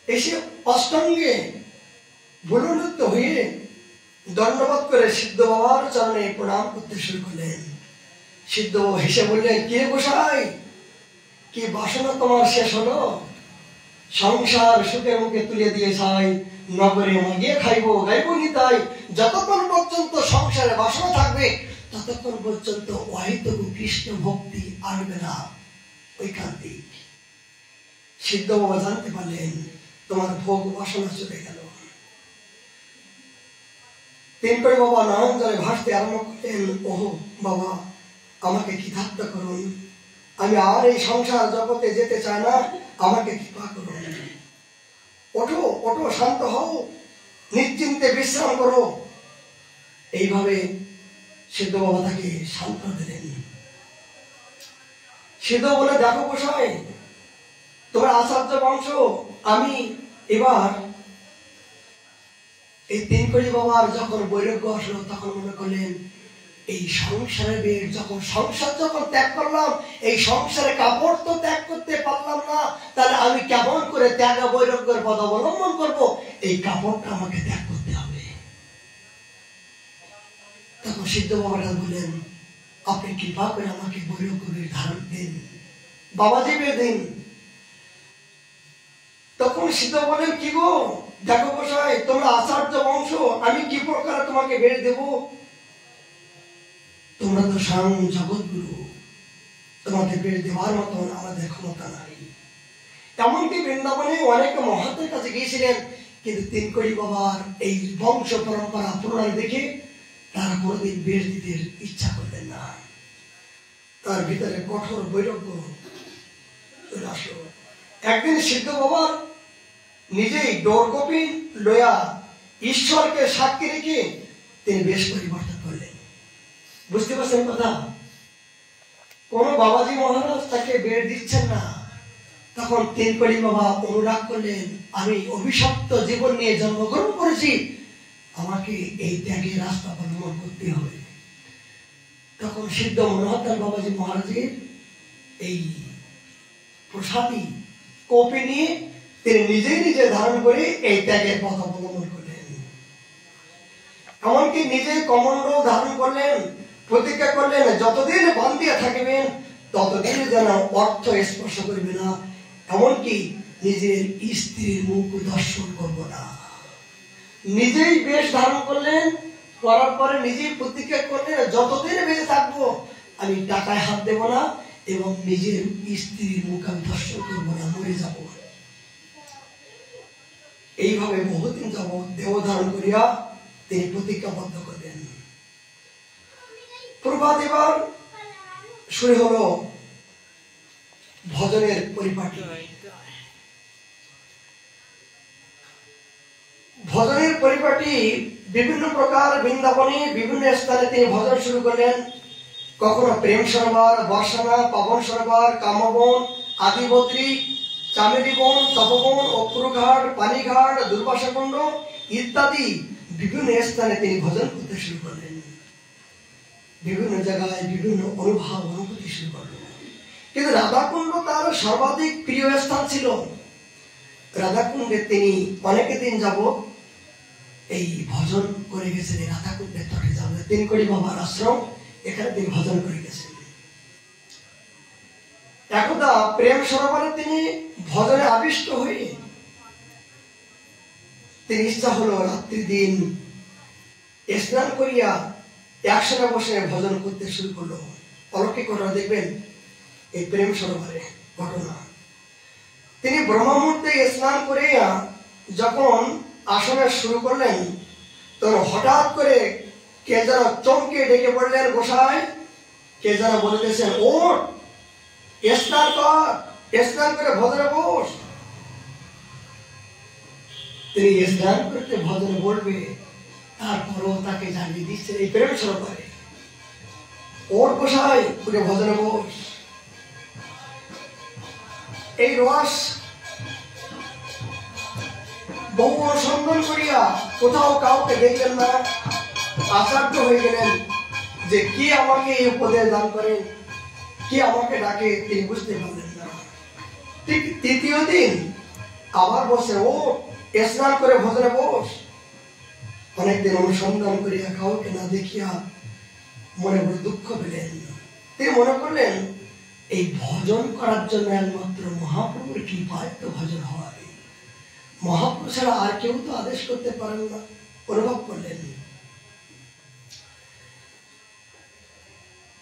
এসে অষ্টাঙ্গে ভুলুন্নত হয়ে দণ্ডবোধ করে সিদ্ধ বাবার চরণে প্রণাম করতে শুরু করলেন। সিদ্ধ বাবা হেসে বললেন, কে গোসাই, কি বাসনা তোমার শেষ হলো? সংসার সুখের মুখে তুলে দিয়ে চাই, নগরে মাগিয়ে খাইবো গাইবো নিতাই। যতক্ষণ পর্যন্ত সংসারে বাসনা থাকবে ততক্ষণ পর্যন্ত অহেতুক কৃষ্ণ ভক্তি আসবে না, ঐকান্তিক। সিদ্ধ বাবা জানতে পারলেন তোমার ভোগ বাসনা চলে গেল। তিনকড়ি বাবা নয়ন জলে ভাসতে আরম্ভ করলেন, ওহো বাবা, আমাকে কৃতার্থ করুন, আমি আর এই সংসার জগতে যেতে চাই না, আমাকে কৃপা করুন। ওঠো ওঠো, শান্ত হও, নিশ্চিন্তে বিশ্রাম করো। এইভাবে সিদ্ধ বাবা তাকে সান্ত্বনা দিলেন। সিদ্ধ বলে, দেখো গোসাই, তোমরা আচার্য বংশ, আমি এবার এই তিনকড়ি বাবার যখন বৈরাগ্য আসলো তখন মনে করলেন এই সংসারের বেশ যখন সংসার যখন ত্যাগ করলাম, এই সংসারে কাপড় তো ত্যাগ করতে পারলাম না, তাহলে আমি কেমন করে ত্যাগ বৈরাগ্যের পথ অবলম্বন করবো? এই কাপড়টা আমাকে ত্যাগ করতে হবে। তখন সিদ্ধ বাবারা বললেন, আপনি কৃপা করে আমাকে বৈরাগ্যের ধারণ দিন, বাবাজি দিন। তখন সিদ্ধ বলেন, কি গো, দেখো গোসাই, তোমরা আচার্য বংশ, আমি কি প্রকার তোমাকে বেড়ে দেব? তোমরা তো স্বয়ং জগৎগুরু, তোমাকে বেড়ে দেওয়ার মতন আমাদের ক্ষমতা নাই। এমনকি বৃন্দাবনে অনেক মহাত্মের কাছে গিয়েছিলেন, কিন্তু তিনকড়ি বাবার এই বংশ পরম্পরা প্রণালী দেখে তারা কোনোদিন বেশ দিতে ইচ্ছা করলেন না। তার ভিতরে কঠোর বৈরাগ্য চলে আসলো। একদিন সিদ্ধ বাবা নিজেই ডোরকপি লয়া ঈশ্বরকে সাক্ষী রেখে তিনি বেশ পরিবর্তন করলেন। বুঝতে পারছেন কথা? কোন বাবাজি মহারাজ তাকে বের দিচ্ছেন না, তখন তিনকড়ি বাবা অনুরাগ করলেন, আমি অভিশপ্ত জীবন নিয়ে জন্মগ্রহণ করেছি, আমাকে এই ত্যাগের রাস্তা অবলম্বন করতে হবে। তখন সিদ্ধ মনোহরদাস বাবাজি মহারাজের এই প্রসাদী কপি নিয়ে তিনি নিজে নিজে ধারণ করে এই ত্যাগের পথ অবলম্বন করলেন। এমনকি নিজে কমণ্ড ধারণ করলেন, প্রতিজ্ঞা করলেন, যতদিন বান্ধিয়া থাকিবেন ততদিন যেন অর্থ স্পর্শ করবে না, এমনকি নিজের স্ত্রীর মুখ দর্শন করব না। নিজেই বেশ ধারণ করলেন, করার পরে নিজেই প্রতিজ্ঞা করলেন, যতদিন বেঁচে থাকবো আমি টাকায় হাত দেব না এবং নিজের স্ত্রীর মুখ আমি দর্শন করবো না, মরে যাব। এইভাবে বহুদিন যাবৎ দেহ ধারণ করিয়া তিনি প্রতিজ্ঞাবদ্ধ করলেন। প্রভাত এবার শুরু হলো ভজনের পরিপাটি। ভজনের পরিপাটি বিভিন্ন প্রকার, বৃন্দাবনে বিভিন্ন স্থানে তিনি ভজন শুরু করলেন। কখনো প্রেম সরোবর, বর্ষানা, পাবন সরোবর, কামবন, আদিবদ্রী, চামেলি বন, তপবন, অপুরঘাট, পানিঘাট, দুর্বাসাকুণ্ড ইত্যাদি বিভিন্ন স্থানে তিনি ভজন করতে শুরু করলেন। বিভিন্ন জায়গায় বিভিন্ন অনুভব অনুভূতি শুরু করলেন। কিন্তু রাধাকুণ্ড তার সর্বাধিক প্রিয় স্থান ছিল। রাধাকুণ্ডে তিনি অনেক দিন যাবত এই ভজন করে গেছেন। রাধাকুণ্ডের তটে যাবেন, তিনকড়ি বাবার আশ্রম, এখানে তিনি ভজন করে গেছেন। একদা প্রেম সরোবরে তিনি ভজনে আবিষ্ট হয়ে তিনি ইচ্ছা হলো রাত্রি দিন স্নান করিয়া একসঙ্গে বসে ভজন করতে শুরু করলো। অলৌকিক ঘটনা দেখবেন এই প্রেম সরোবরে ঘটনা। তিনি ব্রহ্ম মুহূর্তে স্নান করিয়া যখন আসনে শুরু করলেন, তখন হঠাৎ করে কে যেন চমকে ডেকে পড়লেন, গোসাই, কে যেন বলতেছেন, ওঠ, স্নান কর, স্নান করে ভজনে বস। তিনি স্নান করতে ভজনে বলবে, তারপরও তাকে জানিয়ে দিচ্ছে এই প্রেম সরোবরে, ওর গোসাই, উঠে ভজনে বস। এই রস বহু অনুসন্ধান করিয়া কোথাও কাউকে দেখলেন না। আচার্য হয়ে গেলেন যে কে আমাকে এই উপদেশ দান করেন, কে আমাকে ডাকে, তিনি বুঝতে পারলেন না। ঠিক তৃতীয় দিন আবার বসে, ও স্নান করে ভোজনে বস। অনেকদিন অনুসন্ধান করিয়া কাউকে না দেখিয়া মনে বড় দুঃখ পেলেন। তিনি মনে করলেন এই ভজন করার জন্য একমাত্র মহাপ্রভুর কৃপায় তো ভজন হয়, মহাপ্রভু ছাড়া আর কেউ তো আদেশ করতে পারেন না। অনুভব করলেন।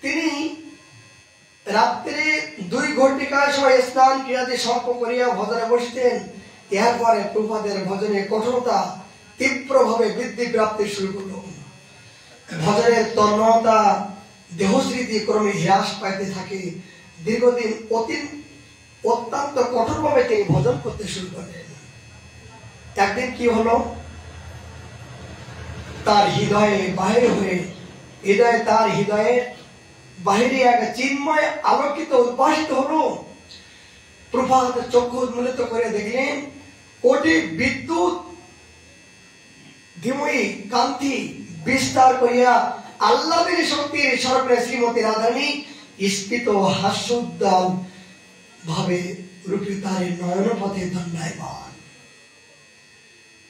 তিনি রাত্রে 2 ঘটিকার সময় স্নান ক্রিয়াদি সম্পন্ন করিয়া ভজনে বসতেন। এরপরে প্রভুপাদের ভজনে কঠোরতা তীব্রভাবে বৃদ্ধি প্রাপ্তি শুরু করল। ভজনের তন্ময়তা দেহস্মৃতি ক্রমে হ্রাস পাইতে থাকে। দীর্ঘদিন অত্যন্ত কঠোরভাবে তিনি ভজন করতে শুরু করলেন। একদিন কি হলো, তার হৃদয়ে বাহির হয়ে তার হৃদয়ের বাহিরে এক চিন্ময় আলোকিত উদ্ভাসিত হলো। প্রভাত চক্ষু উন্মোলিত করে দেখলেন কোটি বিদ্যুৎ ধিময়ী কান্তি বিস্তার করিয়া আল্লাহের শক্তির স্বরূপে শ্রীমতী রাধারানী স্ফীত হাস্যোদ্দাম ভাবে রূপী তার নয়ন পথে দণ্ডায়মান।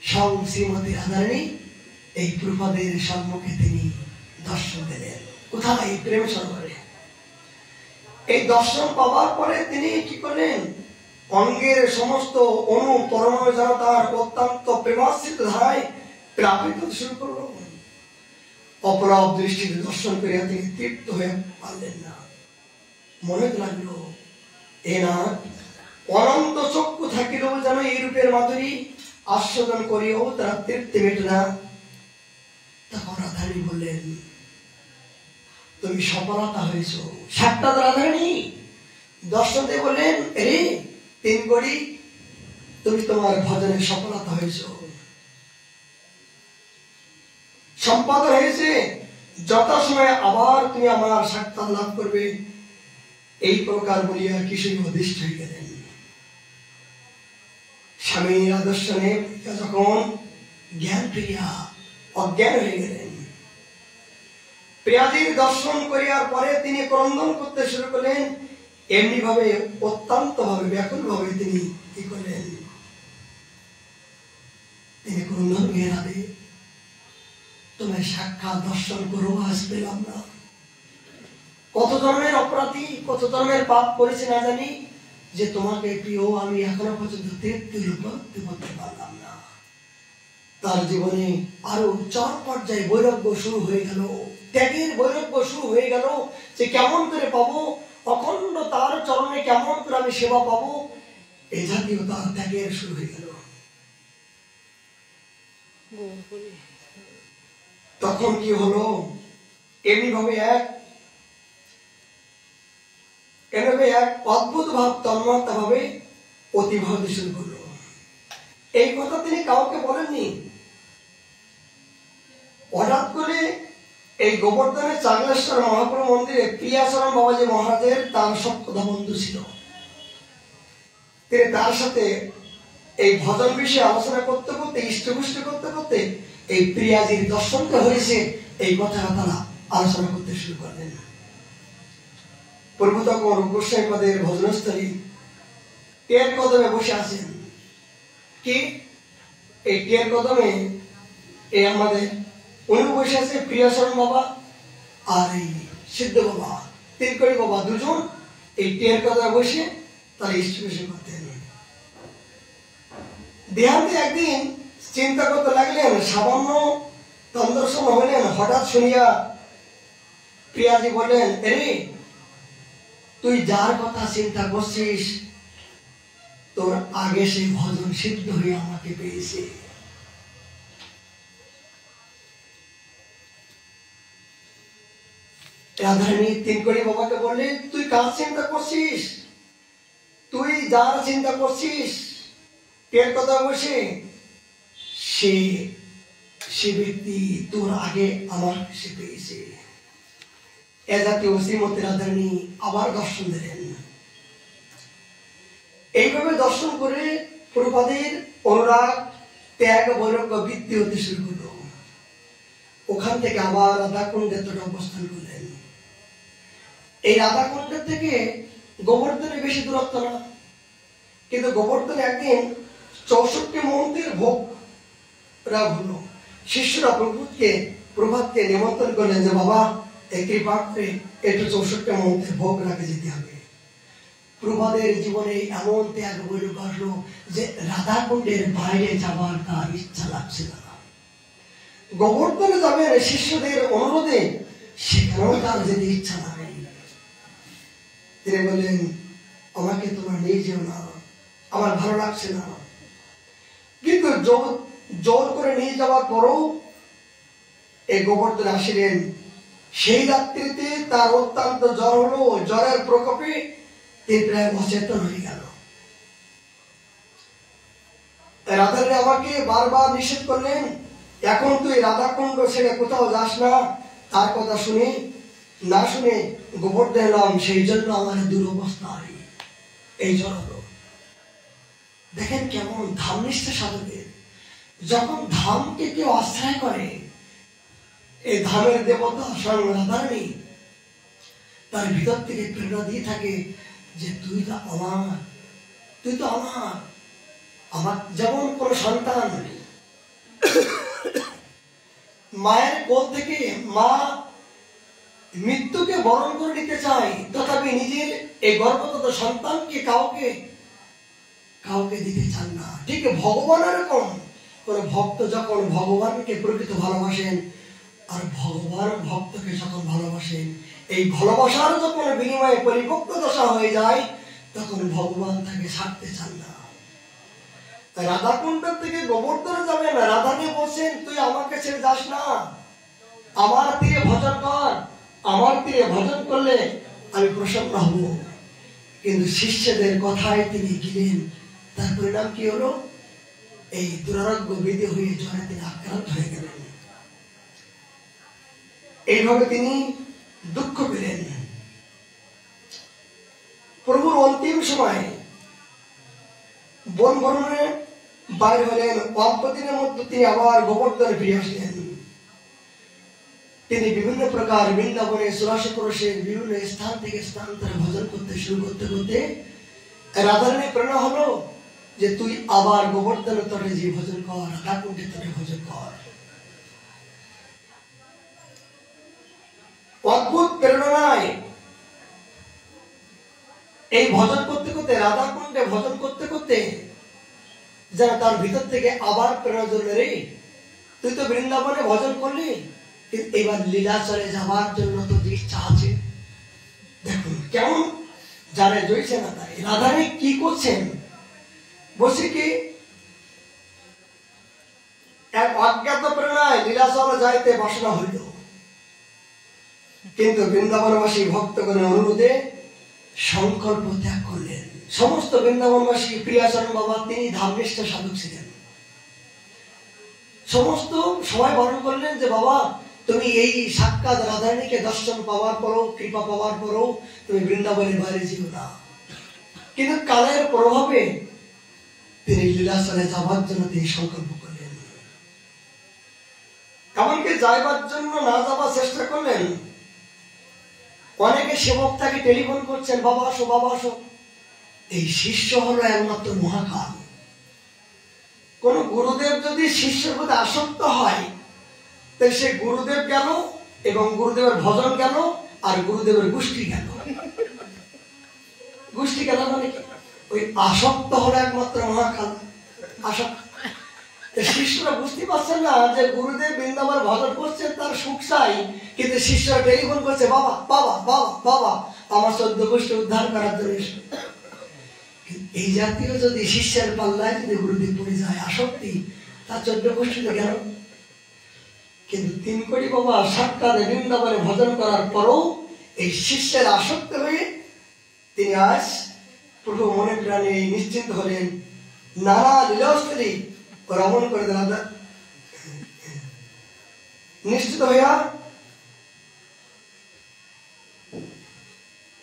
স্বয়ং শ্রীমতী রাধারানী এই প্রভাদের সম্মুখে তিনি দর্শন দিলেন। কোথায়? প্রেম সরোবরে। এই দর্শন পাওয়ার পরে তিনি কি করলেন, অঙ্গের সমস্ত অনু পরমাণু যেন তার অত্যন্ত প্রেমাশ্রিত ধারায় প্লাবিত শুরু করল। অপরাধ দৃষ্টিতে দর্শন করিয়া তিনি তৃপ্ত হয়ে পারলেন না। মনে লাগলো এ না অনন্ত চক্ষু থাকিলেও যেন এই রূপের মাধুরী আস্বাদন করিও তারা তৃপ্তি মেটে না। তখন রাধারানী বললেন, তুমি সফলতা হয়েছ। সাক্ষাৎ রাধারানী দর্শন দিয়ে বললেন, রে 3 গড়ি, তুমি তোমার ভজনে সফলতা হয়েছ, সম্পাদন হয়েছে। যথাসময়ে আবার তুমি আমার সাক্ষাৎ লাভ করবে। এই প্রকার বলিয়া কিশোরী অধিষ্ঠ হয়ে গেলেন। স্বামীর আদর্শনে যখন জ্ঞান ফিরিয়া অজ্ঞান হয়ে গেলেন, প্রিয়াদির দর্শন করিয়ার পরে তিনি ক্রন্দন করতে শুরু করলেন। এমনি ভাবে অত্যন্ত ভাবে ব্যাকুল ভাবে তিনি কি করলেন, তিনি ক্রন্দন করে রাধে তোমার সাক্ষাৎ দর্শন করো, আজ পেলাম না। কত জন্মের অপরাধী, কত জন্মের পাপ করেছি না জানি, যে তোমাকে প্রিয় আমি এখনো পর্যন্ত তৃপ্তি উপলব্ধি করতে পারলাম না। তার জীবনে আরো 4 পর্যায়ে বৈরাগ্য শুরু হয়ে গেল, ত্যাগের বৈরাগ্য শুরু হয়ে গেল। যে কেমন করে পাবো অখণ্ড তার চরণে, কেমন করে আমি সেবা পাবো, এই জাতীয় তার ত্যাগের শুরু হয়ে গেল। তখন কি হলো, এমনি ভাবে এক অদ্ভুত ভাব তন্ময়তা ভাবে অতিভাব শুরু করলো। এই কথা তিনি কাউকে বলেননি। হঠাৎ করে এই গোবর্ধনের চাগলেশ্বর মহাপ্রভু মন্দিরে প্রিয়াচরণ বাবাজি মহারাজের তার সপ্তদা বন্ধু ছিল। তিনি তার সাথে এই ভজন বিষয়ে আলোচনা করতে করতে, ইষ্টপুষ্ট করতে করতে এই প্রিয়াজির দর্শনটা হয়েছে, এই কথা তারা আলোচনা করতে শুরু করলেন। প্রভু তখন গোস্বামী পদের ভজনস্থলী টের কদমে বসে আছেন। কি এই টের কদমে এই আমাদের উনি বসে আছে, প্রিয়াচরণ বাবা আর এই সিদ্ধ বাবা, তিলকড়ি বাবা, দুজন এই টের কদমে বসে তারা ইষ্টপুষ্ট করতেন। দেহান্তে একদিন চিন্তা করতে লাগলেন, সামান্য তন্দর্শন হলেন। হঠাৎ শুনিয়া প্রিয়াজি বললেন, রে তুই যার কথা চিন্তা করছিস, তোর আগে সেই ভজন সিদ্ধ হয়ে আমাকে পেয়েছে। রাধারানী তিলকড়ি বাবাকে বললেন, তুই কার চিন্তা করছিস? তুই যার চিন্তা করছিস টের কথা বসে, সে ব্যক্তি তোর আগে আমার সে পেয়েছে। এ জাতীয় শ্রীমতী রাধারানী আবার দর্শন দিলেন। এইভাবে দর্শন করে প্রভুপাদের অনুরাগ, ত্যাগ, বৈরাগ্য বৃদ্ধি হতে শুরু করল। ওখান থেকে আবার রাধাকুণ্ডের তটে অবস্থান করলেন। এই রাধাকুণ্ডের থেকে গোবর্ধনে বেশি দূরত্ব না, কিন্তু গোবর্ধনে একদিন 64 মন্দির ভোগ রাগ হলো। শিষ্যরা প্রভাতকে নিমন্ত্রণ করলেন যে বাবা এই কৃপা করে একটু 64 মন্দির ভোগ রাখে যেতে হবে। প্রভাতের জীবনে এমন ত্যাগ বলে আসলো যে রাধাকুণ্ডের বাইরে যাবার তার ইচ্ছা লাগছিল না। গোবর্ধনে যাবেন শিষ্যদের অনুরোধে, সেখানেও তার যেতে ইচ্ছা নাই। তিনি বললেন আমাকে তোমরা নিয়ে যেও না, আমার ভালো লাগছে না। কিন্তু জোর করে নিয়ে যাওয়ার পরও এই গোবর্ধন আসিলেন। সেই রাত্রিতে তার অত্যন্ত জ্বর হলো। জ্বরের প্রকোপে তিনি প্রায় অচেতন হয়ে গেল। রাধারানী আমাকে বারবার নিষেধ করলেন, এখন তুই রাধাকুণ্ড ছেড়ে কোথাও যাস না। তার কথা শুনে না শুনে গোবর্ধন এলাম, সেই জন্য আমার দুরবস্থায় এই জ্বর হলো। দেখেন কেমন ধামনিষ্ঠ সাধকের, যখন ধামকে কেউ আশ্রয় করে, এই ধামের দেবতা স্বয়ং রাধারানী তার ভিতর থেকে প্রেরণা দিয়ে থাকে যে তুই তো আমার, তুই তো আমার। আমার যেমন কোন সন্তান মায়ের কোল থেকে মা মৃত্যুকে বরণ করে নিতে চায়, তথাপি নিজের এই গর্ভজাত সন্তানকে কাউকে দিতে চান না। ঠিক ভগবানের এরকম কোন ভক্ত যখন ভগবানকে প্রকৃত ভালোবাসেন আর ভগবান ভক্তকে যখন ভালোবাসেন, এই ভালোবাসার যখন বিনিময়ে পরিপক্ক দশা হয়ে যায়, তখন ভগবান তাকে ছাড়তে চান না। রাধাকুণ্ড থেকে গোবর্ধনে যাবেন, রাধাকে বলছেন তুই আমাকে ছেড়ে যাস না, আমার তীরে ভজন কর, আমার তীরে ভজন করলে আমি প্রসন্ন হব। কিন্তু শিষ্যদের কথায় তিনি গেলেন, তার পরিণাম কি হলো? এই দুরারোগ্য বেদে হয়ে জ্বরে তিনি আক্রান্ত হয়ে গেলেন। এইভাবে তিনি দুঃখ পেলেন। প্রভুর অন্তিম সময়ে বন ভ্রমণে বাইর হলেন। অল্প দিনের মধ্যে তিনি আবার গোবর্ধনে ফিরে আসলেন। তিনি বিভিন্ন প্রকার বৃন্দাবনে সুরাসে পুরুষে বিভিন্ন স্থান থেকে স্থানান্তরে ভজন করতে শুরু করতে করতে রাধারানী প্রেরণা হলো যে তুই আবার গোবর্ধনের তটে যে ভজন কর, রাধাকুণ্ডের তটে ভজন কর। অদ্ভুত প্রেরণায় এই ভজন করতে করতে, রাধাকুণ্ডে ভজন করতে করতে যেন তার ভিতর থেকে আবার প্রেরণা জন্মে, রে তুই তো বৃন্দাবনে ভজন করলি, কিন্তু এবার লীলাচলে যাওয়ার জন্য তো ইচ্ছা আছে। দেখুন কেমন যারা জয়ছে না তাই। রাধারানী কি করছেন? বসে কি এক অজ্ঞাত প্রেরণায় লীলাচলে যাইতে বাসনা হইল, কিন্তু বৃন্দাবনবাসী ভক্তগণের অনুরোধে সংকল্প ত্যাগ করলেন। সমস্ত বৃন্দাবনবাসী প্রিয়াচরণ বাবা তিনি ধামনিষ্ঠ সাধক ছিলেন। সমস্ত সবাই বরণ করলেন যে বাবা তুমি এই সাক্ষাৎ রাধারানীকে দর্শন পাওয়ার পরও, কৃপা পাওয়ার পরও তুমি বৃন্দাবনের বাইরে যেও না। কিন্তু কালের প্রভাবে তিনি লীলাচলে যাবার জন্য তিনি সংকল্প করলেন। এমনকি যাইবার জন্য না যাবার চেষ্টা করলেন। অনেকে সেবক তাকে টেলিফোন করছেন, বাবা আসো, বাবা আসো। এই শিষ্য হলো একমাত্র মহাকাল। কোন গুরুদেব যদি শিষ্যের প্রতি আসক্ত হয়, তাই সে গুরুদেব গেল এবং গুরুদেবের ভজন গেল আর গুরুদেবের গোষ্ঠী গেল। গোষ্ঠী গেল মানে কি? ওই আসক্ত হলো একমাত্র মহাকাল। আসক্ত শিষ্যরা বুঝতে পারছেন না যে গুরুদেব বৃন্দাবন ভজন করছেন, তার সুখ চাই, কিন্তু শিষ্যরা টেলিফোন করছে, বাবা বাবা বাবা বাবা আমার 14 গোষ্ঠী উদ্ধার করার জন্য। এই জাতীয় যদি শিষ্যের পাল্লায় যদি গুরুদেব পড়ে যায় আসক্তি, তার 14 গোষ্ঠীতে গেল। কিন্তু 3 কোটি বাবা সাক্ষাৎ বৃন্দাবনে ভজন করার পরও এই শিষ্যের আসক্ত হয়ে তিনি আজ প্রভু মনে প্রাণে নিশ্চিন্ত হলেন। নানা লীলাস্থলী ভ্রমণ করে দাদা নিশ্চিত হইয়া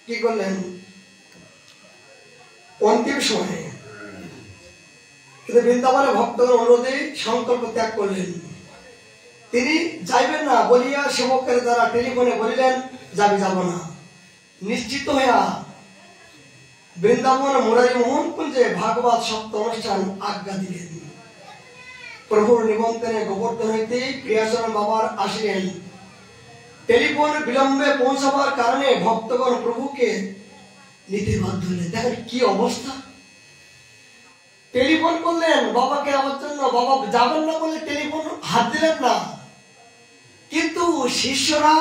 কি করলেন? অন্তিম সময়ে কিন্তু বৃন্দাবনে ভক্তদের অনুরোধে সংকল্প ত্যাগ করলেন। তিনি যাইবেন না বলিয়া সেবকের দ্বারা টেলিফোনে বলিলেন, যাবি যাব না। নিশ্চিত হইয়া বৃন্দাবন মুরারি মোহন কুঞ্জে ভাগবত সপ্ত অনুষ্ঠান আজ্ঞা দিলেন। প্রভুর নিমন্ত্রণে গোবর্ধন হইতে প্রিয়াচরণ বাবার আসিলেন। টেলিফোন বিলম্বে পৌঁছাবার কারণে ভক্তগণ প্রভুকে নিতে বাধ্য হলেন। দেখেন কি অবস্থা। টেলিফোন করলেন বাবাকে আমার জন্য, বাবা যাবেন না বলে টেলিফোন হাত দিলেন না, কিন্তু শিষ্যরা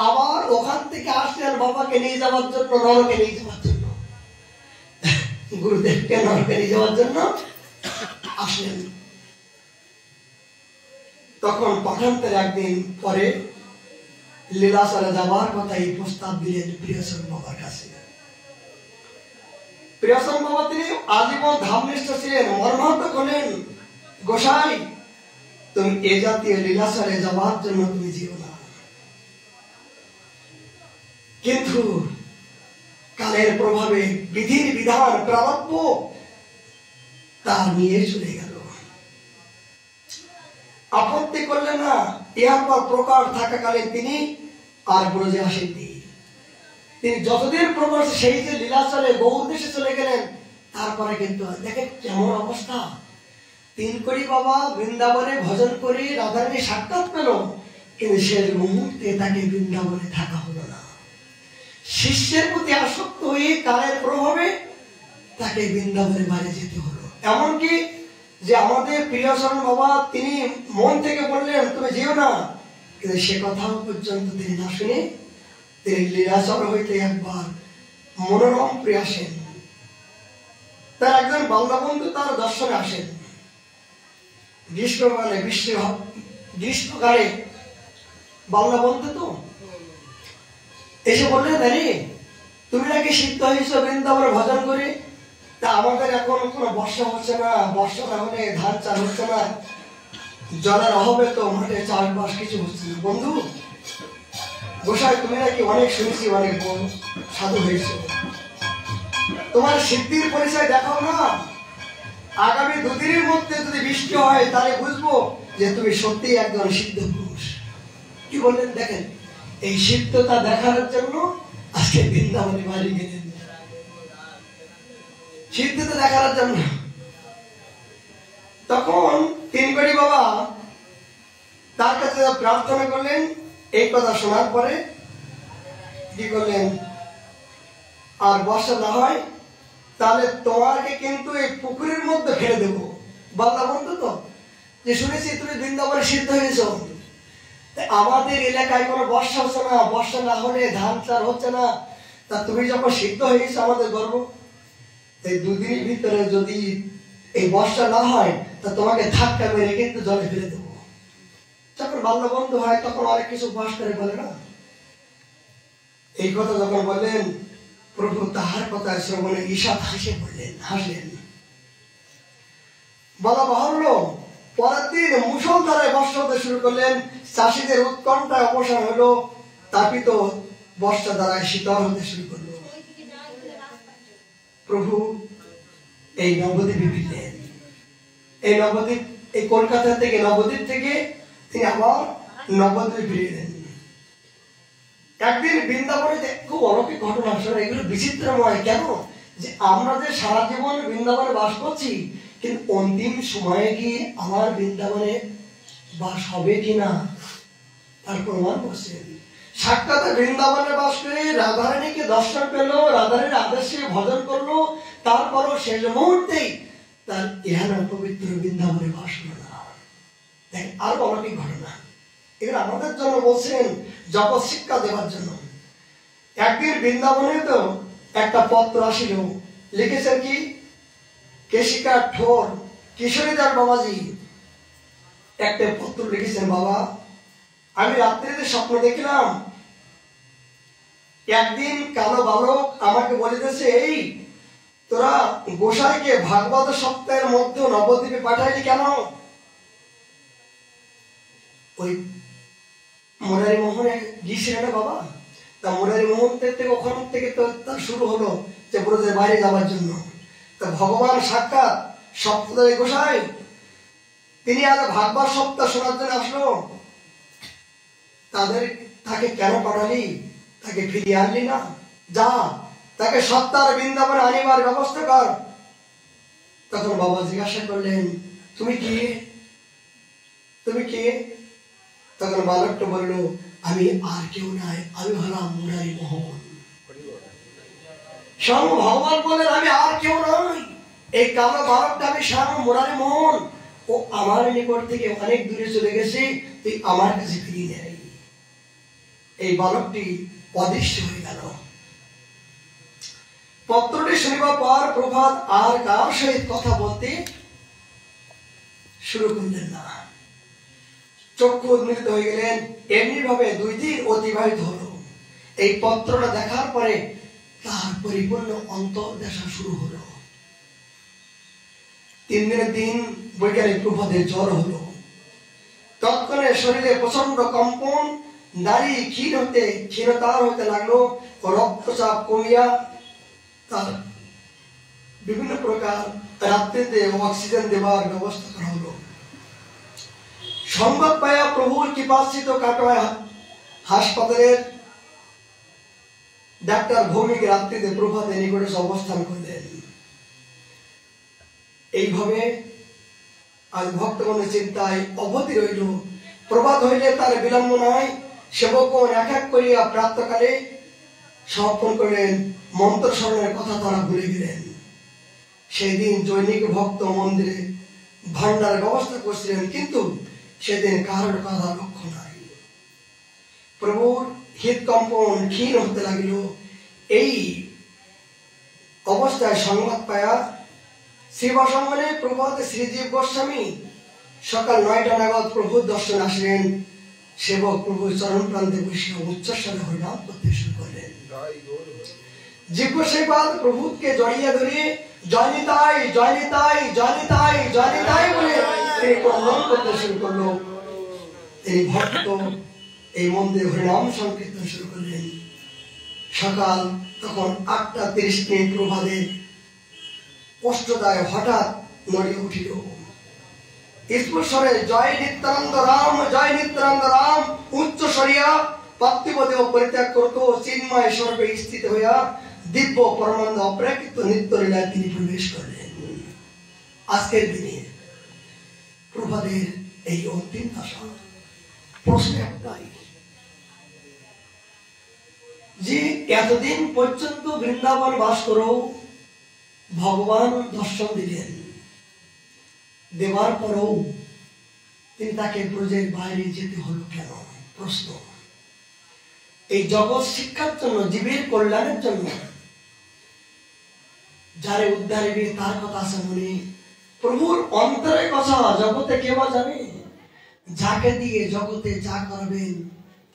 আবার ওখান থেকে আসলেন বাবাকে নিয়ে যাওয়ার জন্য, নরকে নিয়ে যাওয়ার জন্য, গুরুদেবকে নরকে নিয়ে যাওয়ার জন্য আসলেন। তখন পক্ষান্তরে একদিন পরে লীলাচলে যাওয়ার কথা এই প্রস্তাব দিলেন প্রিয়চরণ বাবার কাছে। প্রিয়চরণ বাবা তিনি আজীবন ধামনিষ্ঠ ছিলেন, মর্মাহত করলেন, গোসাই তুমি এ জাতীয় লীলাচলে যাওয়ার জন্য তুমি যেও না। কিন্তু কালের প্রভাবে বিধির বিধান প্রারব্ধ তার নিয়ে চলে গেল। আপত্তি করলেন না। ইহার পর প্রকার থাকাকালে তিনি আর ব্রজে আসেননি। তিনি যতদিন প্রকাশ সেই যে লীলাচলে বহু দেশে চলে গেলেন, তারপরে কিন্তু দেখেন কেমন অবস্থা। তিনকড়ি বাবা বৃন্দাবনে ভজন করে রাধারানী সাক্ষাৎ পেল, কিন্তু শেষ মুহূর্তে তাকে বৃন্দাবনে থাকা হলো না। শিষ্যের প্রতি আসক্ত হয়ে কালের প্রভাবে তাকে বৃন্দাবনে বাড়ি যেতে হলো। এমনকি যে আমাদের প্রিয়চরণ বাবা তিনি মন থেকে বললেন তুমি যেও না, কিন্তু সে কথাও পর্যন্ত তিনি না শুনে তিনি লীলাচল হইতে একবার মনোরমপুরে আসেন। তার একজন বাল্যবন্ধু তার দর্শনে আসেন। গ্রীষ্মকালে বাল্যবন্ধু তো এসে বললেন, আরে তুমি নাকি সিদ্ধ হয়েছ বৃন্দাবনে ভজন করে, তা আমাদের এখন কোনো বর্ষা হচ্ছে না, বর্ষা না হলে ধান চাষ হচ্ছে না, জলের অভাবে তো মাঠে চাষবাস কিছু হচ্ছে না। বন্ধু গোসাই তুমি নাকি অনেক শুনেছি অনেক সাধু হয়েছ, তোমার সিদ্ধির পরিচয় দেখাও না। আগামী দুদিনের মধ্যে যদি বৃষ্টি হয় তাহলে বুঝবো যে তুমি সত্যি একজন সিদ্ধ পুরুষ। কি বললেন দেখেন, এই সিদ্ধতা দেখার জন্য আজকে বৃন্দাবনে বাড়ি গেলেন, সিদ্ধতা দেখার জন্য। তখন তিনকড়ি বাবা তার কাছে প্রার্থনা করলেন। এই কথা শোনার পরে কি করলেন, আর বর্ষা না হয় তাহলে তোমাকে কিন্তু এই পুকুরের মধ্যে ফেলে দেবো। বাংলা বন্ধু তো যে শুনেছি তুমি বৃন্দাবনে সিদ্ধ হয়েছ, আমাদের এলাকায় কোনো বর্ষা হচ্ছে না, বর্ষা না হলে ধান চাষ হচ্ছে না, তা তুমি যখন সিদ্ধ হয়ে গেছো আমাদের গর্ব। এই দুদিনের ভিতরে যদি এই বর্ষা না হয় তা তোমাকে ধাক্কা মেরে কিন্তু জলে ফেলে দেবো। যখন বাল্য বন্ধু হয় তখন অনেক কিছু বাস করে বলে না। এই কথা যখন বললেন প্রভু তাহার কথা শ্রবণে ঈশাত হাসে বললেন, হাসলেন। বলা বাহুল্য পরের দিন মুষলধারে বর্ষা হতে শুরু করলেন। চাষিদের উৎকণ্ঠায় অবসান হলো, তাপিত বর্ষা দ্বারায় শীতল হতে শুরু করলো। প্রভু এই নবদ্বীপে ফিরলেন। এই নবদ্বীপ, এই কলকাতা থেকে নবদ্বীপ থেকে তিনি আবার নবদ্বীপে ফিরে এলেন। একদিন বৃন্দাবনে খুব অলৌকিক ঘটনা, আসলে এগুলো বিচিত্রময়। কেন যে আমরা যে সারা জীবন বৃন্দাবনে বাস করছি, কিন্তু অন্তিম সময়ে গিয়ে আমার বৃন্দাবনে বাস হবে কিনা তার প্রমাণ করছেন। সাক্ষাৎ বৃন্দাবনে বাস করে রাধারানীকে দর্শন পেল, রাধারানীর আদেশে ভজন করলো, তারপরও শেষ মুহূর্তেই তার ইহানা পবিত্র বৃন্দাবনে বাস হলো না। দেখ আরো অলৌকিক ঘটনা, এগুলো আমাদের জন্য বলছেন জগৎ শিক্ষা দেওয়ার জন্য। একদিন বৃন্দাবনে তো একটা পত্র আসিল, লিখেছেন কি কেশিকা ঠোর কিশোরীদাস বাবাজি একটা পত্র লিখেছেন, বাবা আমি রাত্রিতে স্বপ্ন দেখলাম, একদিন কালো বালক আমাকে বলিতেছে, এই তোরা গোসাইকে ভাগবত সপ্তাহের মধ্যে নবদ্বীপে পাঠাইলি কেন? ওই মুরারি মোহনে গিয়েছিল না বাবা, তা মুরারি মোহন থেকে ওখান থেকে তো তার শুরু হলো যে ব্রজের বাইরে যাওয়ার জন্য। তা ভগবান সাক্ষাৎ সপ্তাহে গোসাই তিনি আজ ভাগবত সপ্তাহ শোনার জন্য আসলো। তাকে কেন পাঠালি? তাকে ফিরিয়ে আনলি না? যা, তাকে সত্তার বৃন্দাবনে আনিবার ব্যবস্থা কর। তখন বাবা জিজ্ঞাসা করলেন, তুমি কে? তুমি কে? তখন বালকটা বলল, আমি আর কেউ নাই, আমি হলাম মুরারি মোহন। স্বয়ং ভগবান বলেন, আমি আর কেউ নই, এই কালো বালকটা আমি স্বয়ং মুরারি মোহন। ও আমার নিকট থেকে অনেক দূরে চলে গেছে, তুই আমার কাছে ফিরিয়ে নেয়। এই বালকটি অদৃশ্য হয়ে গেল। পত্রটি শুনিবার পর প্রভাত আর কার সহিত কথা বলতে শুরু করলেন না। চক্ষু উন্মিলিত হয়ে গেলেন। এমনি ভাবে 2 দিন অতিবাহিত হলো। এই পত্রটা দেখার পরে তার পরিপূর্ণ অন্তর্দশা শুরু হলো। 3 দিনের দিন বৈজ্ঞানিক প্রভাতে জ্বর হলো। তৎক্ষণে শরীরে প্রচন্ড কম্পন, নারী ক্ষীণতার হতে লাগলো। রক্তচাপ কমিয়া তার বিভিন্ন প্রকার রাত্রিতে অক্সিজেন দেওয়ার ব্যবস্থা করা হলো। সংবাদ পাইয়া প্রভুর কৃপাশ্রিত কাটোয়া হাসপাতালের ডাক্তার ভৌমিক রাত্রিতে প্রভাতে নিকটে অবস্থান করলেন। এইভাবে আজ ভক্তগণের চিন্তায় অবধি রইল। প্রভাত হইলে তার বিলম্ব নয়। সেবকগণ এক এক করিয়া প্রাতঃকালে সমর্পণ করলেন। মন্ত্র স্মরণের কথা তারা ভুলে গেলেন। সেই দিন জৈনিক ভক্ত মন্দিরে ভান্ডার ব্যবস্থা করছিলেন, কিন্তু সেদিন কারোর কথা লক্ষ্য নাই। প্রভুর হৃদকম্পন ক্ষীণ হতে লাগিল। এই অবস্থায় সংবাদ পায়া শিবাসঙ্গনে প্রভাতে শ্রীজীব গোস্বামী সকাল 9টা নাগাদ প্রভুর দর্শন আসলেন। সেবক প্রভুর চরণ প্রান্তে বসে উচ্চস্বরে হরিনাম করতে শুরু করলেন। জিজ্ঞাসাবাদ প্রভুকে জড়িয়ে ধরিয়ে জয় নিতাই, জয় নিতাই, জয় নিতাই, জয় নিতাই বলে তিনি প্রণাম করতে শুরু করলো। এই ভক্ত এই মন্দিরে হরিনাম সংকীর্তন শুরু করলেন। সকাল তখন 8:30 প্রভাতে কষ্টদায় হঠাৎ নড়ে উঠিল। স্পর্শরে জয় নিত্যানন্দ রাম, জয় নিত্যানন্দ রাম উচ্চ সরিয়া পার্থিবদেহ পরিত্যাগ করত চিন্ময় স্বরূপে স্থিত হইয়া দিব্য পরমানন্দ অপ্রাকৃত নিত্য লীলায় তিনি প্রবেশ করলেন। আজকের দিনে প্রভাতের এই অন্তিম দশা। প্রশ্ন একটাই যে এতদিন পর্যন্ত বৃন্দাবন বাস করেও ভগবান দর্শন দিলেন, দেওয়ার পরেও তিনি তাকে ব্রজের বাইরে যেতে হলো কেন? প্রশ্ন। এই জগৎ শিক্ষার জন্য, জীবের কল্যাণের জন্য, যারে উদ্ধারিবে তার কথা আছে মনে। প্রভুর অন্তরের কথা জগতে কেউ জানে? যাকে দিয়ে জগতে যা করবেন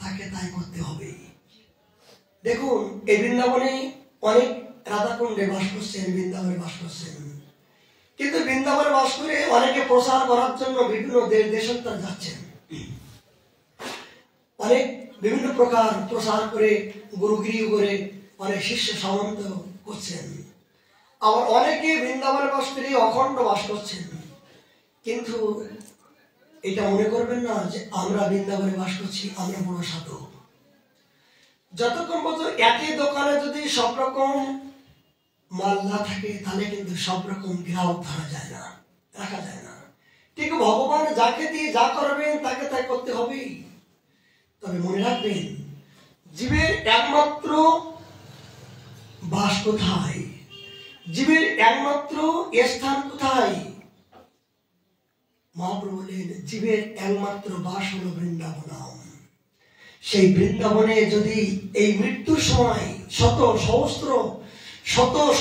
তাকে তাই করতে হবে। দেখুন, এই বৃন্দাবনে অনেক রাধাকুণ্ডে বাস করছেন, বৃন্দাবনে বাস করছেন, কিন্তু বৃন্দাবনে বাস করে অনেকে প্রচার করার জন্য বিভিন্ন দেশান্তর যাচ্ছেন। অনেক বিভিন্ন প্রকার প্রচার করে গুরুগিরি করে অনেক শিষ্য সামন্ত করছেন। আবার অনেকে বৃন্দাবনে বাস করে অখণ্ড বাস করছেন। কিন্তু এটা মনে করবেন না যে আমরা বৃন্দাবনে বাস করছি, আমরা বড় সাধু। যতক্ষণ পর্যন্ত একই দোকানে যদি সব রকম মাল না থাকে, তাহলে কিন্তু সব রকম গ্রাহক ধরা যায় না, রাখা যায় না। ঠিক ভগবান যাকে দিয়ে যা করবেন তাকে তাই করতে হবে। তবে মনে রাখবেন, জীবের একমাত্র বাস কোথায়, জীবের একমাত্র স্থান কোথায়? মহাপ্রভু বলেন, জীবের একমাত্র বাস হলো বৃন্দাবন। সেই বৃন্দাবনে যদি এই মৃত্যুর সময় শত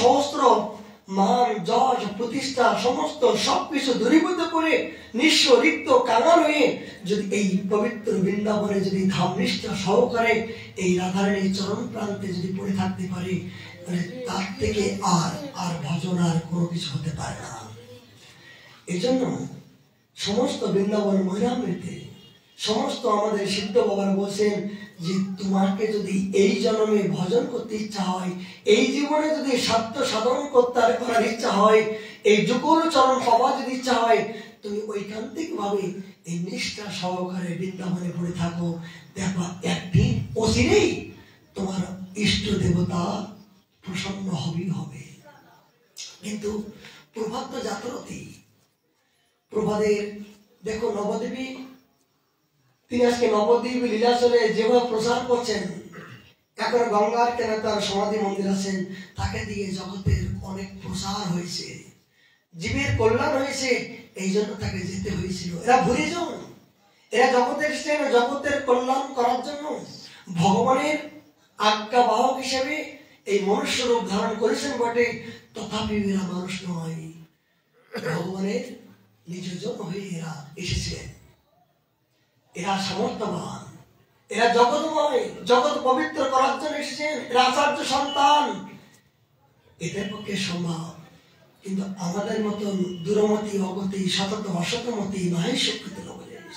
সহস্র মান যশ প্রতিষ্ঠা সমস্ত সবকিছু দূরীভূত করে নিঃস্ব রিক্ত কাঙাল হয়ে যদি এই পবিত্র বৃন্দাবনে যদি ধামনিষ্ঠা সহকারে এই রাধারানীর চরণ প্রান্তে যদি পড়ে থাকতে পারে, মানে তার থেকে আর ভজন আর কোনো কিছু হতে পারে না। এই জন্য সমস্ত বৃন্দাবন মহিলামৃতে সমস্ত আমাদের সিদ্ধ বাবারা বলছেন যে তোমাকে যদি এই জন্মে ভজন করতে ইচ্ছা হয়, এই জীবনে যদি সত্য সাধন করতে করার ইচ্ছা হয়, এই যুগল চরণ পাওয়ার যদি ইচ্ছা হয়, তুমি ঐকান্তিক ভাবে এই নিষ্ঠা সহকারে বৃন্দাবনে পড়ে থাকো, দেখো একদিন অচিরেই তোমার ইষ্ট দেবতা প্রসন্ন হবেই হবে। কিন্তু প্রভাত তো জাতরতি, প্রভাতের দেখো নবদ্বীপী, তিনি আজকে নবদ্বীপ লীলাচলে যেভাবে প্রচার করছেন, এখন গঙ্গার কেন তার সমাধি মন্দির আছেন, তাকে দিয়ে জগতের অনেক প্রচার হয়েছে, জীবের কল্যাণ হয়েছে, এই জন্য তাকে যেতে হয়েছিল। এরা ভুলে যান, এরা জগতে এসেছেন জগতের কল্যাণ করার জন্য, ভগবানের আজ্ঞাবাহক হিসেবে এই মনুষ্য রূপ ধারণ করেছেন বটে, তথাপি এরা মানুষ নয়, ভগবানের নিজজন হয়ে এরা এসেছিলেন। এরা সামর্থ্যবান, এরা জগৎময়, জগৎ পবিত্র করার জন্য এসেছেন, এরা আচার্য সন্তান, এদের পক্ষে সম্ভব। কিন্তু আমাদের মতন দূরমতি, অগতি, সতত অসতমতি, মাহেশ্বকৃত নবদেশ,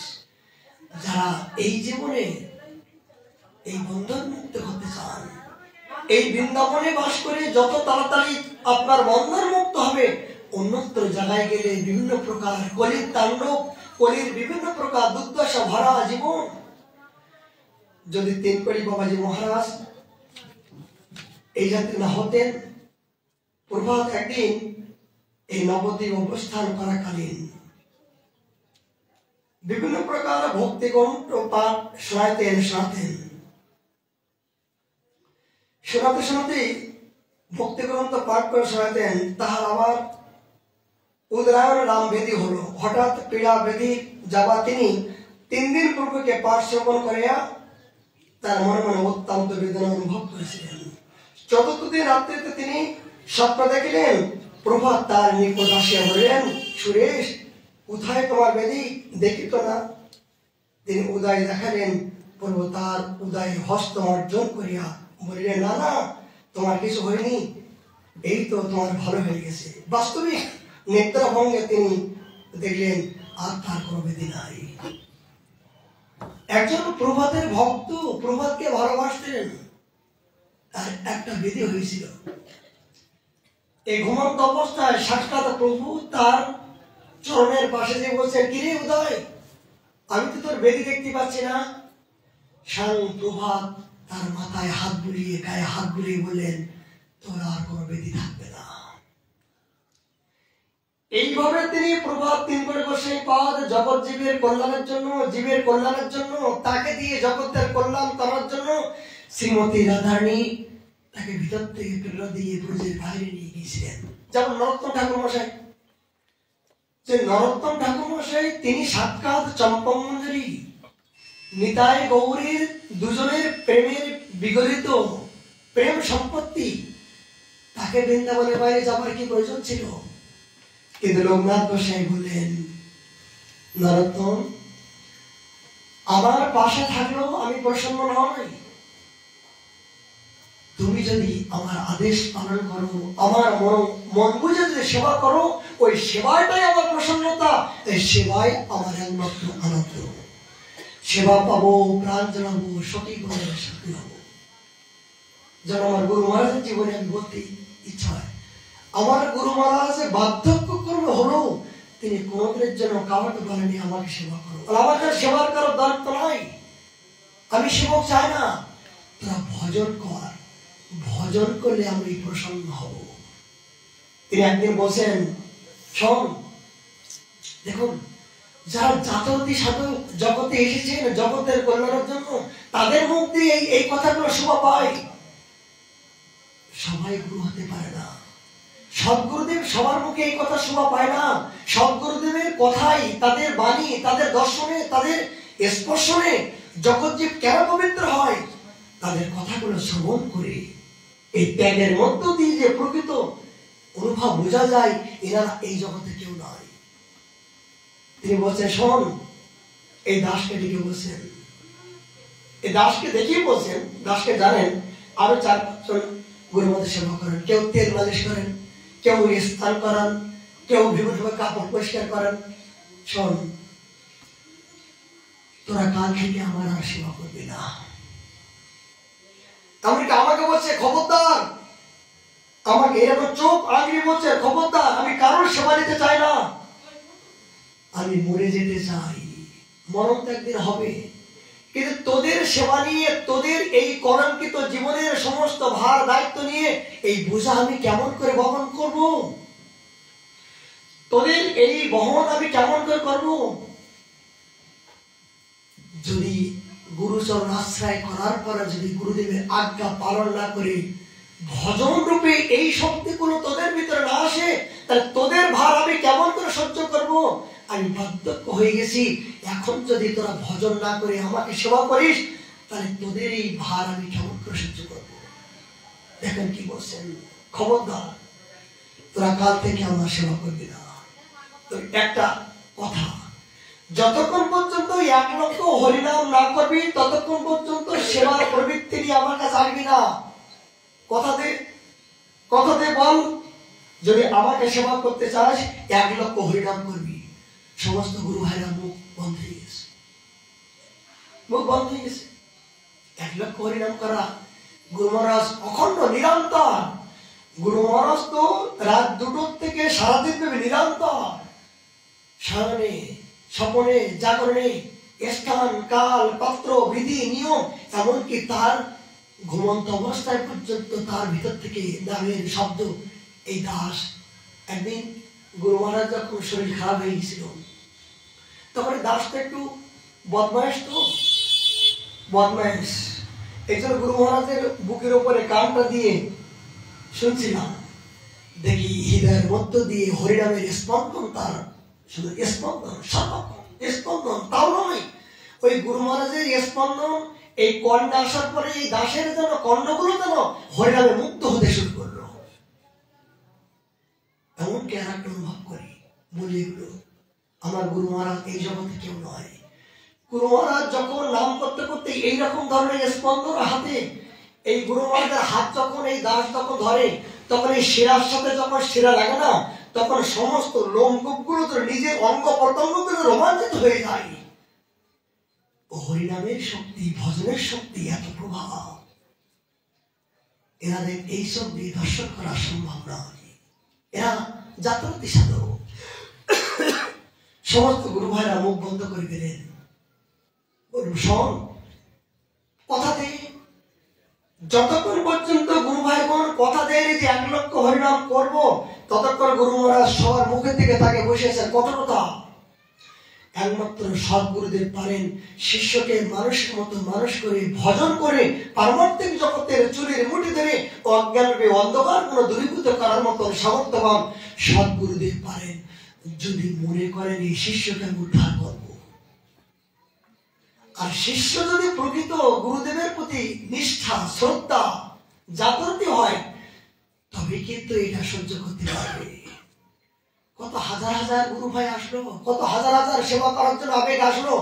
যারা এই জীবনে এই বন্ধন মুক্ত হতে চান, এই বৃন্দাবনে বাস করে যত তাড়াতাড়ি আপনার বন্ধন মুক্ত হবে, অন্যত্র জায়গায় গেলে বিভিন্ন প্রকার কলির তাণ্ডব, কলির বিভিন্ন প্রকার দুর্দশা ভরা জীবন। যদি তিনকড়ি বাবাজি মহারাজ এই জাতি না হতেন, প্রভাত একদিন এই নবদ্বীপ অবস্থান করাকালীন বিভিন্ন প্রকার ভক্তি গ্রন্থ পাঠ শোনাতেন, শোনাতে ভক্তি গ্রন্থ পাঠ করে শোনাতেন। তাহার আবার উদরায়ণ নাম বেদী হলো, হঠাৎ পীড়া বেদী যাওয়া তিনি 3 দিন পূর্বকে পাঠ শ্রবণ করিয়া তার মনে মনে অত্যন্ত বেদনা অনুভব করেছিলেন। 4th দিন রাত্রিতে তিনি স্বপ্ন দেখিলেন, প্রভাত তার নিকট আসিয়া বললেন, সুরেশ, কোথায় তোমার বেদী, দেখিত না? তিনি উদয় দেখালেন, প্রভু তার উদয় হস্ত অর্জন করিয়া বললেন, না না, তোমার কিছু হয়নি, এই তো তোমার ভালো হয়ে গেছে। বাস্তবিক নিদ্রা ভঙ্গে তিনি দেখলেন আর তার কোনো বেদী নাই। একজন প্রভাতের ভক্ত, প্রভাতকে ভালোবাসতেন, তার একটা বেদী হয়েছিল। এই ঘুমন্ত অবস্থায় সাক্ষাৎ প্রভু তার চরণের পাশে যে বলছেন, কিরে উদয়, আমি তো তোর বেদী দেখতে পাচ্ছি না। স্বয়ং প্রভাত তার মাথায় হাত বুলিয়ে, গায়ে হাত বুলিয়ে বললেন, তোর আর কোনো বেদী থাকবে না। এইভাবে তিনি প্রভাত 3 করে বসে পাদ জগৎ জীবের কল্যাণের জন্য, জীবের কল্যাণের জন্য, তাকে দিয়ে জগতের কল্যাণ করার জন্য শ্রীমতী রাধারানী তাকে ভিতর থেকে প্রেরণা দিয়ে ব্রজের বাইরে নিয়ে গিয়েছিলেন। যেমন নরোত্তম ঠাকুর মশাই, যে নরোত্তম ঠাকুর মশাই তিনি সাক্ষাৎ চম্পমঞ্জরি নিতাই গৌরীর দুজনের প্রেমের বিগলিত প্রেম সম্পত্তি, তাকে বৃন্দাবনের বাইরে যাবার কি প্রয়োজন ছিল? কিন্তু লোকনাথ গোসাই বললেন, নরোত্তম, আমার পাশে থাকলেও আমি প্রসন্ন নই, তুমি যদি আমার আদেশ পালন করো, আমার মন বুঝে যদি সেবা করো, ওই সেবাটাই আমার প্রসন্নতা, এই সেবাই আমার একমাত্র আনন্দ। সেবা পাবো, প্রাণ জানাবো, সঠিক ভাবে সাথে হবো। যেন আমার গুরু মহারাজের জীবনে আমি বলতে ইচ্ছা হয়, আমার গুরু মহারাজের বার্ধক্য কর্মে হলো তিনি কোনদিনের জন্য কাউকে বলেনি আমাকে সেবা করো। আমাকে সেবার কারো দায়িত্ব নাই, আমি সেবক চাই না, তোরা ভজন কর, ভজন করলে আমি প্রসন্ন হব। তিনি একদিন বলছেন, শোন, দেখুন, যারা জাতরতি সাধু জগতে এসেছেন জগতের কল্যাণের জন্য, তাদের মুখ দিয়ে এই কথাগুলো শোভা পায়। সবাই গুরু হতে পারে না, সদ্গুরুদেব সবার মুখে এই কথা শোভা পায় না। সদ্গুরুদেবের কথাই, তাদের বাণী, তাদের দর্শনে, তাদের স্পর্শনে জগৎ জীব কেন পবিত্র হয়, তাদের কথাগুলো শ্রবণ করে এই ত্যাগের মধ্য দিয়ে যে প্রকৃত অনুভব বোঝা যায়, এনারা এই জগতে কেউ নয়। তিনি বলছেন, শোন, এই দাসকে ডেকে বলছেন, এই দাসকে দেখিয়ে বলছেন, দাসকে জানেন আরো 4-5 গুরুমতে সেবা করেন, কেউ তেল মালিশ করেন, কেউ স্নান করান, কেউ বিভিন্ন কাপড় পরিষ্কার করেন। শোন, তোরা কাল থেকে আমার আর সেবা করবি না। এমনকি আমাকে বলছে, খবরদার, আমাকে এরকম চোখ আঙড়ি বলছে, খবরদার, আমি কারোর সেবা নিতে চাই না। আমি মরে যেতে চাই, মরণ তো একদিন হবে, কিন্তু তোদের সেবা নিয়ে, তোদের এই কলঙ্কিত জীবনের সমস্ত ভার দায়িত্ব নিয়ে এই বোঝা আমি কেমন করে বহন করব? তোদের এই বহন আমি কেমন করে করব? যদি গুরুচরণ আশ্রয় করার পরে যদি গুরুদেবের আজ্ঞা পালন না করে ভজন রূপে এই শক্তিগুলো তোদের ভিতরে না আসে, তাহলে তোদের ভার আমি কেমন করে সহ্য করব? আমি বার্ধক্য হয়ে গেছি, এখন যদি তোরা ভজন না করে আমাকে সেবা করিস, তাহলে তোদের এই ভার আমি কেমন করে সহ্য করব? দেখেন কি বলছেন, খবরদার তোরা কাল থেকে আমার সেবা করবি না। তো একটা কথা, যতক্ষণ পর্যন্ত 1 লক্ষ হরিনাম না করবি ততক্ষণ পর্যন্ত সেবার প্রবৃত্তি নিয়ে আমার কাছে আসবি না। কথা দে বল, যদি আমাকে সেবা করতে চাস 1 লক্ষ হরিনাম করবি। সমস্ত গুরু ভাইরা মুখ বন্ধ হয়ে গেছে, মুখ বন্ধ হয়ে গেছে। 1 লক্ষ হরিনাম করা, গুরু মহারাজ অখণ্ড নিরন্তর, গুরু মহারাজ তো রাত 2টোর থেকে সারাদিন ব্যাপী নিরন্তর সাধনে, স্বপনে, জাগরণে, স্থান, কাল, পাত্র, বিধি, নিয়ম, এমনকি তার ঘুমন্ত অবস্থায় পর্যন্ত তার ভিতর থেকে নামের শব্দ। এই দাস একদিন গুরু মহারাজ যখন শরীর খারাপ হয়ে গেছিল, তখন দাসটা একটু বদমাইশ, তো বদমাইশ, এই জন্য গুরু মহারাজের বুকের উপরে কানটা দিয়ে শুনছিলাম, দেখি হৃদয়ের মধ্য দিয়ে হরিনামের স্পন্দন, তার শুধু স্পন্দন, স্পন্দন, তাও নয়, ওই গুরু মহারাজের স্পন্দন এই কর্ণে আসার পরে এই দাসের যেন কর্ণগুলো যেন হরিনামে মুক্ত হতে শুরু করলো। এমনকি আর একটা অনুভব করি, বলি এগুলো আমার গুরু মহারাজ এই জগতে কেউ নয়। গুরু মহারাজ যখন নাম করতে করতে এইরকম ধরনের স্পন্দন হাতে, এই গুরু মহারাজের হাত যখন এই দাস যখন ধরে, তখন এই শিরার সাথে যখন শিরা লাগে না, তখন সমস্ত লোমকূপগুলো তো নিজের অঙ্গ প্রত্যঙ্গগুলো রোমাঞ্চিত হয়ে যায়। হরিনামের শক্তি, ভজনের শক্তি এত প্রভাব, এনাদের এইসব দর্শন করা সম্ভব নয়। এরা জাতরতি সাধক। সমস্ত গুরু ভাইরা মুখ বন্ধ করে দিলেন, বলুন শোন, কথা দে, যতক্ষণ পর্যন্ত গুরু ভাইগণ কথা দেয় যে 1 লক্ষ হরিনাম করব, ততক্ষণ গুরু মহারাজ সবার মুখের দিকে তাকে বসেছেন। কঠোরতা একমাত্র সদ্গুরুদেব পারেন শিষ্যকে মানুষের মতো মানুষ করে, ভজন করে, পারমার্থিক জগতের চুরির মুঠি ধরে অজ্ঞানরূপে অন্ধকার কোন দূরীভূত করার মতো সামর্থ্যবান সদ্গুরুদেব পারেন। যদি মনে করেন এই শিষ্যকে আমি উদ্ধার করব, আর শিষ্য যদি প্রকৃত গুরুদেবের প্রতি নিষ্ঠা, শ্রদ্ধা, জাগ্রতি হয়, তবে কিন্তু এটা সহ্য করতে পারবে। কত হাজার হাজার গুরু ভাই আসলো, কত হাজার হাজার সেবা করার জন্য আবেগ আসলো,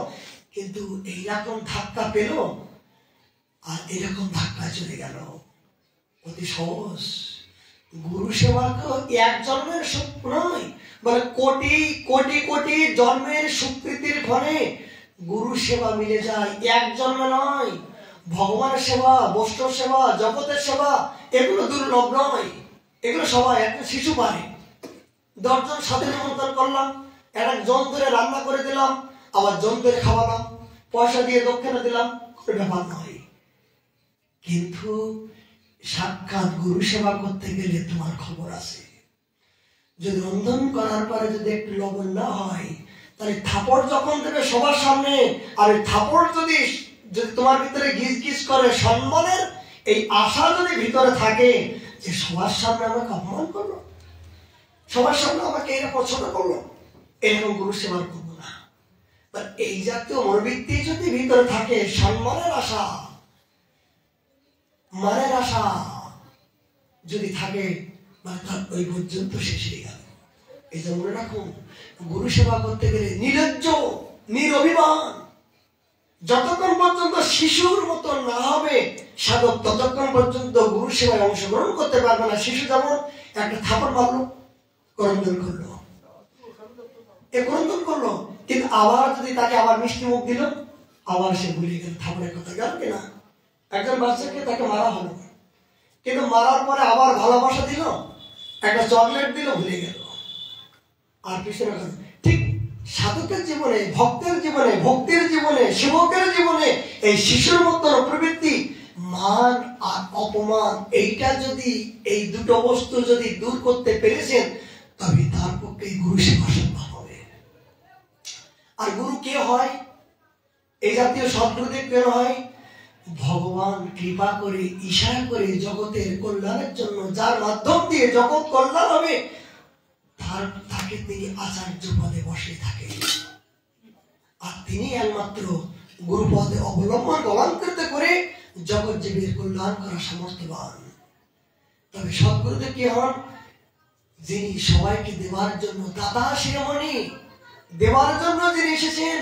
কিন্তু এইরকম ধাক্কা পেল আর এরকম ধাক্কা চলে গেল। অতি সহজ। গুরু সেবা তো 1 জন্মের সুখ নয়, বলে কোটি কোটি কোটি জন্মের স্বীকৃতির ফলে গুরু সেবা মিলে যায়, 1 জন্মে নয়। ভগবানের সেবা, বৈষ্ণব সেবা, জগতের সেবা, এগুলো দুর্লভ নয়, এগুলো সবাই একটা শিশু পারে। 10 জন সাথে নিমন্ত্রণ করলাম, একটা জন ধরে রান্না করে দিলাম, আবার জন ধরে খাওয়ালাম, পয়সা দিয়ে দক্ষিণা দিলাম, কোনো ব্যাপার নয়। কিন্তু সাক্ষাৎ গুরু সেবা করতে গেলে তোমার খবর আছে। যদি রন্ধন করার পরে যদি একটু লবণ না হয়, তাহলে থাপড় যখন দেবে সবার সামনে, আর ওই থাপড় যদি তোমার ভিতরে গিজ গিজ করে, সম্মানের এই আশা যদি ভিতরে থাকে যে সবার সামনে আমাকে অপমান করলো, সবার সামনে আমাকে এরকম ছোট করলো, এরকম গুরু সেবা করবো না। এই জাতীয় মনোবৃত্তি যদি ভিতরে থাকে, সম্মানের আশা, মানের আশা যদি থাকে, ওই পর্যন্ত শেষ হয়ে গেল। এই যে মনে রাখুন, গুরু সেবা করতে গেলে নির্লজ্জ, নিরভিমান, যতক্ষণ পর্যন্ত শিশুর মতো না হবে সাধক, ততক্ষণ পর্যন্ত গুরু সেবায় অংশগ্রহণ করতে পারবে না। শিশু যেমন একটা থাপড় মারলো, করন্দন করলো, করলো, কিন্তু আবার যদি তাকে আবার মিষ্টি মুখ দিল, আবার সে ভুলে গেল থাপড়ের কথা। গেল কিনা? একজন বাচ্চাকে তাকে মারা হলো, কিন্তু মারার পরে আবার ভালোবাসা দিল, একটা চকলেট দিল, ভুলে গেল, আর পিছনে ঠিক সাধকের জীবনে, ভক্তের জীবনে, ভক্তির জীবনে, সেবকের জীবনে এই শিশুর মতন প্রবৃত্তি, মান আর অপমান, এইটা যদি, এই দুটো বস্তু যদি দূর করতে পেরেছেন, তবে তার পক্ষে গুরু সেবা সম্ভব হবে। আর গুরু কে হয়? এই জাতীয় সদ্গুরুদেব কেন হয়? ভগবান কৃপা করে, ইশারা করে জগতের কল্যাণের জন্য, যার মাধ্যম দিয়ে জগৎ কল্যাণ হবে, তাকে তিনি আচার্য পদে বসে থাকে। আর তিনি একমাত্র গুরু পদে অবলম্বন অলঙ্কৃত করে জগৎ জীবের কল্যাণ করা সামর্থ্যবান। তবে সদ্গুরুদেব কি হন? যিনি সবাইকে দেবার জন্য দাতা শিরোমণি, দেবার জন্য যিনি এসেছেন,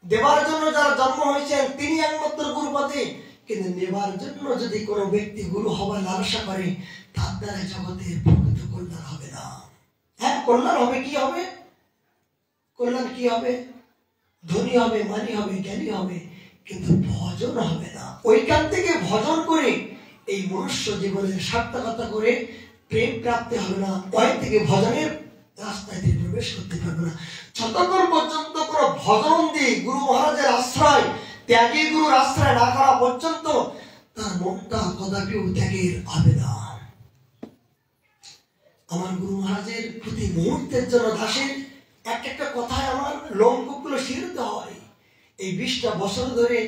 দেবার জন্য যারা জন্ম হয়েছেন, তিনি একমাত্র গুরু পদে। কিন্তু নেবার জন্য যদি কোনো ব্যক্তি গুরু হবার লালসা করে, তার দ্বারা জগতের প্রকৃত কল্যাণ হবে না। হ্যাঁ, কল্যাণ হবে, কি হবে? কল্যাণ কি হবে? ধনী হবে, মানি হবে, জ্ঞানী হবে, কিন্তু ভজন হবে না। ওইখান থেকে ভজন করে এই মনুষ্য জীবনের সার্থকতা করে প্রেম প্রাপ্তি হবে না। ওই থেকে ভজনের রাস্তায় দিয়ে প্রবেশ করতে পারবে না। যতক্ষণ পর্যন্ত কোনো ভজন দিয়ে গুরু মহারাজের আশ্রয়, ত্যাগী গুরুর আশ্রয় না করা পর্যন্ত তার মনটা কদাপিও ত্যাগের হবে না। আমার গুরু মহারাজের প্রতি মুহূর্তের জন্য দাসের একটা কথায় আমার লোমকূপগুলো শিরতে হয়। এই 20টা বছর ধরে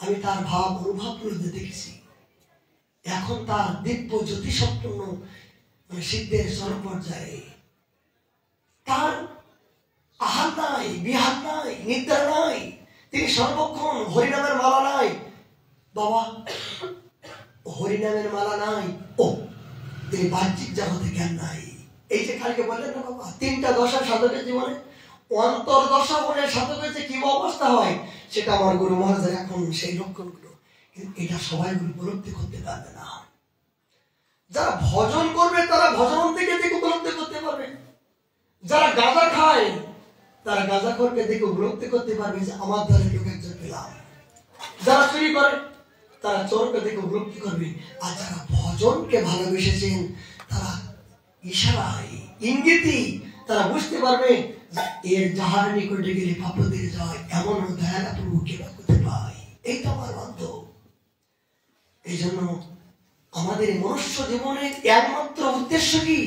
আমি তার ভাব অনুভবগুলো দেখেছি। এখন তার দিব্য জ্যোতি সম্পূর্ণ সিদ্ধের চরম পর্যায়ে। তার আহার নাই, বিহার নাই, নিদ্রা নাই, তিনি সর্বক্ষণ হরিনামের মালা নাই। বাবা, হরিনামের মালা নাই, ও তিনি বাহ্যিক জগতে জ্ঞান নাই। এই যে কালকে বললেন না বাবা, 3টা দশা সাধকের জীবনে, অন্তর্দশা বলে সাধকের যে কি অবস্থা হয়, সেটা আমার গুরু মহারাজের এখন সেই লক্ষণগুলো। কিন্তু এটা সবাই উপলব্ধি করতে পারবে না। যারা ভজন করবে তারা ভজন থেকে উপলব্ধি করতে পারবে। যারা গাঁজা খায় তারা গাঁজাখোরকে দেখে উপলব্ধি করতে পারবে যে আমার দ্বারা কেউ একজন পেলাম। যারা চুরি করে তারা চোরকে দেখে উপলব্ধি করবে। আর যারা ভজনকে ভালোবেসেছেন তারা ইশারায়, ইঙ্গিতে তারা বুঝতে পারবে এর যাহার নিকটে গেলে পাপদের যায়, এমন দয়ালা প্রভু কেবা করতে পাই। এই তো আমার বান্ধব। এই জন্য আমাদের মনুষ্য জীবনের একমাত্র উদ্দেশ্য কি?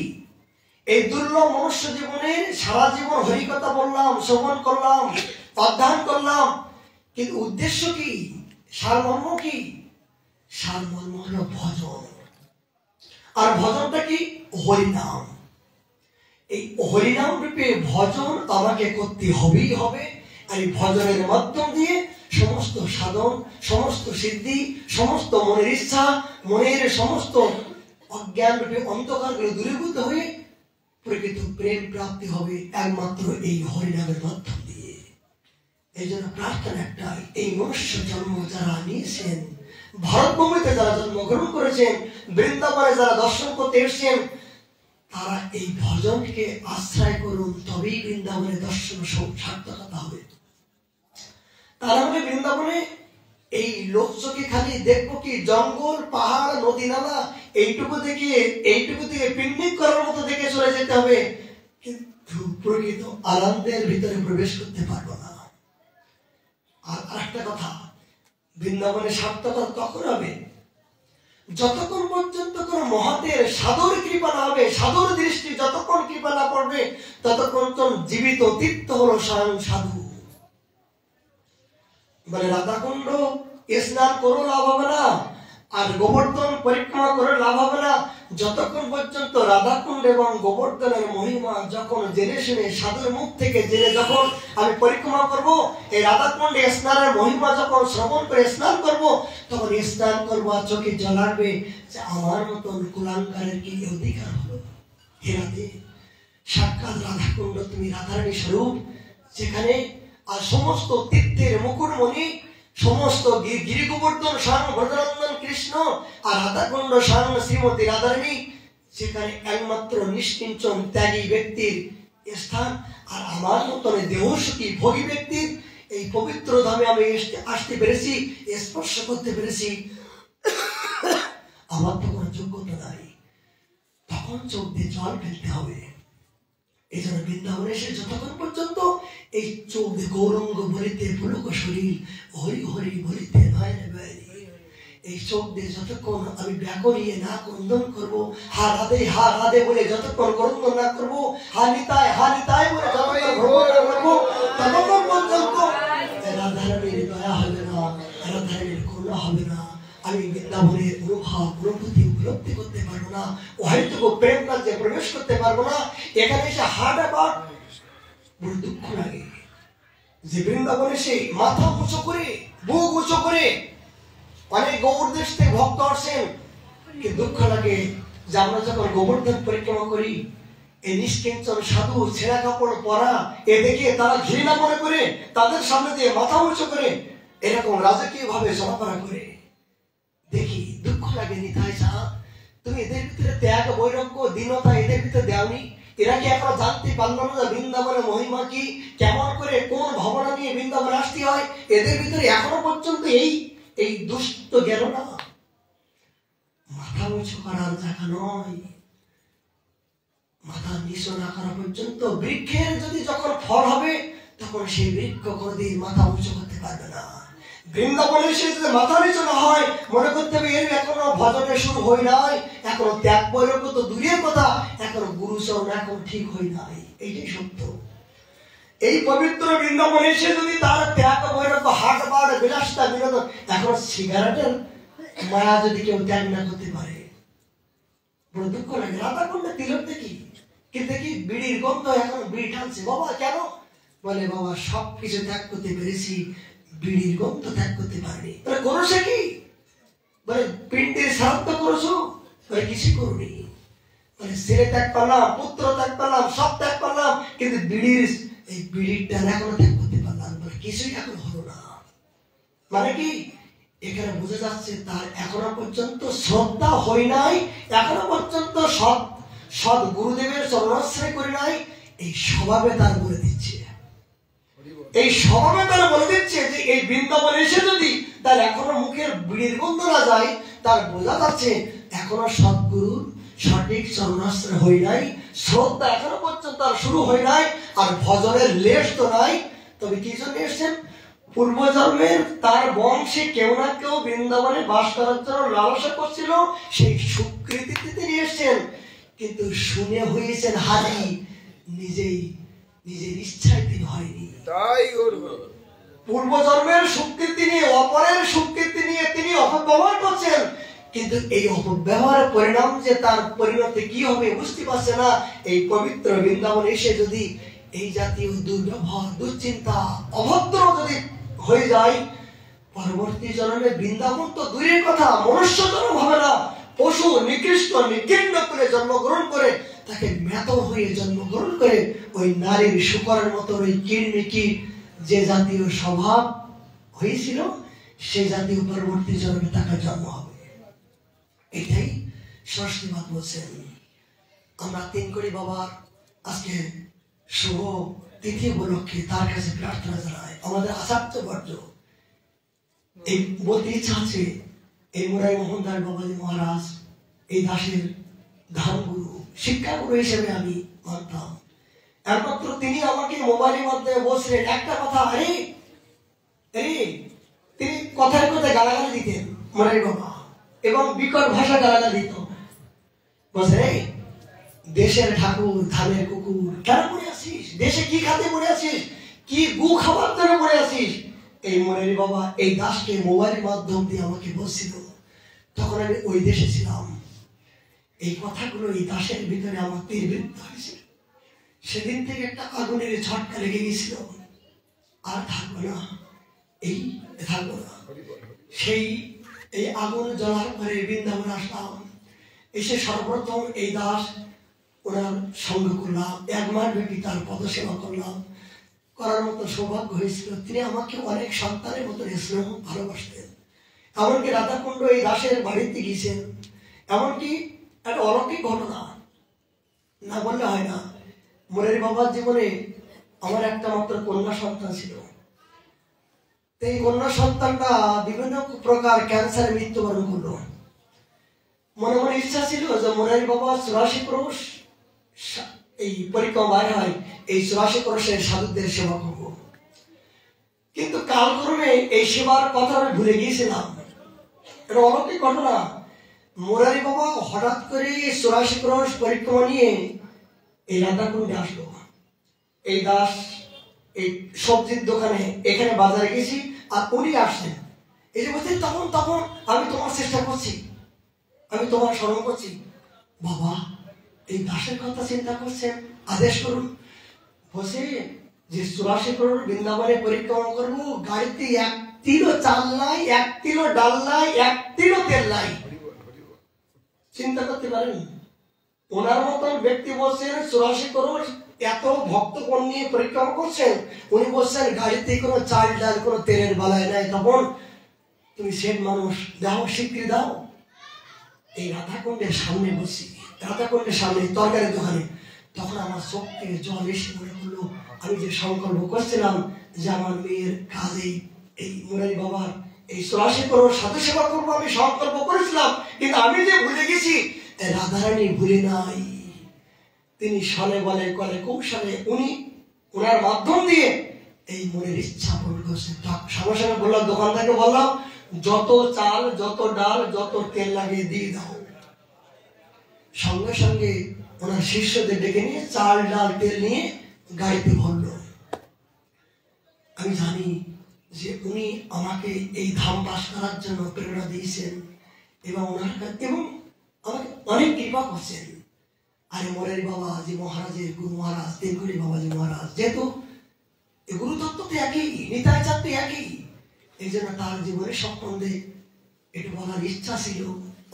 এই দুর্লভ মনুষ্য জীবনের সারা জীবন হরিকথা বললাম, শ্রবণ করলাম, অধ্যয়ন করলাম, কিন্তু উদ্দেশ্য কি? সারমর্ম কি? সারমর্ম হলো ভজন। আর ভজনটা কি? হরিনাম। এই হরিনাম রূপে ভজন আমাকে করতে হবেই হবে। আর এই ভজনের মাধ্যম দিয়ে সমস্ত সাধন, সমস্ত সিদ্ধি, সমস্ত মনের ইচ্ছা, মনের সমস্ত অজ্ঞান রূপে অন্ধকারগুলো দূরীভূত হয়ে প্রকৃত প্রেম প্রাপ্তি হবে একমাত্র এই হরিনামের মাধ্যম দিয়ে। এই জন্য প্রার্থনা একটাই, এই মনুষ্য জন্ম যারা নিয়েছেন, ভারতভূমিতে যারা জন্মগ্রহণ করেছেন, বৃন্দাবনে যারা দর্শন করতে এসেছেন, তারা এই ভজনকে আশ্রয় করুন, তবেই বৃন্দাবনে দর্শন সার্থকতা হবে। তারা হলে বৃন্দাবনে এই লোকচোখে খালি দেখবো কি জঙ্গল, পাহাড়, নদী, নালা, এইটুকু থেকে পিকনিক করার মতো দেখে চলে যেতে হবে, কিন্তু প্রকৃত আনন্দের ভিতরে প্রবেশ করতে পারবো না। আর আরেকটা কথা, বৃন্দাবনে সার্থকতা তখন হবে যতক্ষণ পর্যন্ত কোন মহাতের সাধুর কৃপা না হবে, সাধুর দৃষ্টি যতক্ষণ কৃপা না পড়বে, ততক্ষণ জীবিত তীর্থ হলো স্বয়ং সাধু। বলে রাধাকুণ্ড স্নান করো লাভ হবে না, আর গোবর্ধন পরিক্রমা করে লাভ হবে না, যতক্ষণ পর্যন্ত রাধাকুণ্ড এবং গোবর্ধনের মহিমা যখন জেনে শুনে সাধুর মুখ থেকে জেনে যখন আমি পরিক্রমা করব, এই রাধাকুণ্ডে স্নানের মহিমা যখন শ্রবণ করে স্নান করব, তখন স্নান করবো আর চোখে জল আসবে যে আমার মতন কুলাঙ্কারের কি অধিকার হলো। হে রাধে, সাক্ষাৎ রাধাকুণ্ড তুমি রাধারানী স্বরূপ, যেখানে আর সমস্ত তীর্থের মুকুটমণি, সমস্ত গিরি গোবর্ধন স্বয়ং ব্রজনন্দন কৃষ্ণ, আর রাধাকুণ্ড স্বয়ং শ্রীমতী রাধারানী, সেখানে একমাত্র নিষ্কিঞ্চন ত্যাগী ব্যক্তির স্থান। আর আমার মতন দেহসুখী ভোগী ব্যক্তির এই পবিত্র ধামে আমি আসতে পেরেছি, স্পর্শ করতে পেরেছি, আমার তো কোনো যোগ্যতা নাই। তখন চোখ দিয়ে জল ফেলতে হবে। এই জন্য বৃন্দাবনে এসে যতক্ষণ পর্যন্ত এই চোখ গৌরঙ্গ বলিতে পুলক শরীর হরি হরি বলিতে বাইরে বাইরে, এই চোখ দিয়ে যতক্ষণ আমি ব্যাকরিয়ে না ক্রন্দন করবো, হা রাধে বলে যতক্ষণ ক্রন্দন না করবো, হা নিতাই বলে যতক্ষণ ভ্রমণ করবো, ততক্ষণ পর্যন্ত রাধারানীর দয়া হবে না, রাধারানীর করুণা হবে না। আমি বৃন্দাবনের অনুভব অনুভূতি উপলব্ধি করতে পারবো না, হয়তো প্রেম কাজে প্রবেশ করতে পারবো না। এখানে এসে হাঁটাবার বড় দুঃখ লাগে যে বৃন্দাবনে সেই মাথা উঁচু করে বুক উঁচু করে অনেক গৌর দেশ থেকে ভক্ত আসেন, কিন্তু দুঃখ লাগে যে আমরা যখন গোবর্ধন পরিক্রমা করি, এই নিষ্কিঞ্চন সাধু ছেঁড়া কাপড় পরা এ দেখে তারা ঘৃণা মনে করে তাদের সামনে দিয়ে মাথা উঁচু করে এরকম রাজকীয় ভাবে চলাফেরা করে দেখি, দুঃখ লাগে। নিতাই সাহা, তুমি এদের ভিতরে ত্যাগ বৈরাগ্য দীনতা এদের ভিতরে দেওনি? এরা কি এখনো জানতে পারলো না যে বৃন্দাবনের মহিমা কি, কেমন করে কোন ভাবনা নিয়ে বৃন্দাবনে আসতে হয়? এদের ভিতরে এখনো পর্যন্ত এই দুষ্ট গেল না। মাথা উঁচু করার জায়গা নয়, মাথা নিচু না করা পর্যন্ত বৃক্ষের যদি যখন ফল হবে তখন সেই বৃক্ষ কোনদিন মাথা উঁচু করতে পারবে না। বৃন্দাবনে এসে যদি মাথা নিচু না হয়, মনে করতে হবে এর এখনো ভজনে শুরু হয় নাই, এখনো ত্যাগ বৈরাগ্য তো দূরের কথা, এখনো গুরুচরণ এখন ঠিক হয় নাই। এইটাই সত্য। এই পবিত্র বৃন্দাবনে এসে যদি তার ত্যাগ বৈরাগ্য হাট বার বিলাসিতা বিনোদন, এখন সিগারেটের মায়া যদি কেউ ত্যাগ না করতে পারে, বড় দুঃখ লাগে। রাধা কুণ্ডে তিলক দেখি, কিন্তু দেখি বিড়ির গন্ধ, এখন বিড়ি টানছে। বাবা কেন? বলে বাবা সবকিছু ত্যাগ করতে পেরেছি, বিড়ির গন্ধ ত্যাগ করতে পারিনি। তাহলে করছে কি? বলে পিণ্ডের শ্রাদ্ধ করছো? বলে কিছু করুনি। বলে ছেলে ত্যাগ করলাম, পুত্র ত্যাগ করলাম, সব ত্যাগ করলাম, কিন্তু বিড়ির টান এখনো ত্যাগ করতে পারলাম। বলে কিছুই এখন হলো না। মানে কি? এখানে বোঝা যাচ্ছে তার এখনো পর্যন্ত শ্রদ্ধা হয় নাই, এখনো পর্যন্ত সৎ গুরুদেবের চরণাশ্রয় করে নাই। এই স্বভাবে তার বলে দিচ্ছে, এই স্বভাবে তারা বলে দিচ্ছে যে এই বৃন্দাবনে এসে যদি তার এখনো মুখের বিড়ির গন্ধ না যায়, তার বোঝা যাচ্ছে এখনো সদ্গুরুর সঠিক চরণাশ্রয় হয় নাই, শ্রদ্ধা এখনো পর্যন্ত আর শুরু হয় নাই, আর ভজনের লেশ তো নাই। তবে কি জন্য এসছেন? পূর্বজন্মের তার বংশে কেউ না কেউ বৃন্দাবনে বাস করার জন্য লালসা করছিল, সেই স্বীকৃতিতে তিনি এসছেন। কিন্তু শুনে হয়েছেন হারি, নিজের ইচ্ছায় তিনি হয়নি। পূর্বজন্মের স্বীকৃতি নিয়ে অপরের স্বীকৃতি নিয়ে তিনি অপব্যবহার করছেন, কিন্তু এই অপব্যবহারের পরিণাম যে তার পরিণতি কি হবে বুঝতে পারছে না। এই পবিত্র বৃন্দাবনে এসে যদি এই জাতীয় দুর্ব্যবহার, দুশ্চিন্তা, অভদ্র যদি হয়ে যায়, পরবর্তী জন্মে বৃন্দাবন তো দূরের কথা, মনুষ্য জন্ম হবে না, পশু নিকৃষ্ট নিকৃষ্ট করে জন্মগ্রহণ করে, তাকে ম্যাত হয়ে জন্মগ্রহণ করে ওই নারীর শুকরের মতো ওই কিরমিকি যে জাতীয় স্বভাব হয়েছিল, সেই জাতীয় পরবর্তী জন্মে তাকে জন্ম হবে। এটাই সরস্বতীবাদ বলছেন। আমরা তিন কোটি বাবার আজকে শুভ তিথি উপলক্ষে তার কাছে প্রার্থনা জানাই। আমাদের আচার্য বর্জ এই বলতে ইচ্ছা আছে, এই মুরাই মোহনদাস বাবাজি মহারাজ এই দাসের ধামগুরু, শিক্ষাগুরু হিসেবে আমি মানতাম। একমাত্র তিনি আমাকে মোবাইলের মাধ্যমে বলছিলেন একটা কথা, তিনি কথায় কথায় গালাগালি দিতেন মুরাই বাবা, এবং বিকট ভাষা গালাগালি দিত। বলছে দেশের ঠাকুর ধানের কুকুর কেন পড়ে আছিস? দেশে কি খাতে পড়ে আছিস? কি গু খাবার জন্য পড়ে আছিস? এই মুরারি বাবা এই দাসকে মোবাইলের মাধ্যম দিয়ে আমাকে বলছিল। তখন আমি ওই দেশে ছিলাম। এই কথাগুলো এই দাসের ভিতরে আমার তীরবিদ্ধ হয়েছিল। সেদিন থেকে একটা আগুনের ঝটকা লেগে গেছিল, আর থাকবো না, থাকবো না। এই আগুন জ্বলার পরে বৃন্দাবন আসলাম। এসে সর্বপ্রথম এই দাস ওনার সঙ্গ করলাম, 1 মাস ব্যাপী তার পদসেবা করলাম। করার মতো সৌভাগ্য হয়েছিল। তিনি আমাকে অনেক সন্তানের মতো স্নেহ ভালোবাসতেন। এমনকি রাধাকুণ্ড এই দাসের বাড়িতে গিয়েছেন। এমনকি একটা অলৌকিক ঘটনা না বললে হয় না। মুরারি বাবার জীবনে আমার একটা মাত্র কন্যা সন্তান ছিল। এই কন্যা সন্তানটা বিভিন্ন প্রকার ক্যান্সারে মৃত্যুবরণ করলো। মনে মনে ইচ্ছা ছিল যে মুরারি বাবা 84 ক্রোশ এই পরিক্রমায় হয় এই 84 ক্রোশের সাধুদের সেবা করব। কিন্তু কালক্রমে এই সেবার কথা আমি ভুলে গিয়েছিলাম। এটা অলৌকিক ঘটনা। মুরারি বাবা হঠাৎ করে 84 ক্রোশ পরিক্রমা নিয়ে এই রাধাকুণ্ডে আসলো। এই দাস এই সবজির দোকানে এখানে বাজারে গেছি, আর উনি আসছেন। এই যে বলছেন তখন তখন আমি তোমার চেষ্টা করছি, আমি তোমার স্মরণ করছি। বাবা এই দাসের কথা চিন্তা করছেন, আদেশ করুন। বসে যে 84 ক্রোশ বৃন্দাবনে পরিক্রমা করবো, গাড়িতে 1 কিলো চাল নাই, 1 কিলো ডাল নাই, 1 কিলো তেল নাই। চিন্তা করতে পারেন? ওনার মতন ব্যক্তি বলছেন 84 ক্রোশ এত ভক্তগণ নিয়ে পরিক্রমা করছেন, উনি বলছেন গাড়িতে কোনো চাল ডাল কোনো তেলের বালাই নাই। তখন তুমি সেট মানুষ, দাও স্বীকৃতি দাও। এই রাধাকুণ্ডের সামনে বসি, রাধাকুণ্ডের সামনে তরকারি দোকানে। তখন আমার চোখ থেকে জল এসে মনে করলো আমি যে সংকল্প করছিলাম যে আমার মেয়ের কাজে এই মুরারি বাবার এই 84 ক্রোশ সাধু সেবা করবো, আমি সংকল্প করেছিলাম। কিন্তু আমি যে ভুলে গেছি, রাধারানী ভুলে নাই। তিনি সালে বলে কলে কৌশলে উনি ওনার মাধ্যম দিয়ে এই মনের ইচ্ছা পূরণ করছে। সঙ্গে সঙ্গে বললাম, দোকানদারকে বললাম যত চাল যত ডাল যত তেল লাগিয়ে দিয়ে দাও। সঙ্গে সঙ্গে ওনার শিষ্যদের ডেকে নিয়ে চাল ডাল তেল নিয়ে গাড়িতে ভরল। আমি জানি যে উনি আমাকে এই ধাম বাস করার জন্য প্রেরণা দিয়েছেন এবং ওনার এবং আমাকে অনেক কৃপা করছেন। আরে মুরারি বাবা যে মহারাজের গুরু মহারাজ তেলকুড়ি বাবাজি মহারাজ, যেহেতু গুরু তত্ত্ব তো একই, নিতাই চাঁদ তো একই, এই জন্য তার জীবনের সম্বন্ধে একটু বলার ইচ্ছা ছিল।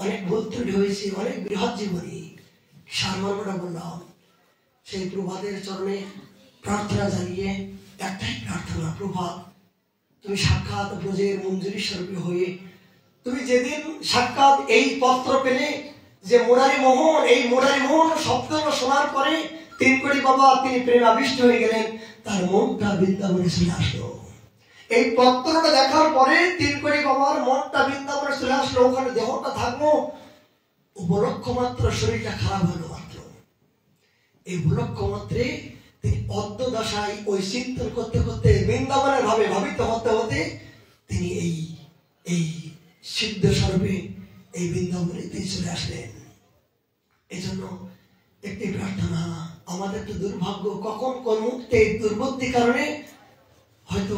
অনেক ভুল ত্রুটি হয়েছে, অনেক বৃহৎ জীবনী সারমর্মটা বললাম। সেই প্রভাতের চরণে প্রার্থনা জানিয়ে একটাই প্রার্থনা, প্রভাত তুমি সাক্ষাৎ ব্রজের মঞ্জুরি স্বরূপে হয়ে তুমি যেদিন সাক্ষাৎ এই পত্র পেলে যে মুরারি মোহন, এই মুরারি মোহন শব্দ শোনার পরে তেলকুড়ি বাবা তিনি প্রেমাবিষ্ট হয়ে গেলেন, তার মনটা বৃন্দাবনে চলে আসলো। এই পত্রটা দেখার পরে তেলকুড়ি বাবার মনটা বৃন্দাবনে চলে আসলো। ওখানে দেহটা থাকলো, উপলক্ষ মাত্র শরীরটা খারাপ হলো মাত্র। এই উপলক্ষ মাত্রে তিনি অদ্যদশায় ওই চিন্তন করতে করতে বৃন্দাবনের ভাবে ভাবিত হতে হতে তিনি এই সিদ্ধ স্বরূপে এই বৃন্দাবনে তিনি চলে আসলেন। এই জন্য একটি প্রার্থনা, আমাদের তো দুর্ভাগ্য, কখন কোন মুহূর্তে দুর্বুদ্ধির কারণে হয়তো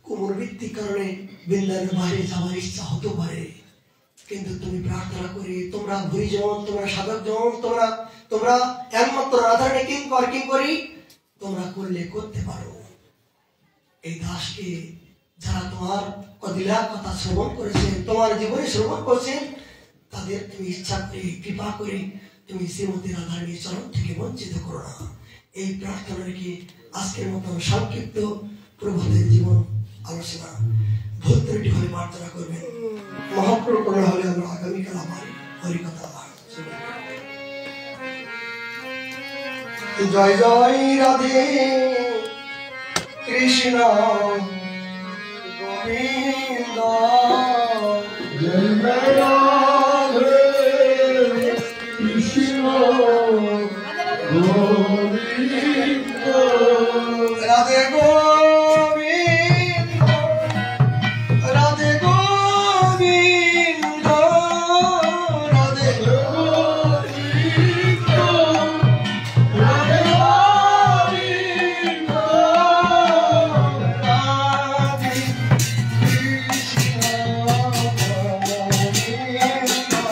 কুমুরবৃত্তির কারণে বৃন্দাবনের বাইরে যাওয়ার ইচ্ছা হতে পারে। কিন্তু তুমি প্রার্থনা করি, তোমরা ভুরিজন, তোমরা সাধকজন, তোমরা একমাত্র রাধারানী কিং করি তোমরা করলে করতে পারো। এই দাসকে যারা তোমার কদিলার কথা শ্রবণ করেছেন, তোমার জীবনে শ্রবণ করছেন, তাদের তুমি ইচ্ছা করে কৃপা করে তুমি শ্রীমতী রাধারানীর চরণ থেকে বঞ্চিত করো না। এই প্রার্থনা রেখে আজকের মতো সংক্ষিপ্ত প্রভাতের জীবন আলোচনা ভুল ত্রুটি হলে প্রার্থনা করবেন। মহাপ্রভু করে হলে আমরা আগামীকাল আবার হরিকথা। জয় জয় রাধে কৃষ্ণ গোবিন্দ, জয় জয় রাধে কৃষ্ণ গোবিন্দ, রাধে গোবিন্দ, রাধে গোবিন্দ, রাধে গোবিন্দ, রাধে গোবিন্দ, রাধে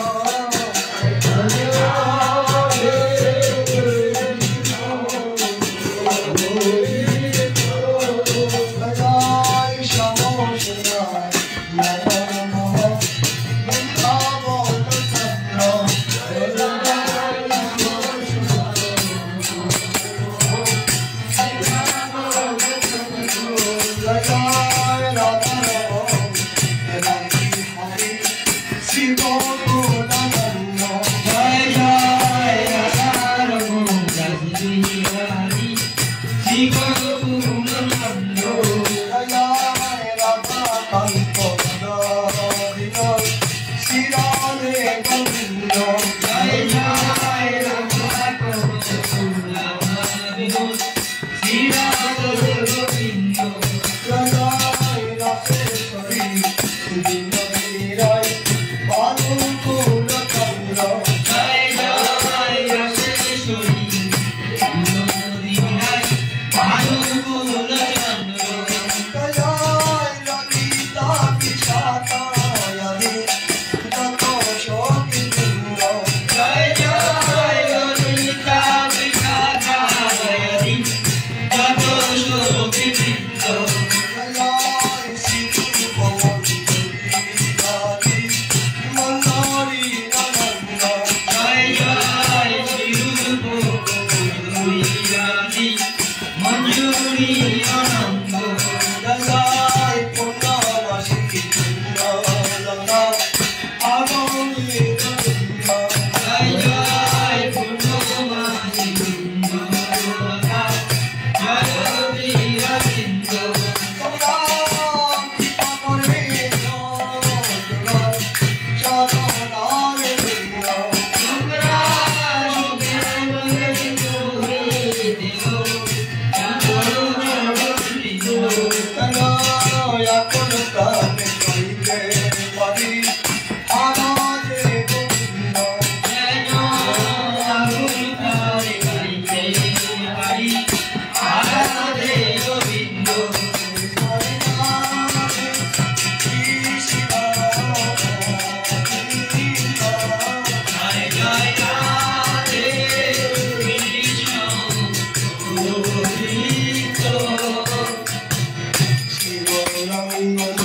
কৃষ্ণ Hare